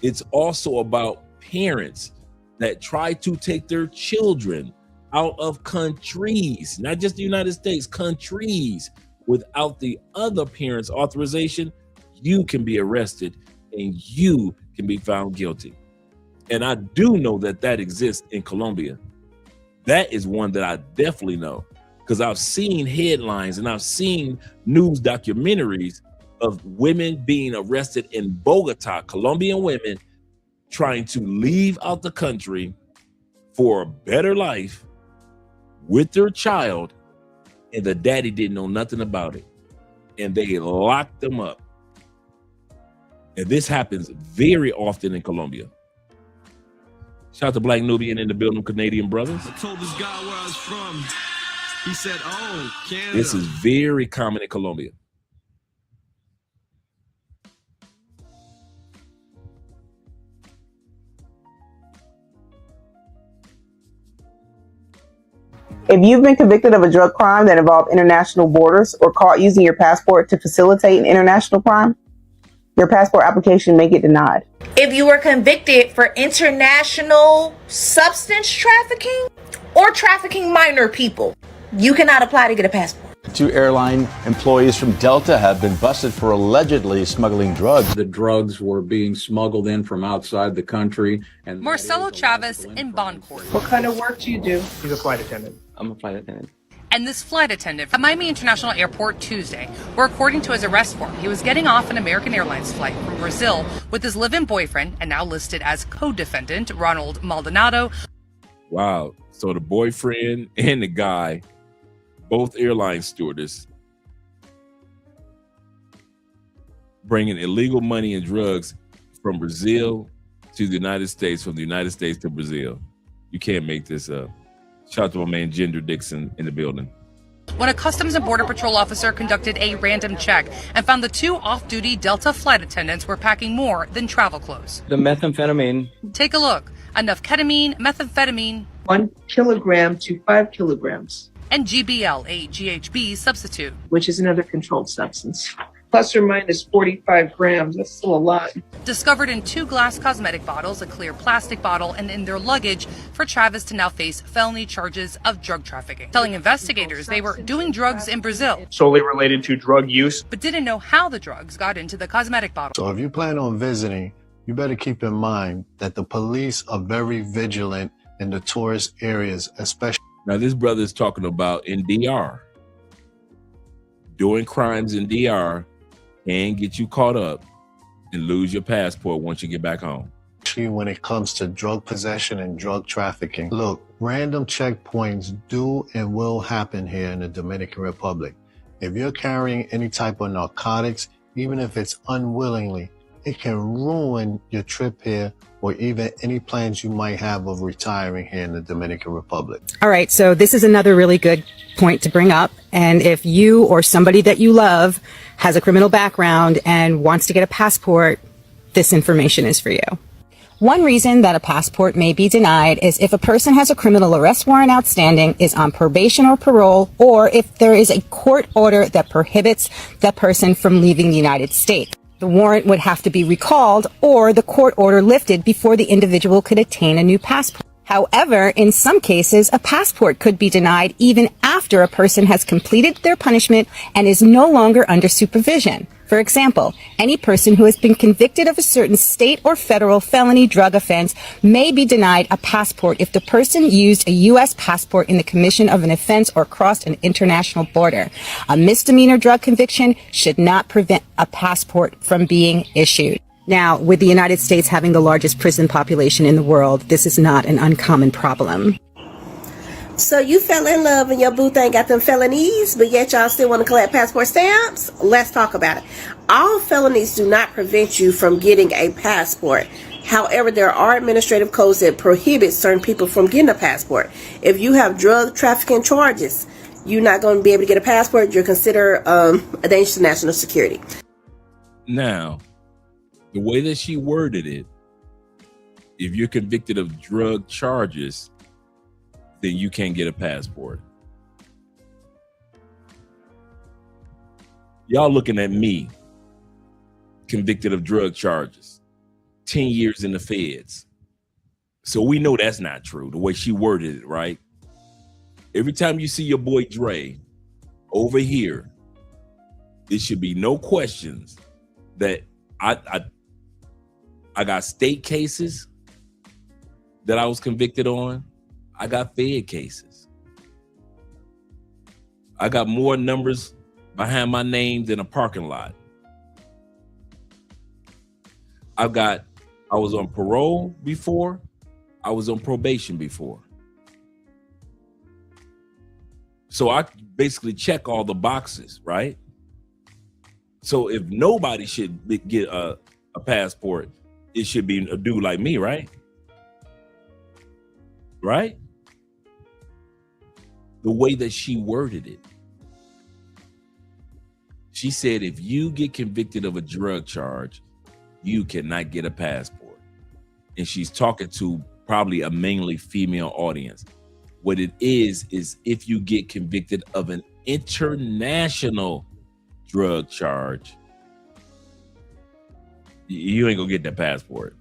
it's also about parents that try to take their children out of countries, not just the United States, countries, without the other parent's authorization. You can be arrested and you can be found guilty. And I do know that exists in Colombia. That is one that I definitely know, because I've seen headlines and I've seen news documentaries of women being arrested in Bogota, Colombian women trying to leave out the country for a better life with their child, and the daddy didn't know nothing about it. And they locked them up And this happens very often in Colombia. Shout out to Black Nubian in the building, Canadian brothers. I told this guy where I was from. He said, oh, Canada. This is very common in Colombia. If you've been convicted of a drug crime that involved international borders or caught using your passport to facilitate an international crime, your passport application may get denied. If you were convicted for international substance trafficking or trafficking minor people, you cannot apply to get a passport. 2 airline employees from Delta have been busted for allegedly smuggling drugs. The drugs were being smuggled in from outside the country. And Marcelo Chavez in bond court. What kind of work do you do? He's a flight attendant. I'm a flight attendant. And this flight attendant at Miami International Airport Tuesday, where according to his arrest form, he was getting off an American Airlines flight from Brazil with his live-in boyfriend and now listed as co-defendant Ronald Maldonado. Wow. So the boyfriend and the guy, both airline stewardess, bringing illegal money and drugs from Brazil to the United States, from the United States to Brazil. You can't make this up. Shout out to my man Ginger Dixon in the building. When a Customs and Border Patrol officer conducted a random check and found the 2 off-duty Delta flight attendants were packing more than travel clothes. The methamphetamine. Take a look. Enough ketamine, methamphetamine, 1 kilogram to 5 kilograms. And GBL, a GHB substitute. Which is another controlled substance. Plus or minus 45 grams. That's still a lot. Discovered in 2 glass cosmetic bottles, a clear plastic bottle, and in their luggage for Chavez to now face felony charges of drug trafficking. Telling investigators they were doing drugs in Brazil. Solely related to drug use. But didn't know how the drugs got into the cosmetic bottle. So if you plan on visiting, you better keep in mind that the police are very vigilant in the tourist areas, especially. Now this brother is talking about in DR. Doing crimes in DR can get you caught up and lose your passport once you get back home. When it comes to drug possession and drug trafficking. Look, random checkpoints do and will happen here in the Dominican Republic. If you're carrying any type of narcotics, even if it's unwillingly, it can ruin your trip here or even any plans you might have of retiring here in the Dominican Republic. All right, so this is another really good point to bring up. And if you or somebody that you love has a criminal background and wants to get a passport, this information is for you. One reason that a passport may be denied is if a person has a criminal arrest warrant outstanding, is on probation or parole, or if there is a court order that prohibits that person from leaving the United States. The warrant would have to be recalled or the court order lifted before the individual could attain a new passport. However, in some cases, a passport could be denied even after a person has completed their punishment and is no longer under supervision. For example, any person who has been convicted of a certain state or federal felony drug offense may be denied a passport if the person used a U.S. passport in the commission of an offense or crossed an international border. A misdemeanor drug conviction should not prevent a passport from being issued. Now, with the United States having the largest prison population in the world, this is not an uncommon problem. So you fell in love and your boo thing got them felonies, but yet y'all still want to collect passport stamps? Let's talk about it. All felonies do not prevent you from getting a passport. However, there are administrative codes that prohibit certain people from getting a passport. If you have drug trafficking charges, you're not going to be able to get a passport. You're considered a danger to national security. Now, the way that she worded it, if you're convicted of drug charges, then you can't get a passport. Y'all looking at me, convicted of drug charges, 10 years in the feds. So we know that's not true, the way she worded it, right? Every time you see your boy Dre over here, there should be no questions that I got state cases that I was convicted on. I got fed cases. I got more numbers behind my name than a parking lot. I was on parole before. I was on probation before. So I basically check all the boxes, right? So if nobody should get a passport, it should be a dude like me, right? Right? The way that she worded it. She said, if you get convicted of a drug charge, you cannot get a passport. And she's talking to probably a mainly female audience. What it is if you get convicted of an international drug charge, you ain't gonna get that passport.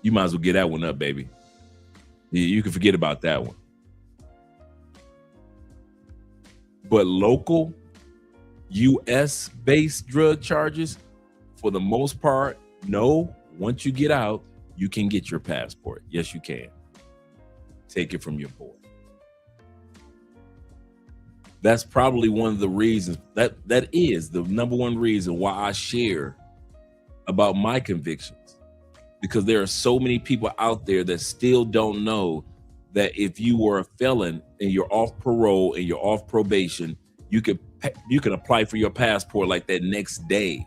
You might as well get that one up, baby. You can forget about that one. But local US based drug charges, for the most part, no. Once you get out, you can get your passport. Yes, you can. Take it from your boy. That's probably one of the reasons that is the number one reason why I share about my convictions, because there are so many people out there that still don't know that if you were a felon and you're off parole and you're off probation, you can apply for your passport like that next day.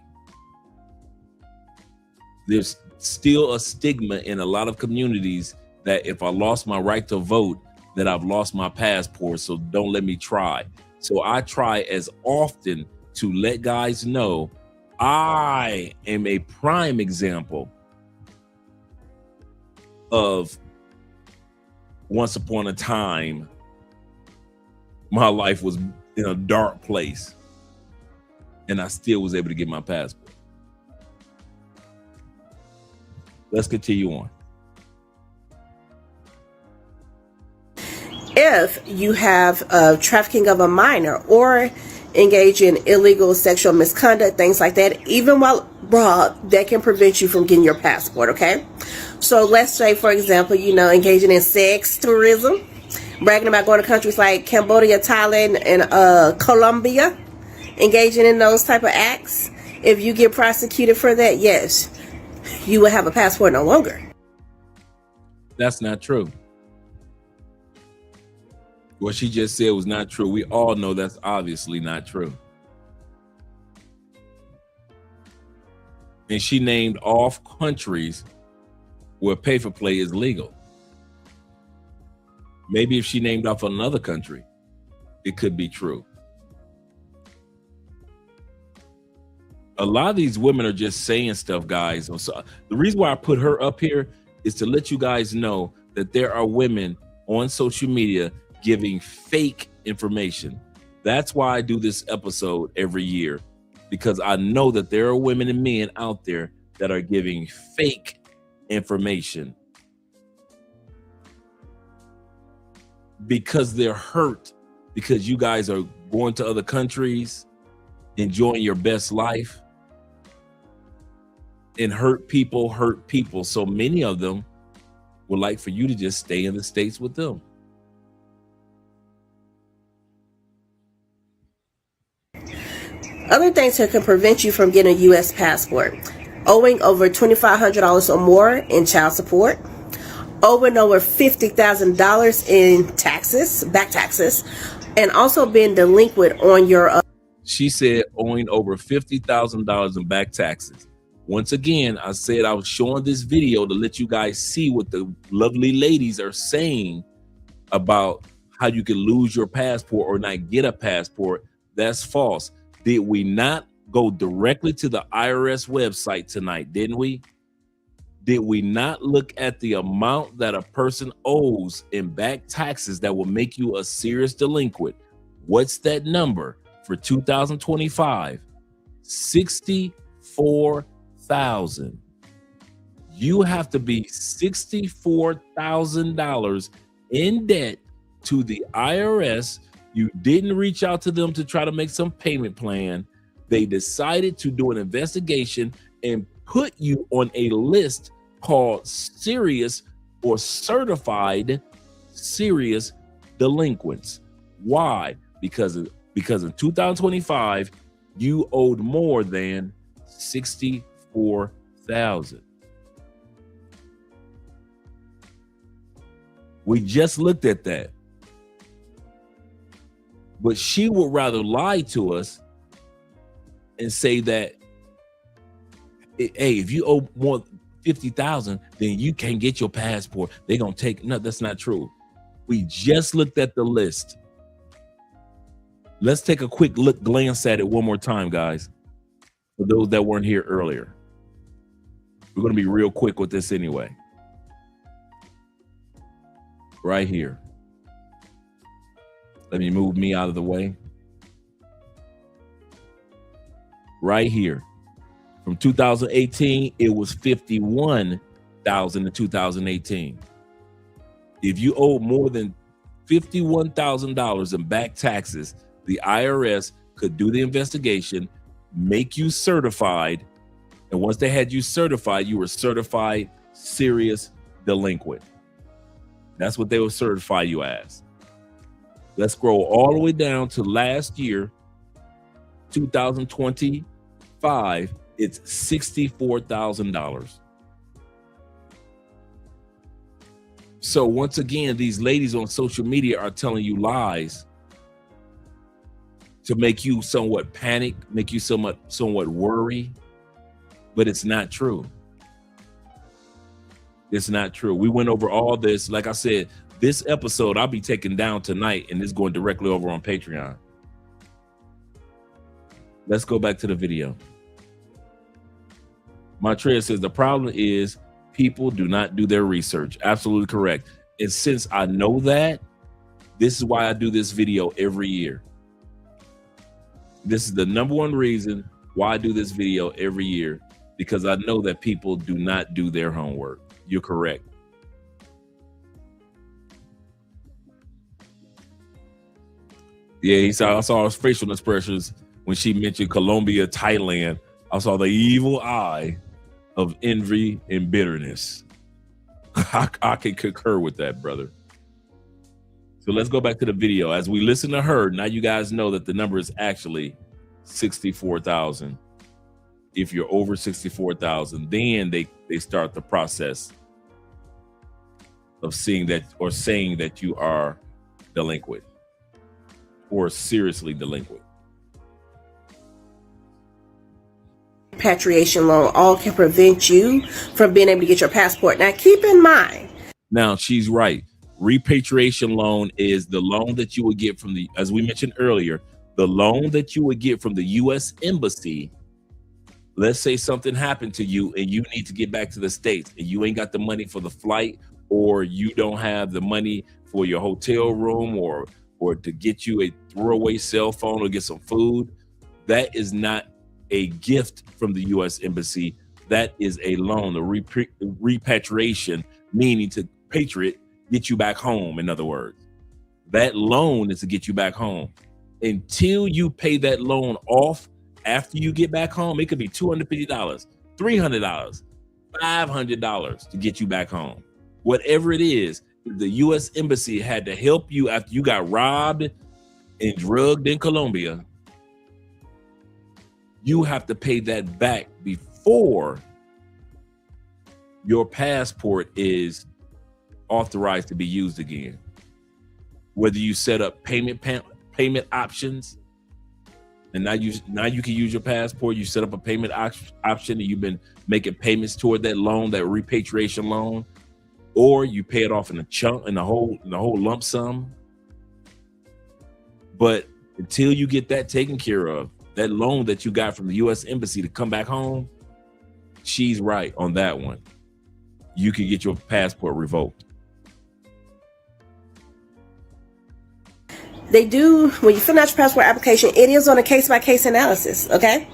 There's still a stigma in a lot of communities that if I lost my right to vote, that I've lost my passport, so don't let me try. So I try as often to let guys know I am a prime example of once upon a time, my life was in a dark place and I still was able to get my passport. Let's continue on. If you have trafficking of a minor or engage in illegal sexual misconduct, things like that, even while abroad, that can prevent you from getting your passport, okay? So let's say, for example, engaging in sex tourism, bragging about going to countries like Cambodia, Thailand, and Colombia, engaging in those type of acts. If you get prosecuted for that, yes, you will have a passport no longer. That's not true. What she just said was not true. We all know that's obviously not true. And she named off countries where pay for play is legal. Maybe if she named off another country, it could be true. A lot of these women are just saying stuff, guys. So the reason why I put her up here is to let you guys know that there are women on social media giving fake information. That's why I do this episode every year, because I know that there are women and men out there that are giving fake information because they're hurt, because you guys are going to other countries, enjoying your best life, and hurt people. So many of them would like for you to just stay in the States with them. Other things that can prevent you from getting a U.S. passport: owing over $2,500 or more in child support, owing over $50,000 in taxes, back taxes, and also being delinquent on your... She said owing over $50,000 in back taxes. Once again, I said I was showing this video to let you guys see what the lovely ladies are saying about how you can lose your passport or not get a passport. That's false. Did we not go directly to the IRS website tonight, didn't we? Did we not look at the amount that a person owes in back taxes that will make you a serious delinquent? What's that number for 2025? $64,000. You have to be $64,000 in debt to the IRS. You didn't reach out to them to try to make some payment plan. They decided to do an investigation and put you on a list called serious or certified serious delinquents. Why? Because in 2025, you owed more than $64,000. We just looked at that. But she would rather lie to us and say that Hey, if you owe more 50,000, then you can't get your passport. They're gonna take. No, that's not true. We just looked at the list. Let's take a quick glance at it one more time, guys. For those that weren't here earlier, we're gonna be real quick with this anyway. Right here. Let me move me out of the way. Right here. From 2018, it was 51,000 in 2018. If you owe more than $51,000 in back taxes, the IRS could do the investigation, make you certified, and once they had you certified, you were certified serious delinquent. That's what they will certify you as. Let's scroll all the way down to last year, 2025. It's $64,000. So once again, these ladies on social media are telling you lies to make you somewhat panic, make you somewhat worry, but it's not true. It's not true. We went over all this. Like I said, this episode I'll be taking down tonight, and it's going directly over on Patreon. Let's go back to the video. Montreal says the problem is people do not do their research. Absolutely correct. And since I know that, this is why I do this video every year. This is the number one reason why I do this video every year, because I know that people do not do their homework. You're correct. Yeah, I saw his facial expressions when she mentioned Colombia, Thailand. I saw the evil eye of envy and bitterness. I can concur with that, brother. So let's go back to the video. As we listen to her, now you guys know that the number is actually 64,000. If you're over 64,000, then they start the process of seeing that or saying that you are delinquent or seriously delinquent. Repatriation loan all can prevent you from being able to get your passport. Now, keep in mind. Now, she's right. Repatriation loan is the loan that you would get from the, as we mentioned earlier, the loan that you would get from the U.S. Embassy. Let's say something happened to you and you need to get back to the States and you ain't got the money for the flight, or you don't have the money for your hotel room or to get you a throwaway cell phone or get some food. That is not a gift from the U.S. Embassy. That is a loan. The repatriation, meaning to patriot, get you back home. In other words, that loan is to get you back home. Until you pay that loan off after you get back home, it could be $250, $300, $500 to get you back home. Whatever it is, the U.S. Embassy had to help you after you got robbed and drugged in Colombia. You have to pay that back before your passport is authorized to be used again. Whether you set up payment options, and now you can use your passport. You set up a payment option, and you've been making payments toward that loan, that repatriation loan, or you pay it off in a chunk, in the whole lump sum. But until you get that taken care of, that loan that you got from the U.S. Embassy to come back home, she's right on that one. You can get your passport revoked. They do, when you fill out your passport application, it is on a case-by-case analysis, okay?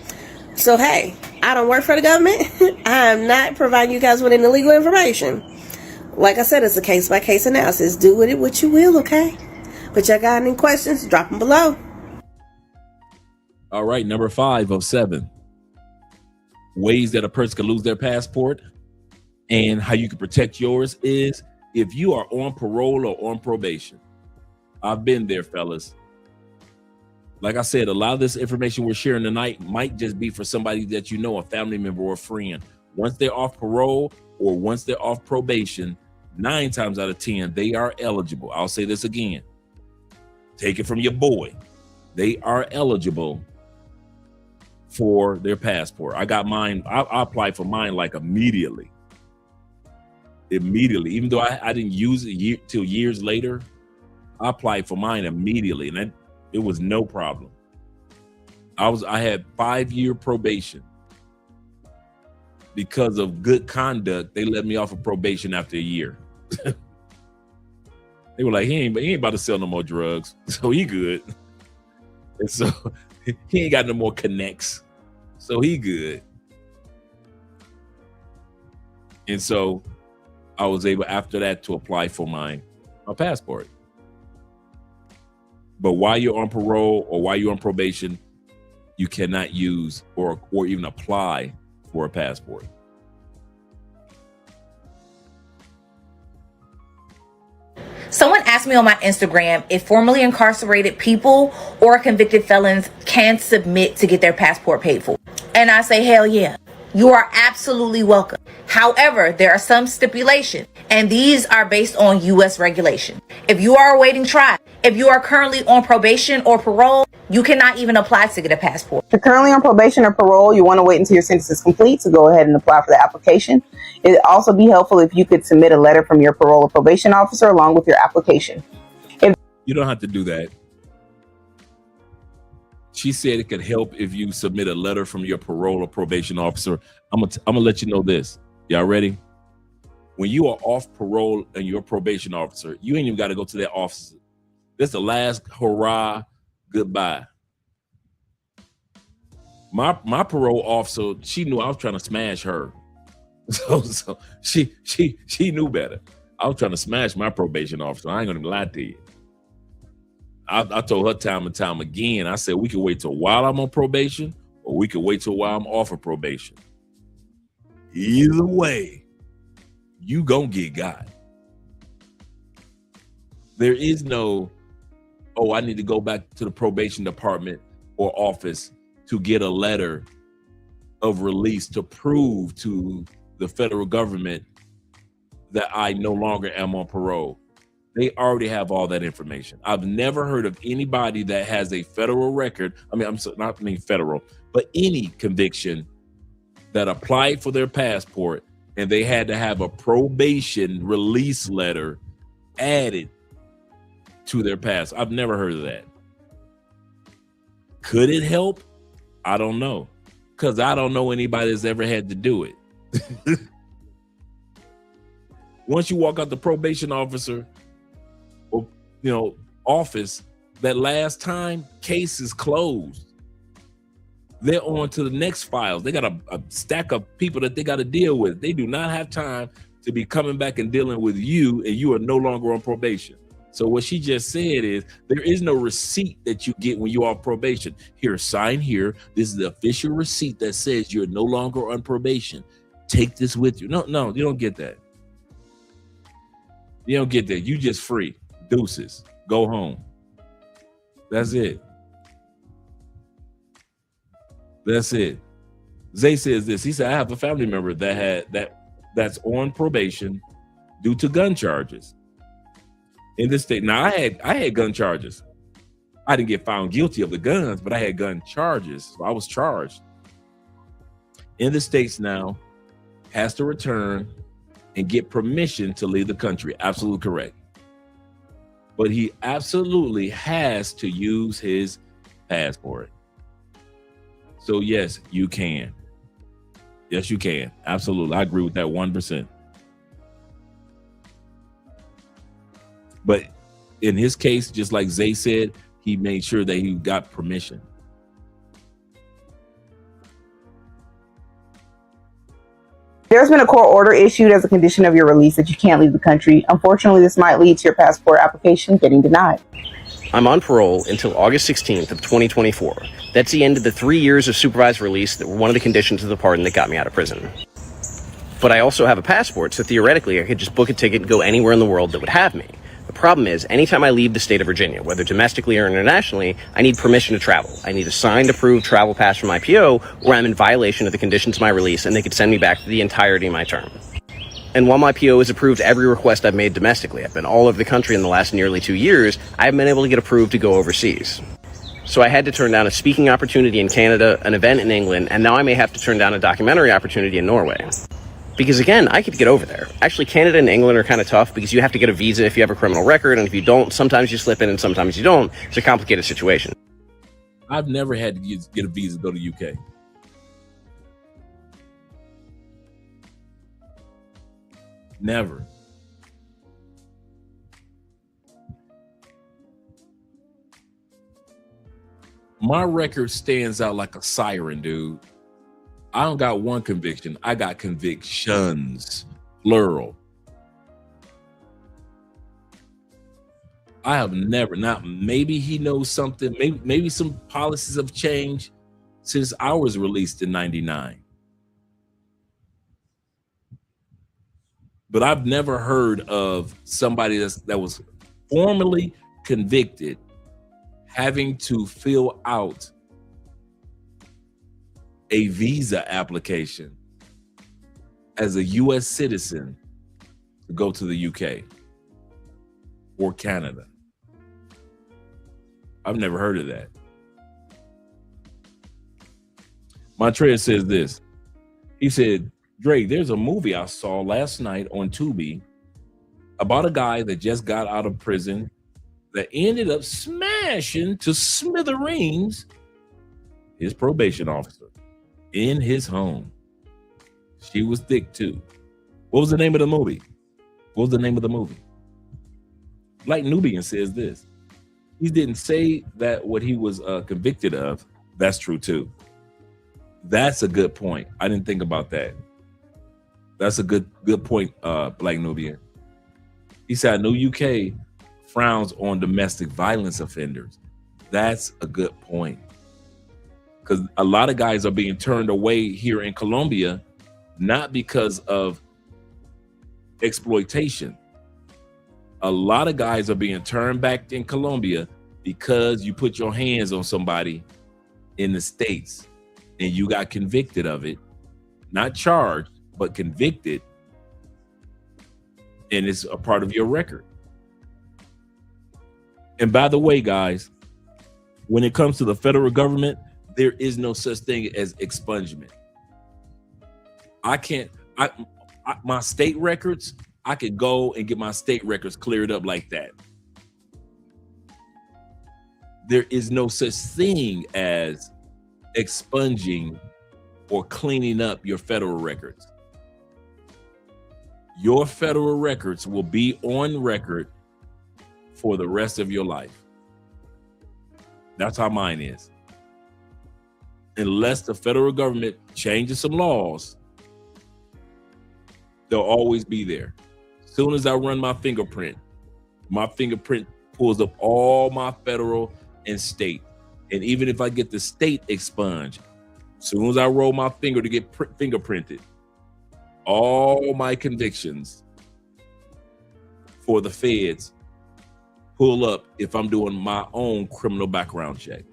So, hey, I don't work for the government. I am not providing you guys with any illegal information. Like I said, it's a case-by-case analysis. Do with it what you will, okay? But y'all got any questions, drop them below. All right, number 5 of 7. Ways that a person can lose their passport and how you can protect yours is if you are on parole or on probation. I've been there, fellas. Like I said, a lot of this information we're sharing tonight might just be for somebody that you know, a family member or a friend. Once they're off parole or once they're off probation, 9 times out of 10, they are eligible. I'll say this again. Take it from your boy. They are eligible for their passport. I got mine. I applied for mine like immediately. Even though I didn't use it till years later, I applied for mine immediately, and it was no problem. I had 5-year probation. Because of good conduct, they let me off of probation after a year. They were like, he ain't about to sell no more drugs, so he good. And so he ain't got no more connects, so he good. And so I was able after that to apply for my passport. But while you're on parole or while you're on probation, you cannot use or even apply for a passport. Someone asked me on my Instagram if formerly incarcerated people or convicted felons can submit to get their passport paid for. And I say, hell yeah. You are absolutely welcome. However, there are some stipulations, and these are based on U.S. regulation. If you are awaiting trial, if you are currently on probation or parole, you cannot even apply to get a passport. If you're currently on probation or parole, you want to wait until your sentence is complete to go ahead and apply for the application. It'd also be helpful if you could submit a letter from your parole or probation officer along with your application. You don't have to do that. She said it could help if you submit a letter from your parole or probation officer. I'm gonna let you know this. Y'all ready? When you are off parole and you're a probation officer, you ain't even got to go to that office. This is the last hurrah, goodbye. My parole officer, she knew I was trying to smash her. So she knew better. I was trying to smash my probation officer. I ain't gonna lie to you. I told her time and time again, I said, we can wait till while I'm on probation or we can wait till while I'm off of probation. Either way, you gonna get got. There is no, oh, I need to go back to the probation department or office to get a letter of release to prove to the federal government that I no longer am on parole. They already have all that information. I've never heard of anybody that has a federal record. I mean, not federal, but any conviction that applied for their passport and they had to have a probation release letter added to their pass. I've never heard of that. Could it help? I don't know, because I don't know anybody that's ever had to do it. Once you walk out the probation officer or office, that last time, case is closed. They're on to the next files. They got a stack of people that they got to deal with. They do not have time to be coming back and dealing with you, and you are no longer on probation. So what she just said is there is no receipt that you get when you're off probation. Here, sign here. This is the official receipt that says you're no longer on probation. Take this with you. No, you don't get that. You don't get that. You just free. Deuces. Go home. That's it. That's it. Zay says this. He said, I have a family member that's on probation due to gun charges in this state. Now, I had gun charges. I didn't get found guilty of the guns, but I had gun charges. So I was charged. In the States now, has to return and get permission to leave the country. Absolutely correct. But he absolutely has to use his passport. So yes, you can. Yes, you can. Absolutely. I agree with that 1%. But in his case, just like Zay said, he made sure that he got permission. There's been a court order issued as a condition of your release that you can't leave the country. Unfortunately, this might lead to your passport application getting denied. I'm on parole until August 16th of 2024. That's the end of the 3 years of supervised release that were one of the conditions of the pardon that got me out of prison. But I also have a passport, so theoretically I could just book a ticket and go anywhere in the world that would have me. The problem is, anytime I leave the state of Virginia, whether domestically or internationally, I need permission to travel. I need a signed, approved travel pass from my PO, or I'm in violation of the conditions of my release, and they could send me back for the entirety of my term. And while my PO has approved every request I've made domestically, I've been all over the country in the last nearly 2 years, I haven't been able to get approved to go overseas. So I had to turn down a speaking opportunity in Canada, an event in England, and now I may have to turn down a documentary opportunity in Norway. Because again, I could get over there. Actually, Canada and England are kind of tough because you have to get a visa if you have a criminal record, and if you don't, sometimes you slip in and sometimes you don't. It's a complicated situation. I've never had to get a visa to go to UK. Never. My record stands out like a siren, dude. I don't got one conviction. I got convictions, plural. I have never, not maybe he knows something, maybe some policies have changed since I was released in 99. But I've never heard of somebody that was formally convicted having to fill out a visa application as a US citizen to go to the UK or Canada. I've never heard of that. Montreal says this. He said, Drake, there's a movie I saw last night on Tubi about a guy that just got out of prison that ended up smashing to smithereens his probation officer in his home. She was thick too. What was the name of the movie? What was the name of the movie? Black Nubian says this. He didn't say that what he was convicted of. That's true too. That's a good point. I didn't think about that. That's a good point, Black Nubian. He said, I know UK frowns on domestic violence offenders. That's a good point. Because a lot of guys are being turned away here in Colombia, not because of exploitation. A lot of guys are being turned back in Colombia because you put your hands on somebody in the States and you got convicted of it, not charged, but convicted, and it's a part of your record. And by the way, guys, when it comes to the federal government, there is no such thing as expungement. My state records, I could go and get my state records cleared up like that. There is no such thing as expunging or cleaning up your federal records. Your federal records will be on record for the rest of your life. That's how mine is. Unless the federal government changes some laws, they'll always be there. As soon as I run my fingerprint pulls up all my federal and state. And even if I get the state expunged, as soon as I roll my finger to get fingerprinted, all my convictions for the feds pull up if I'm doing my own criminal background check.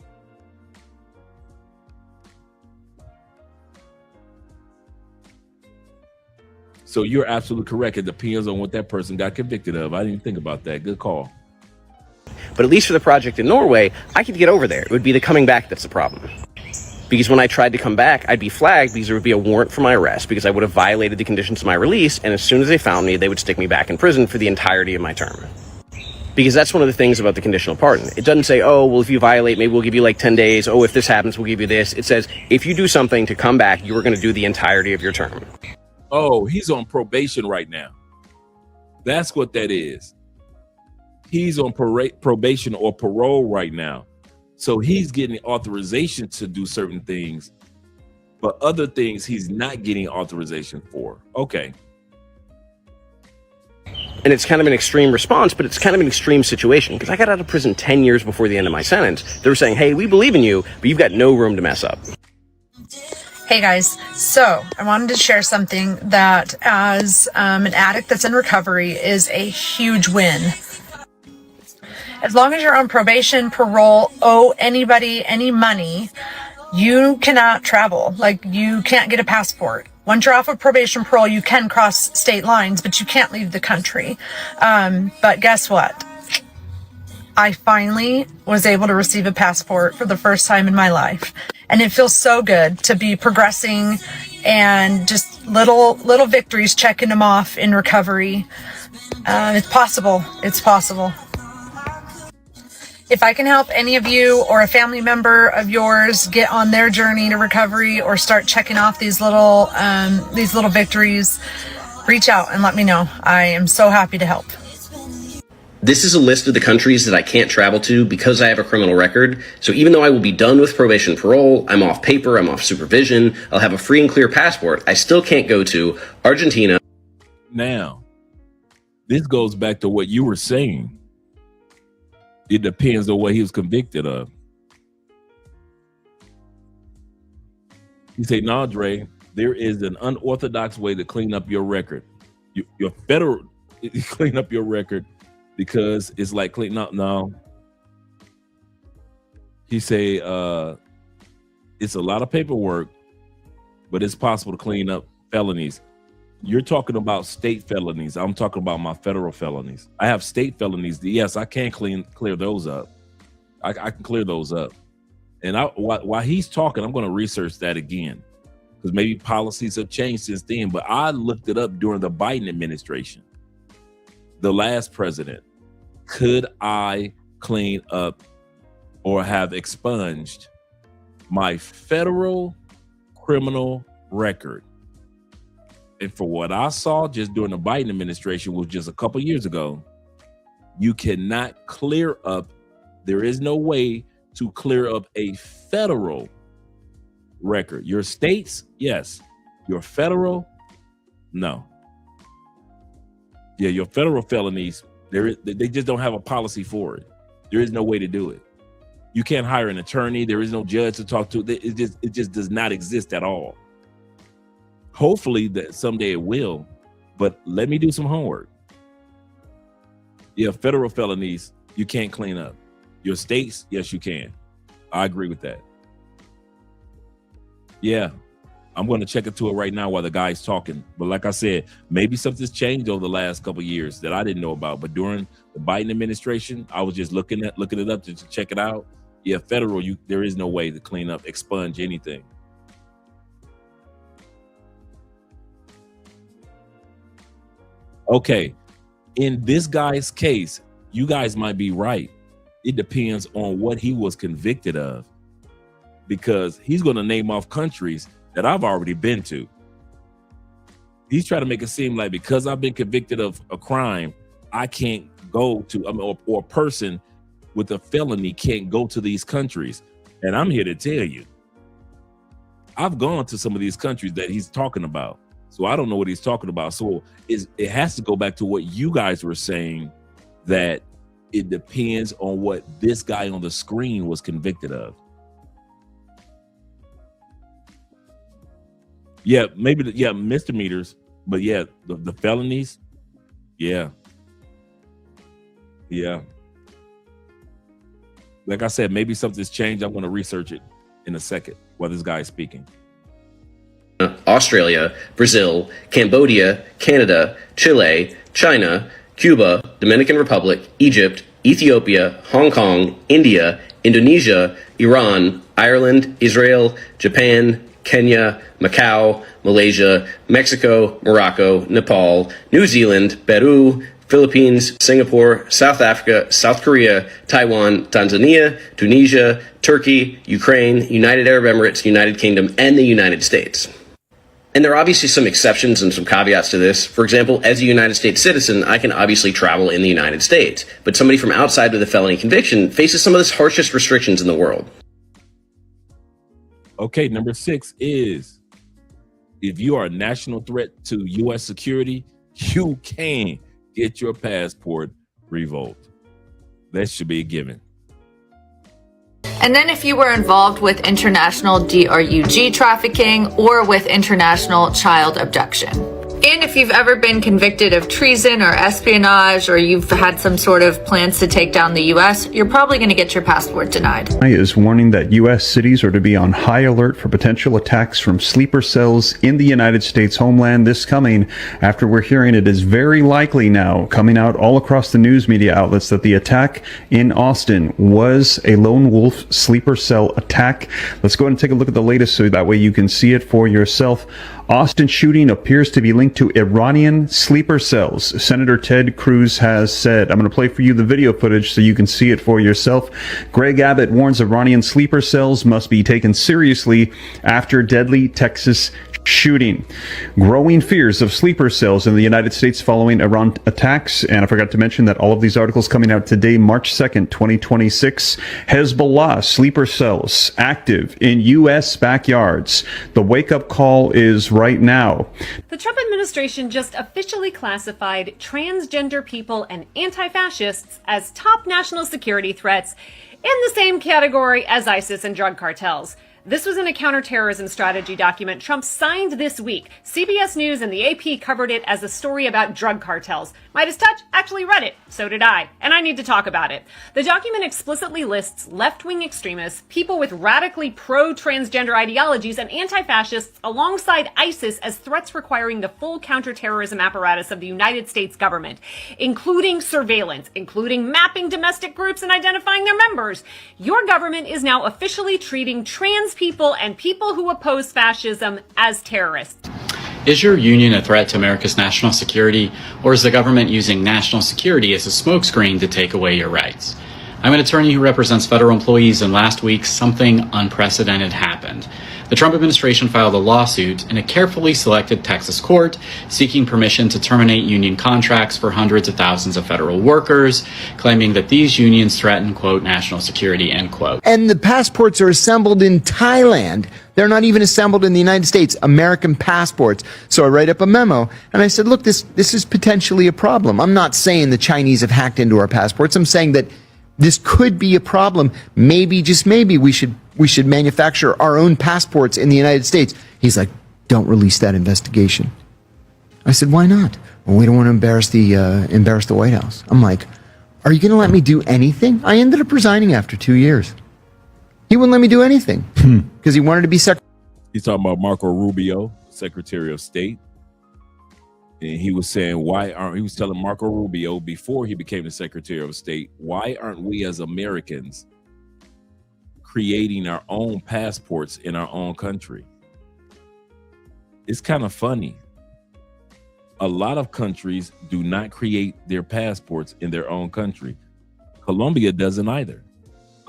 So you're absolutely correct. It depends on what that person got convicted of. I didn't even think about that. Good call. But at least for the project in Norway, I could get over there. It would be the coming back that's the problem. Because when I tried to come back, I'd be flagged because there would be a warrant for my arrest because I would have violated the conditions of my release, and as soon as they found me, they would stick me back in prison for the entirety of my term. Because that's one of the things about the conditional pardon. It doesn't say, oh, well, if you violate, maybe we'll give you like 10 days. Oh, if this happens, we'll give you this. It says, if you do something to come back, you are going to do the entirety of your term. Oh, he's on probation right now. That's what that is. He's on probation or parole right now. So he's getting authorization to do certain things, but other things he's not getting authorization for. Okay. And it's kind of an extreme response, but it's kind of an extreme situation because I got out of prison 10 years before the end of my sentence. They were saying, hey, we believe in you, but you've got no room to mess up. Hey guys, so I wanted to share something that as an addict that's in recovery is a huge win. As long as you're on probation, parole, owe anybody any money, you cannot travel. Like, you can't get a passport. Once you're off of probation, parole, you can cross state lines, but you can't leave the country. But guess what? I finally was able to receive a passport for the first time in my life. And it feels so good to be progressing and just little victories, checking them off in recovery. It's possible. It's possible. If I can help any of you or a family member of yours get on their journey to recovery or start checking off these little victories, reach out and let me know. I am so happy to help. This is a list of the countries that I can't travel to because I have a criminal record. So even though I will be done with probation and parole, I'm off paper, I'm off supervision, I'll have a free and clear passport, I still can't go to Argentina. Now, this goes back to what you were saying. It depends on what he was convicted of. You say, no, Dre, there is an unorthodox way to clean up your record. Your federal clean up your record because it's like clean up. No. He say it's a lot of paperwork, but it's possible to clean up felonies. You're talking about state felonies. I'm talking about my federal felonies. I have state felonies. Yes, I can clear those up. I can clear those up. And while he's talking, I'm going to research that again because maybe policies have changed since then. But I looked it up during the Biden administration, the last president. Could I clean up or have expunged my federal criminal record? And for what I saw just during the Biden administration, was just a couple years ago, you cannot clear up. There is no way to clear up a federal record. Your states, yes. Your federal, no. Yeah, your federal felonies, they just don't have a policy for it. There is no way to do it. You can't hire an attorney. There is no judge to talk to. It just does not exist at all. Hopefully that someday it will, but let me do some homework. Yeah, federal felonies, you can't clean up. Your states, yes, you can. I agree with that. Yeah, I'm going to check into it right now while the guy's talking. But like I said, maybe something's changed over the last couple of years that I didn't know about. But during the Biden administration, I was just looking it up to check it out. Yeah, federal, there is no way to clean up, expunge anything. Okay, in this guy's case, you guys might be right. It depends on what he was convicted of, because he's going to name off countries that I've already been to. He's trying to make it seem like because I've been convicted of a crime, I can't go to, or a person with a felony can't go to these countries. And I'm here to tell you, I've gone to some of these countries that he's talking about. So I don't know what he's talking about. So it has to go back to what you guys were saying, that it depends on what this guy on the screen was convicted of. Yeah, maybe, misdemeanors, but yeah, the felonies, yeah. Like I said, maybe something's changed. I'm going to research it in a second while this guy is speaking. Australia, Brazil, Cambodia, Canada, Chile, China, Cuba, Dominican Republic, Egypt, Ethiopia, Hong Kong, India, Indonesia, Iran, Ireland, Israel, Japan, Kenya, Macau, Malaysia, Mexico, Morocco, Nepal, New Zealand, Peru, Philippines, Singapore, South Africa, South Korea, Taiwan, Tanzania, Tunisia, Turkey, Ukraine, United Arab Emirates, United Kingdom, and the United States. And there are obviously some exceptions and some caveats to this. For example, as a United States citizen, I can obviously travel in the United States, but somebody from outside with a felony conviction faces some of the harshest restrictions in the world. Okay, number 6 is, if you are a national threat to U.S. security, you can get your passport revoked. That should be a given. And then if you were involved with international DRUG trafficking or with international child abduction. And if you've ever been convicted of treason or espionage, or you've had some sort of plans to take down the U.S., you're probably going to get your passport denied. Is warning that U.S. cities are to be on high alert for potential attacks from sleeper cells in the United States homeland. This coming after we're hearing it is very likely now coming out all across the news media outlets that the attack in Austin was a lone wolf sleeper cell attack. Let's go ahead and take a look at the latest so that way you can see it for yourself. Austin shooting appears to be linked to Iranian sleeper cells. Senator Ted Cruz has said, I'm going to play for you the video footage so you can see it for yourself. Greg Abbott warns Iranian sleeper cells must be taken seriously after deadly Texas shooting. Growing fears of sleeper cells in the United States following Iran attacks. And I forgot to mention that all of these articles coming out today, March 2nd, 2026. Hezbollah sleeper cells active in U.S. backyards. The wake-up call is right now. The Trump administration just officially classified transgender people and anti-fascists as top national security threats in the same category as ISIS and drug cartels. This was in a counterterrorism strategy document Trump signed this week. CBS News and the AP covered it as a story about drug cartels. Midas Touch actually read it. So did I. And I need to talk about it. The document explicitly lists left-wing extremists, people with radically pro-transgender ideologies, and anti-fascists alongside ISIS as threats requiring the full counterterrorism apparatus of the United States government, including surveillance, including mapping domestic groups and identifying their members. Your government is now officially treating trans people and people who oppose fascism as terrorists. Is your union a threat to America's national security, or is the government using national security as a smokescreen to take away your rights? I'm an attorney who represents federal employees, and last week something unprecedented happened. The Trump administration filed a lawsuit in a carefully selected Texas court seeking permission to terminate union contracts for hundreds of thousands of federal workers, claiming that these unions threaten, quote, national security, end quote. And the passports are assembled in Thailand. They're not even assembled in the United States, American passports. So I write up a memo and I said, look, this is potentially a problem. I'm not saying the Chinese have hacked into our passports. I'm saying that this could be a problem. Maybe, just maybe, we should manufacture our own passports in the United States. He's like, don't release that investigation. I said, why not? Well, we don't want to embarrass the White House. I'm like, are you going to let me do anything? I ended up resigning after 2 years. He wouldn't let me do anything because he wanted to be secretary. He's talking about Marco Rubio, Secretary of State. And he was saying, he was telling Marco Rubio before he became the Secretary of State, why aren't we as Americans creating our own passports in our own country? It's kind of funny. A lot of countries do not create their passports in their own country. Colombia doesn't either.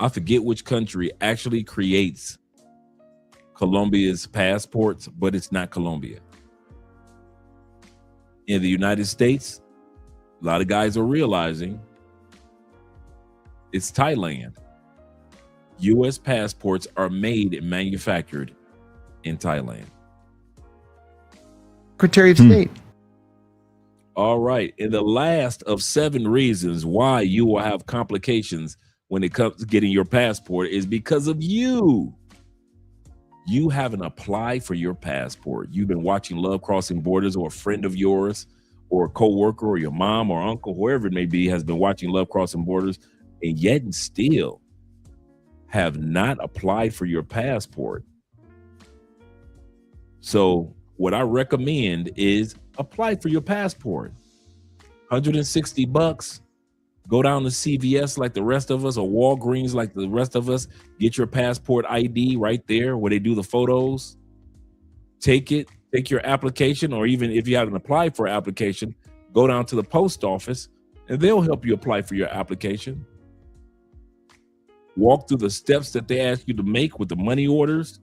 I forget which country actually creates Colombia's passports, but it's not Colombia. In the United States, a lot of guys are realizing it's Thailand. U.S. passports are made and manufactured in Thailand. Secretary of State. All right. And the last of 7 reasons why you will have complications when it comes to getting your passport is because of you. You haven't applied for your passport. You've been watching Love Crossing Borders, or a friend of yours or a coworker or your mom or uncle, whoever it may be, has been watching Love Crossing Borders, and yet and still have not applied for your passport. So what I recommend is apply for your passport. $160. Go down to CVS like the rest of us, or Walgreens like the rest of us. Get your passport ID right there where they do the photos. Take your application, or even if you haven't applied for an application, go down to the post office and they'll help you apply for your application. Walk through the steps that they ask you to make with the money orders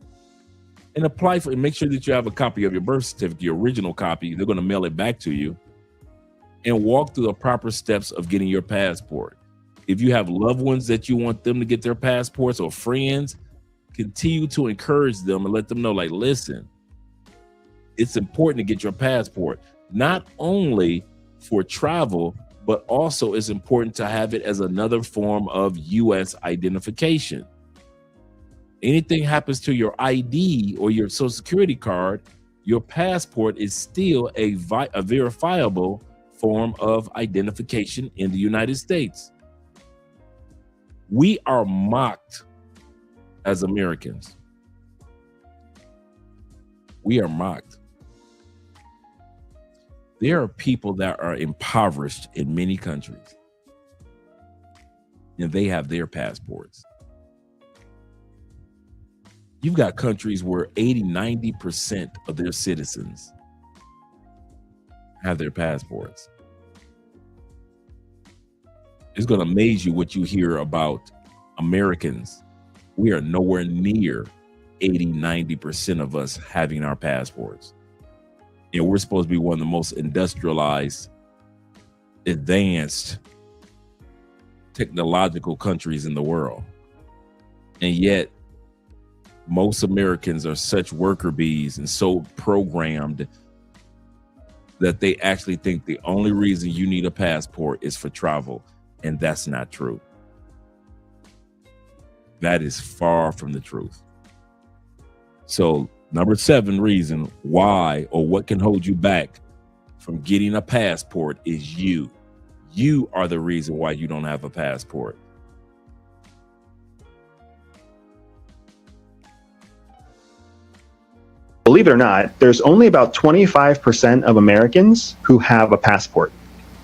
and apply for it. Make sure that you have a copy of your birth certificate, the original copy. They're going to mail it back to you. And walk through the proper steps of getting your passport. If you have loved ones that you want them to get their passports, or friends, continue to encourage them and let them know, like, listen, it's important to get your passport, not only for travel, but also it's important to have it as another form of U.S. identification. Anything happens to your ID or your social security card, your passport is still a verifiable form of identification in the United States. We are mocked as Americans. We are mocked. There are people that are impoverished in many countries, and they have their passports. You've got countries where 80-90% of their citizens have their passports. It's going to amaze you what you hear about Americans. We are nowhere near 80-90% of us having our passports. And we're supposed to be one of the most industrialized, advanced, technological countries in the world. And yet, most Americans are such worker bees and so programmed that they actually think the only reason you need a passport is for travel. And that's not true. That is far from the truth. So, number 7 reason why or what can hold you back from getting a passport is you. You are the reason why you don't have a passport. Believe it or not, there's only about 25% of Americans who have a passport,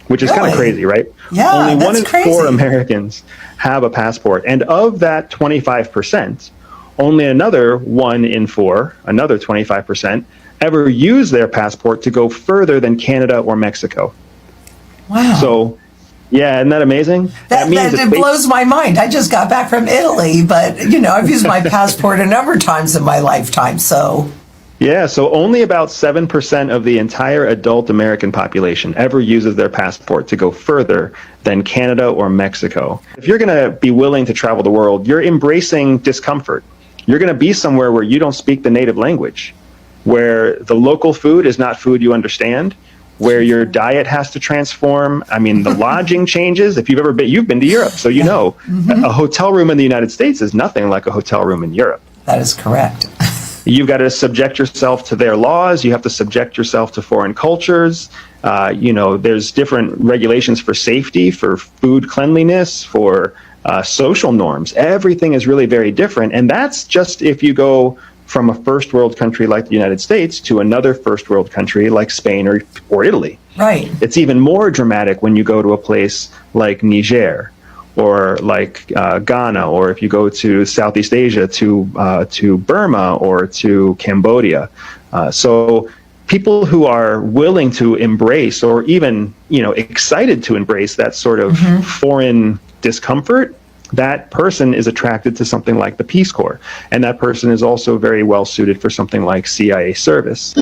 which is kind of crazy, right? Yeah, only that's 1 in crazy. 4 Americans have a passport. And of that 25%, only another 1 in 4, another 25%, ever use their passport to go further than Canada or Mexico. Wow. So, yeah, isn't that amazing? That it blows my mind. I just got back from Italy, but, I've used my passport a number of times in my lifetime, so... Yeah, so only about 7% of the entire adult American population ever uses their passport to go further than Canada or Mexico. If you're going to be willing to travel the world, you're embracing discomfort. You're going to be somewhere where you don't speak the native language, where the local food is not food you understand, where your diet has to transform. I mean, the lodging changes. If you've been to Europe, so you know, a hotel room in the United States is nothing like a hotel room in Europe. That is correct. You've got to subject yourself to their laws. You have to subject yourself to foreign cultures. There's different regulations for safety, for food cleanliness, for social norms. Everything is really very different. And that's just if you go from a first world country like the United States to another first world country like Spain or Italy. Right. It's even more dramatic when you go to a place like Niger, or like Ghana, or if you go to Southeast Asia, to Burma or to Cambodia. So people who are willing to embrace, or even excited to embrace that sort of foreign discomfort, that person is attracted to something like the Peace Corps, and that person is also very well suited for something like CIA service.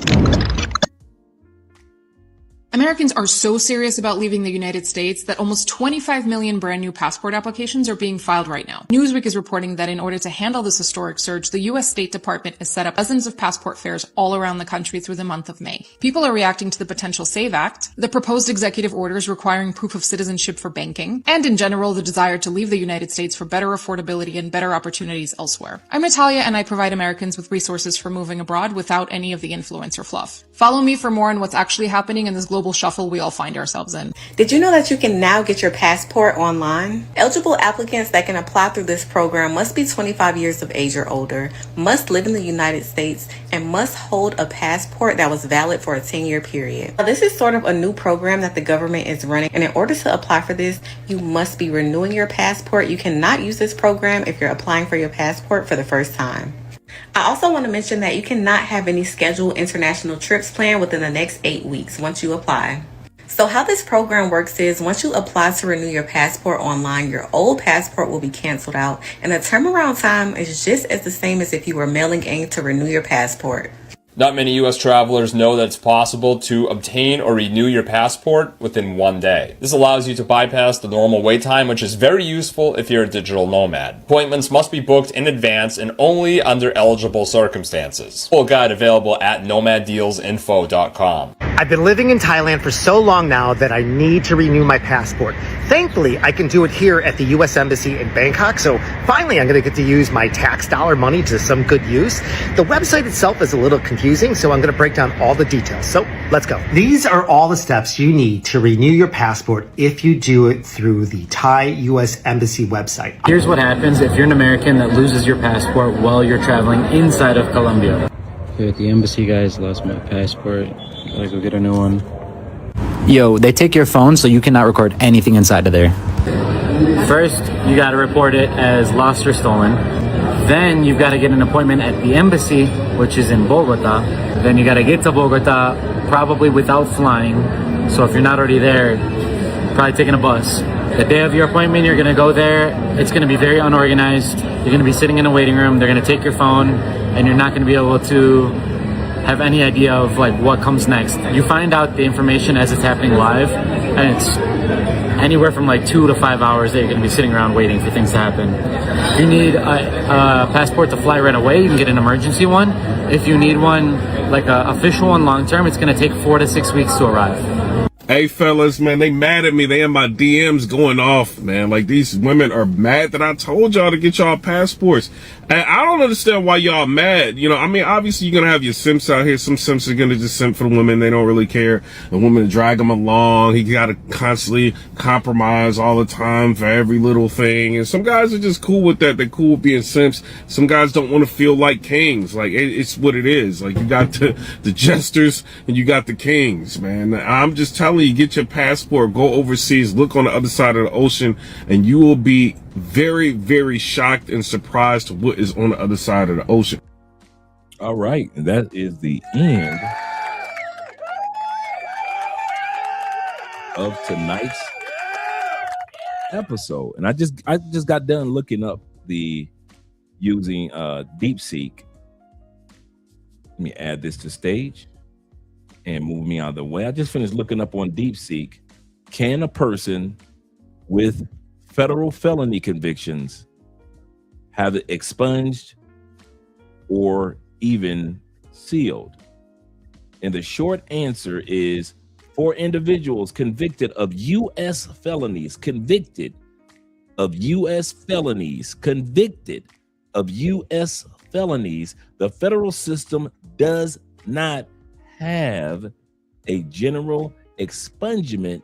Americans are so serious about leaving the United States that almost 25 million brand new passport applications are being filed right now. Newsweek is reporting that in order to handle this historic surge, the U.S. State Department has set up dozens of passport fairs all around the country through the month of May. People are reacting to the potential SAVE Act, the proposed executive orders requiring proof of citizenship for banking, and in general, the desire to leave the United States for better affordability and better opportunities elsewhere. I'm Natalia, and I provide Americans with resources for moving abroad without any of the influencer fluff. Follow me for more on what's actually happening in this global shuffle we all find ourselves in. Did you know that you can now get your passport online? Eligible applicants that can apply through this program must be 25 years of age or older, must live in the United States, and must hold a passport that was valid for a 10-year period. Now, this is sort of a new program that the government is running, and in order to apply for this, you must be renewing your passport. You cannot use this program if you're applying for your passport for the first time. I also want to mention that you cannot have any scheduled international trips planned within the next 8 weeks once you apply. So how this program works is once you apply to renew your passport online, your old passport will be canceled out, and the turnaround time is just as the same as if you were mailing in to renew your passport. Not many U.S. travelers know that it's possible to obtain or renew your passport within 1 day. This allows you to bypass the normal wait time, which is very useful if you're a digital nomad. Appointments must be booked in advance and only under eligible circumstances. Full guide available at nomaddealsinfo.com. I've been living in Thailand for so long now that I need to renew my passport. Thankfully, I can do it here at the U.S. Embassy in Bangkok, so finally I'm going to get to use my tax dollar money to some good use. The website itself is a little confusing, so I'm going to break down all the details. So let's go. These are all the steps you need to renew your passport if you do it through the Thai U.S. Embassy website. Here's what happens if you're an American that loses your passport while you're traveling inside of Colombia. Here at the embassy, guys, lost my passport. Gotta go get a new one. Yo, they take your phone, so you cannot record anything inside of there. First, you gotta report it as lost or stolen. Then you've gotta get an appointment at the embassy, which is in Bogota. Then you gotta get to Bogota, probably without flying. So if you're not already there, probably taking a bus. The day of your appointment, you're gonna go there. It's gonna be very unorganized. You're gonna be sitting in a waiting room. They're gonna take your phone, and you're not gonna be able to have any idea of like what comes next. You find out the information as it's happening live, and it's anywhere from like 2 to 5 hours that you're gonna be sitting around waiting for things to happen. If you need a passport to fly right away, you can get an emergency one. If you need one, like an official one long term, it's gonna take 4 to 6 weeks to arrive. Hey fellas, man, they mad at me. They in my DMs going off, man. Like, these women are mad that I told y'all to get y'all passports. And I don't understand why y'all mad. You know, I mean, obviously you're gonna have your simps out here. Some simps are gonna just simp for the women. They don't really care. The woman drag them along. He gotta constantly compromise all the time for every little thing. And some guys are just cool with that. They're cool with being simps. Some guys don't want to feel like kings. Like, it's what it is. Like, you got the jesters and you got the kings, man. I'm just telling you, get your passport, go overseas, look on the other side of the ocean, and you will be very, very shocked and surprised to what is on the other side of the ocean. All right, and that is the end of tonight's episode. And I just got done looking up using DeepSeek. Let me add this to stage and move me out of the way. I just finished looking up on DeepSeek. Can a person with federal felony convictions have it expunged or even sealed? And the short answer is, for individuals convicted of U.S. felonies, the federal system does not have a general expungement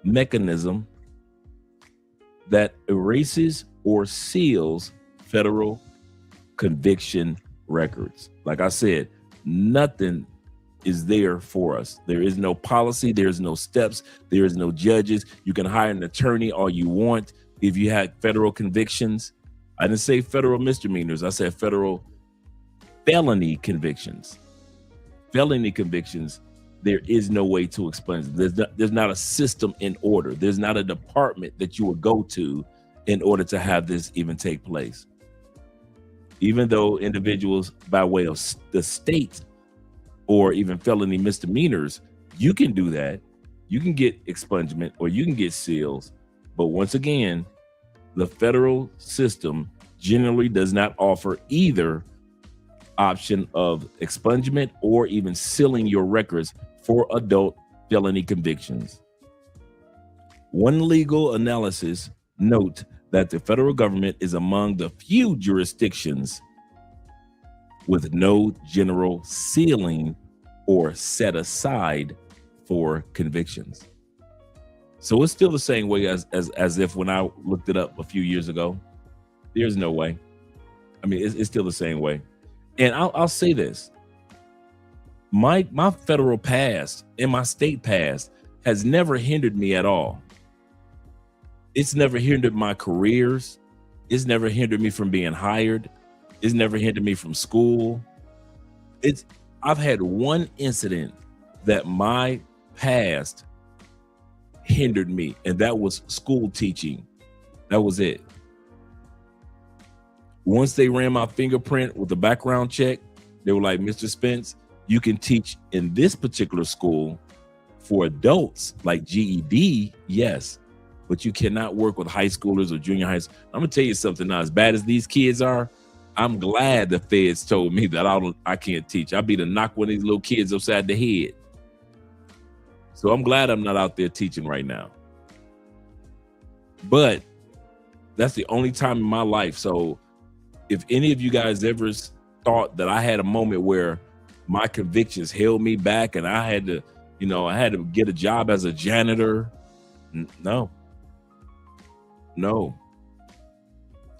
mechanism that erases or seals federal conviction records. Like I said, nothing is there for us. There is no policy, there's no steps, there is no judges. You can hire an attorney all you want if you had federal convictions. I didn't say federal misdemeanors, I said federal felony convictions. Felony convictions, there is no way to expunge them. There's not a system in order. There's not a department that you would go to in order to have this even take place. Even though individuals by way of the state or even felony misdemeanors, you can do that. You can get expungement or you can get seals. But once again, the federal system generally does not offer either option of expungement or even sealing your records for adult felony convictions. One legal analysis note that the federal government is among the few jurisdictions with no general sealing or set aside for convictions. So it's still the same way as if when I looked it up a few years ago. There's no way. I mean, it's still the same way. And I'll say this. My federal past and my state past has never hindered me at all. It's never hindered my careers. It's never hindered me from being hired. It's never hindered me from school. I've had one incident that my past hindered me, and that was school teaching. That was it. Once they ran my fingerprint with the background check, they were like, Mr. Spence, you can teach in this particular school for adults like GED, yes, but you cannot work with high schoolers or junior high school. I'm gonna tell you something now, as bad as these kids are, I'm glad the feds told me that I can't teach. I'll be to knock one of these little kids upside the head. So I'm glad I'm not out there teaching right now. But that's the only time in my life. So if any of you guys ever thought that I had a moment where my convictions held me back and I had to, I had to get a job as a janitor, no.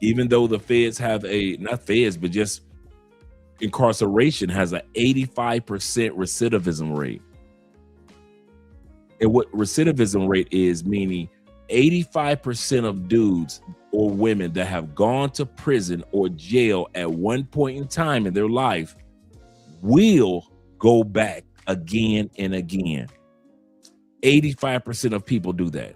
Even though the feds have not feds, but just incarceration has an 85% recidivism rate. And what recidivism rate is, meaning 85% of dudes or women that have gone to prison or jail at one point in time in their life will go back again and again. 85% of people do that.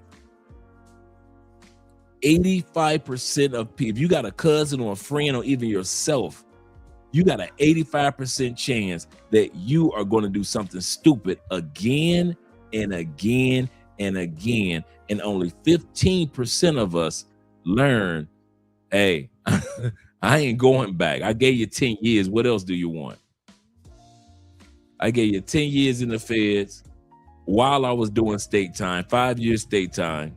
85% of people, if you got a cousin or a friend or even yourself, you got an 85% chance that you are going to do something stupid again and again and again. And only 15% of us learn, hey, I ain't going back. I gave you 10 years. What else do you want? I gave you 10 years in the feds while I was doing state time, 5 years state time.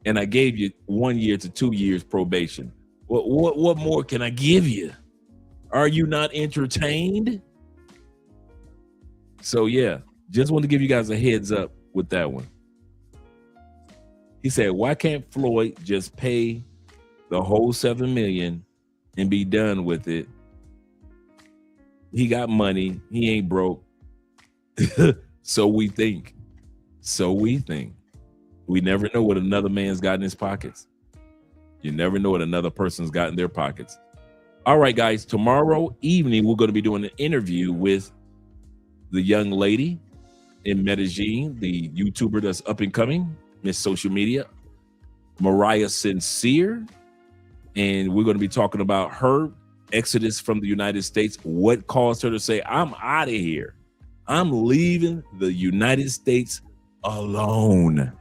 And I gave you 1 year to 2 years probation. What more can I give you? Are you not entertained? So yeah, just want to give you guys a heads up with that one. He said, why can't Floyd just pay the whole $7 million and be done with it? He got money. He ain't broke. So we think. We never know what another man's got in his pockets. You never know what another person's got in their pockets. All right, guys, tomorrow evening, we're going to be doing an interview with the young lady in Medellin, the YouTuber that's up and coming, Miss Social Media, Mariah Sincere. And we're going to be talking about her exodus from the United States. What caused her to say, I'm out of here. I'm leaving the United States alone.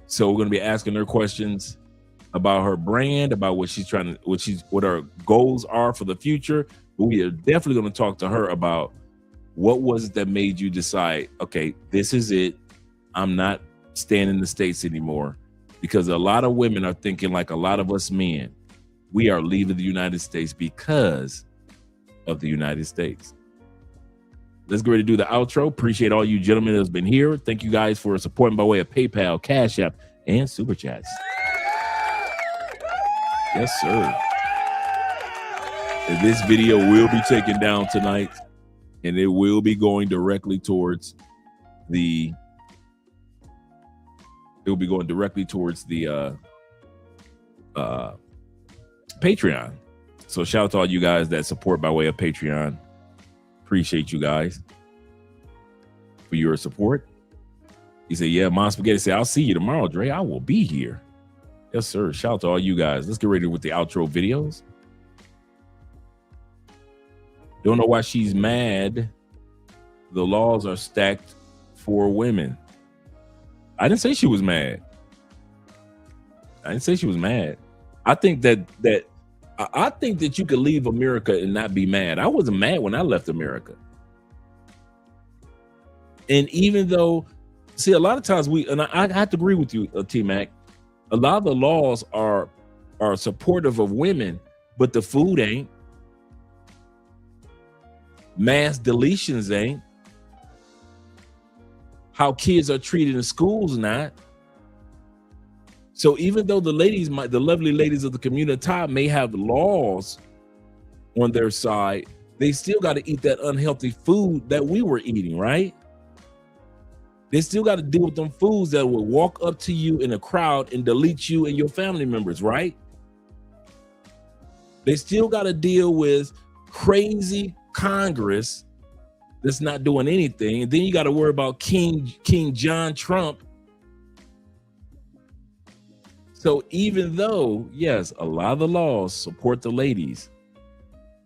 So we're going to be asking her questions about her brand, about what she's trying to, what her goals are for the future. But we are definitely going to talk to her about what was it that made you decide, okay, this is it. I'm not staying in the States anymore. Because a lot of women are thinking like a lot of us men, we are leaving the United States because of the United States. Let's get ready to do the outro. Appreciate all you gentlemen that's been here. Thank you guys for supporting by way of PayPal, Cash App, and Super Chats. Yes, sir. And this video will be taken down tonight, and it will be going directly towards the Patreon. So shout out to all you guys that support by way of Patreon. Appreciate you guys for your support. He said, yeah, Mom Spaghetti said, I'll see you tomorrow, Dre. I will be here. Yes, sir. Shout out to all you guys. Let's get ready with the outro videos. Don't know why she's mad. The laws are stacked for women. I didn't say she was mad. I think that you could leave America and not be mad. I wasn't mad when I left America. And even though, see, a lot of times I have to agree with you, T-Mac, a lot of the laws are supportive of women, but the food ain't. Mass deletions ain't. How kids are treated in schools not. So even though the lovely ladies of the community may have laws on their side, they still got to eat that unhealthy food that we were eating, right? They still got to deal with them foods that will walk up to you in a crowd and delete you and your family members, right? They still got to deal with crazy Congress that's not doing anything. And then you got to worry about King John Trump. So even though, yes, a lot of the laws support the ladies,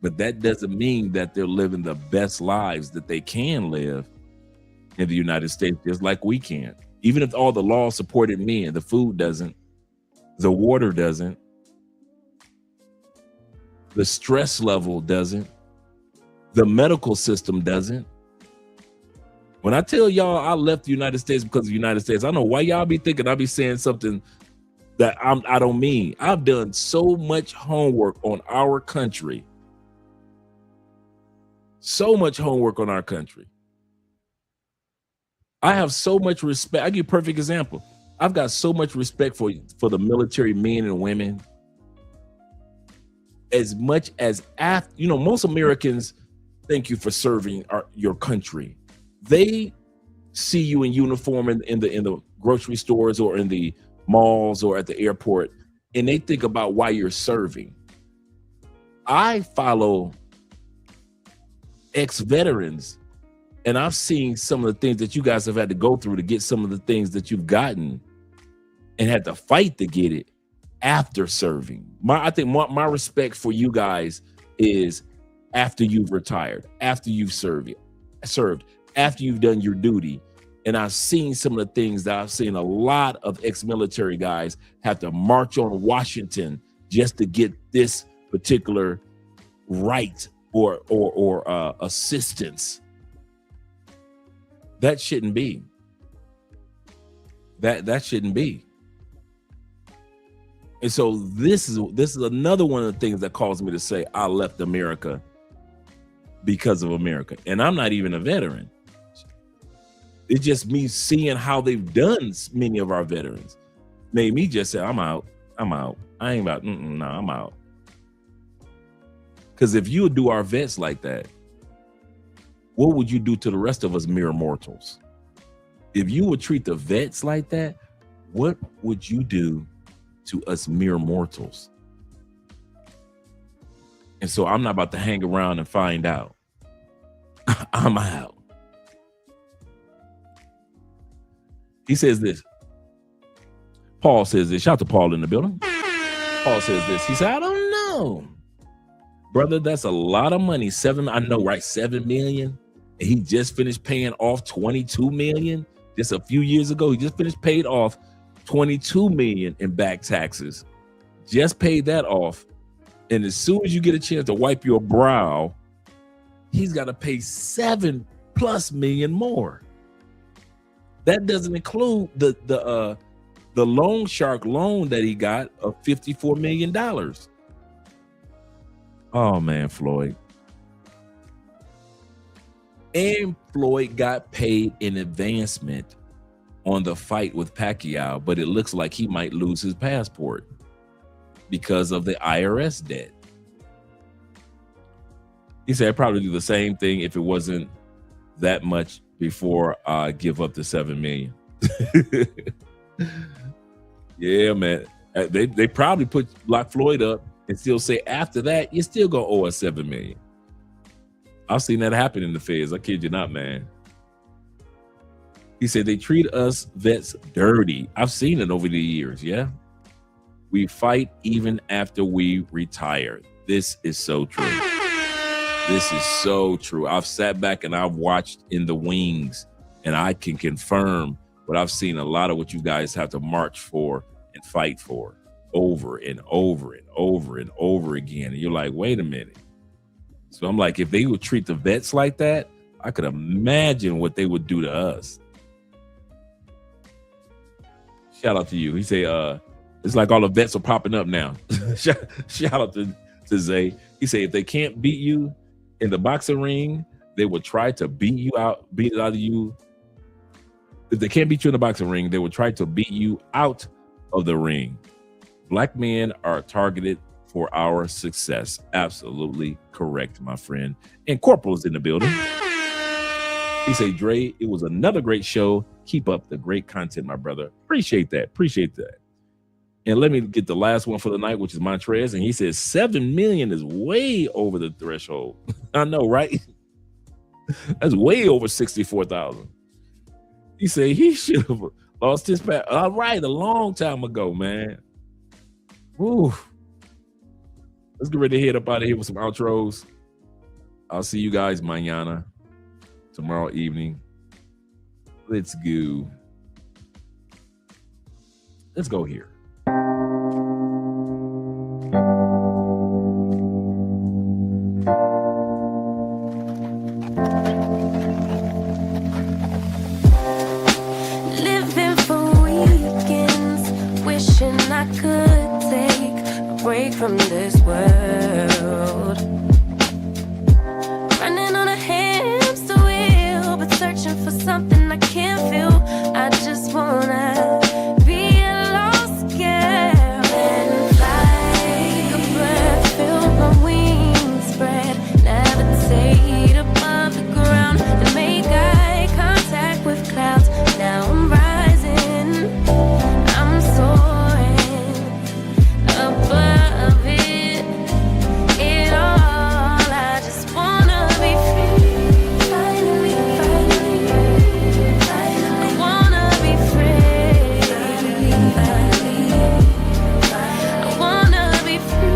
but that doesn't mean that they're living the best lives that they can live in the United States, just like we can. Even if all the laws supported men, the food doesn't, the water doesn't, the stress level doesn't, the medical system doesn't. When I tell y'all I left the United States because of the United States, I know why y'all be thinking I be saying something that I don't mean. I've done so much homework on our country. So much homework on our country. I have so much respect. I give you a perfect example. I've got so much respect for the military men and women. As much as after, you know, most Americans thank you for serving your country. They see you in uniform in the grocery stores or in the malls or at the airport, and they think about why you're serving. I follow ex-veterans, and I've seen some of the things that you guys have had to go through to get some of the things that you've gotten and had to fight to get it after serving. I think my respect for you guys is after you've retired, after you've served, after you've done your duty. And I've seen some of the things that I've seen a lot of ex-military guys have to march on Washington just to get this particular right or assistance. That shouldn't be. That shouldn't be. And so this is another one of the things that caused me to say I left America because of America. And I'm not even a veteran. It's just me seeing how they've done many of our veterans made me just say, I'm out. I ain't about, no, I'm out. Because if you would do our vets like that, what would you do to the rest of us mere mortals? If you would treat the vets like that, what would you do to us mere mortals? And so I'm not about to hang around and find out. I'm out. He says this. Paul says this. Shout out to Paul in the building. Paul says this. He said, I don't know. Brother, that's a lot of money. I know, right? $7 million. And he just finished paying off $22 million just a few years ago. He just finished paid off $22 million in back taxes. Just paid that off. And as soon as you get a chance to wipe your brow, he's got to pay $7+ million more. That doesn't include the loan shark loan that he got of $54 million. Oh man, Floyd. And Floyd got paid in advancement on the fight with Pacquiao, but it looks like he might lose his passport because of the IRS debt. He said, I'd probably do the same thing if it wasn't that much before I give up the $7 million. Yeah, man. They probably lock Floyd up and still say after that, you're still gonna owe us $7 million. I've seen that happen in the feds. I kid you not, man. He said they treat us vets dirty. I've seen it over the years. Yeah. We fight even after we retire. This is so true. This is so true. I've sat back and I've watched in the wings, and I can confirm what I've seen. A lot of what you guys have to march for and fight for over and over and over and over again. And you're like, wait a minute. So I'm like, if they would treat the vets like that, I could imagine what they would do to us. Shout out to you. He say, it's like all the vets are popping up now. Shout out to Zay. He say, if they can't beat you in the boxing ring, they will try to beat it out of you. If they can't beat you in the boxing ring, they will try to beat you out of the ring. Black men are targeted for our success. Absolutely correct, my friend. And Corporal's in the building. He say, Dre, it was another great show. Keep up the great content, my brother. Appreciate that. And let me get the last one for the night, which is Montrez. And he says, 7 million is way over the threshold. I know, right? That's way over 64,000. He said he should have lost his pass. All right, a long time ago, man. Woo. Let's get ready to head up out of here with some outros. I'll see you guys mañana, tomorrow evening. Let's go. Let's go here. could take a break from this world. Running on a hamster wheel, but searching for something I can't feel. I just wanna be a lost girl and fly. Take a breath, feel my wings spread, levitate above the ground and make eye contact with clouds. Now I'm rising, I'm soaring above it all. I just wanna be free. Finally, I wanna be free. I wanna be free.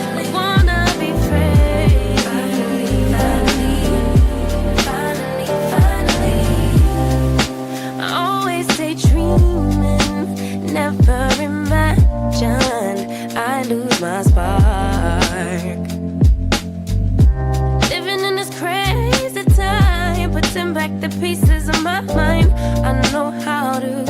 I wanna be free. I always stay dreaming, never imagined I lose my spark. Living in this crazy time, putting back the pieces of my mind. I know how to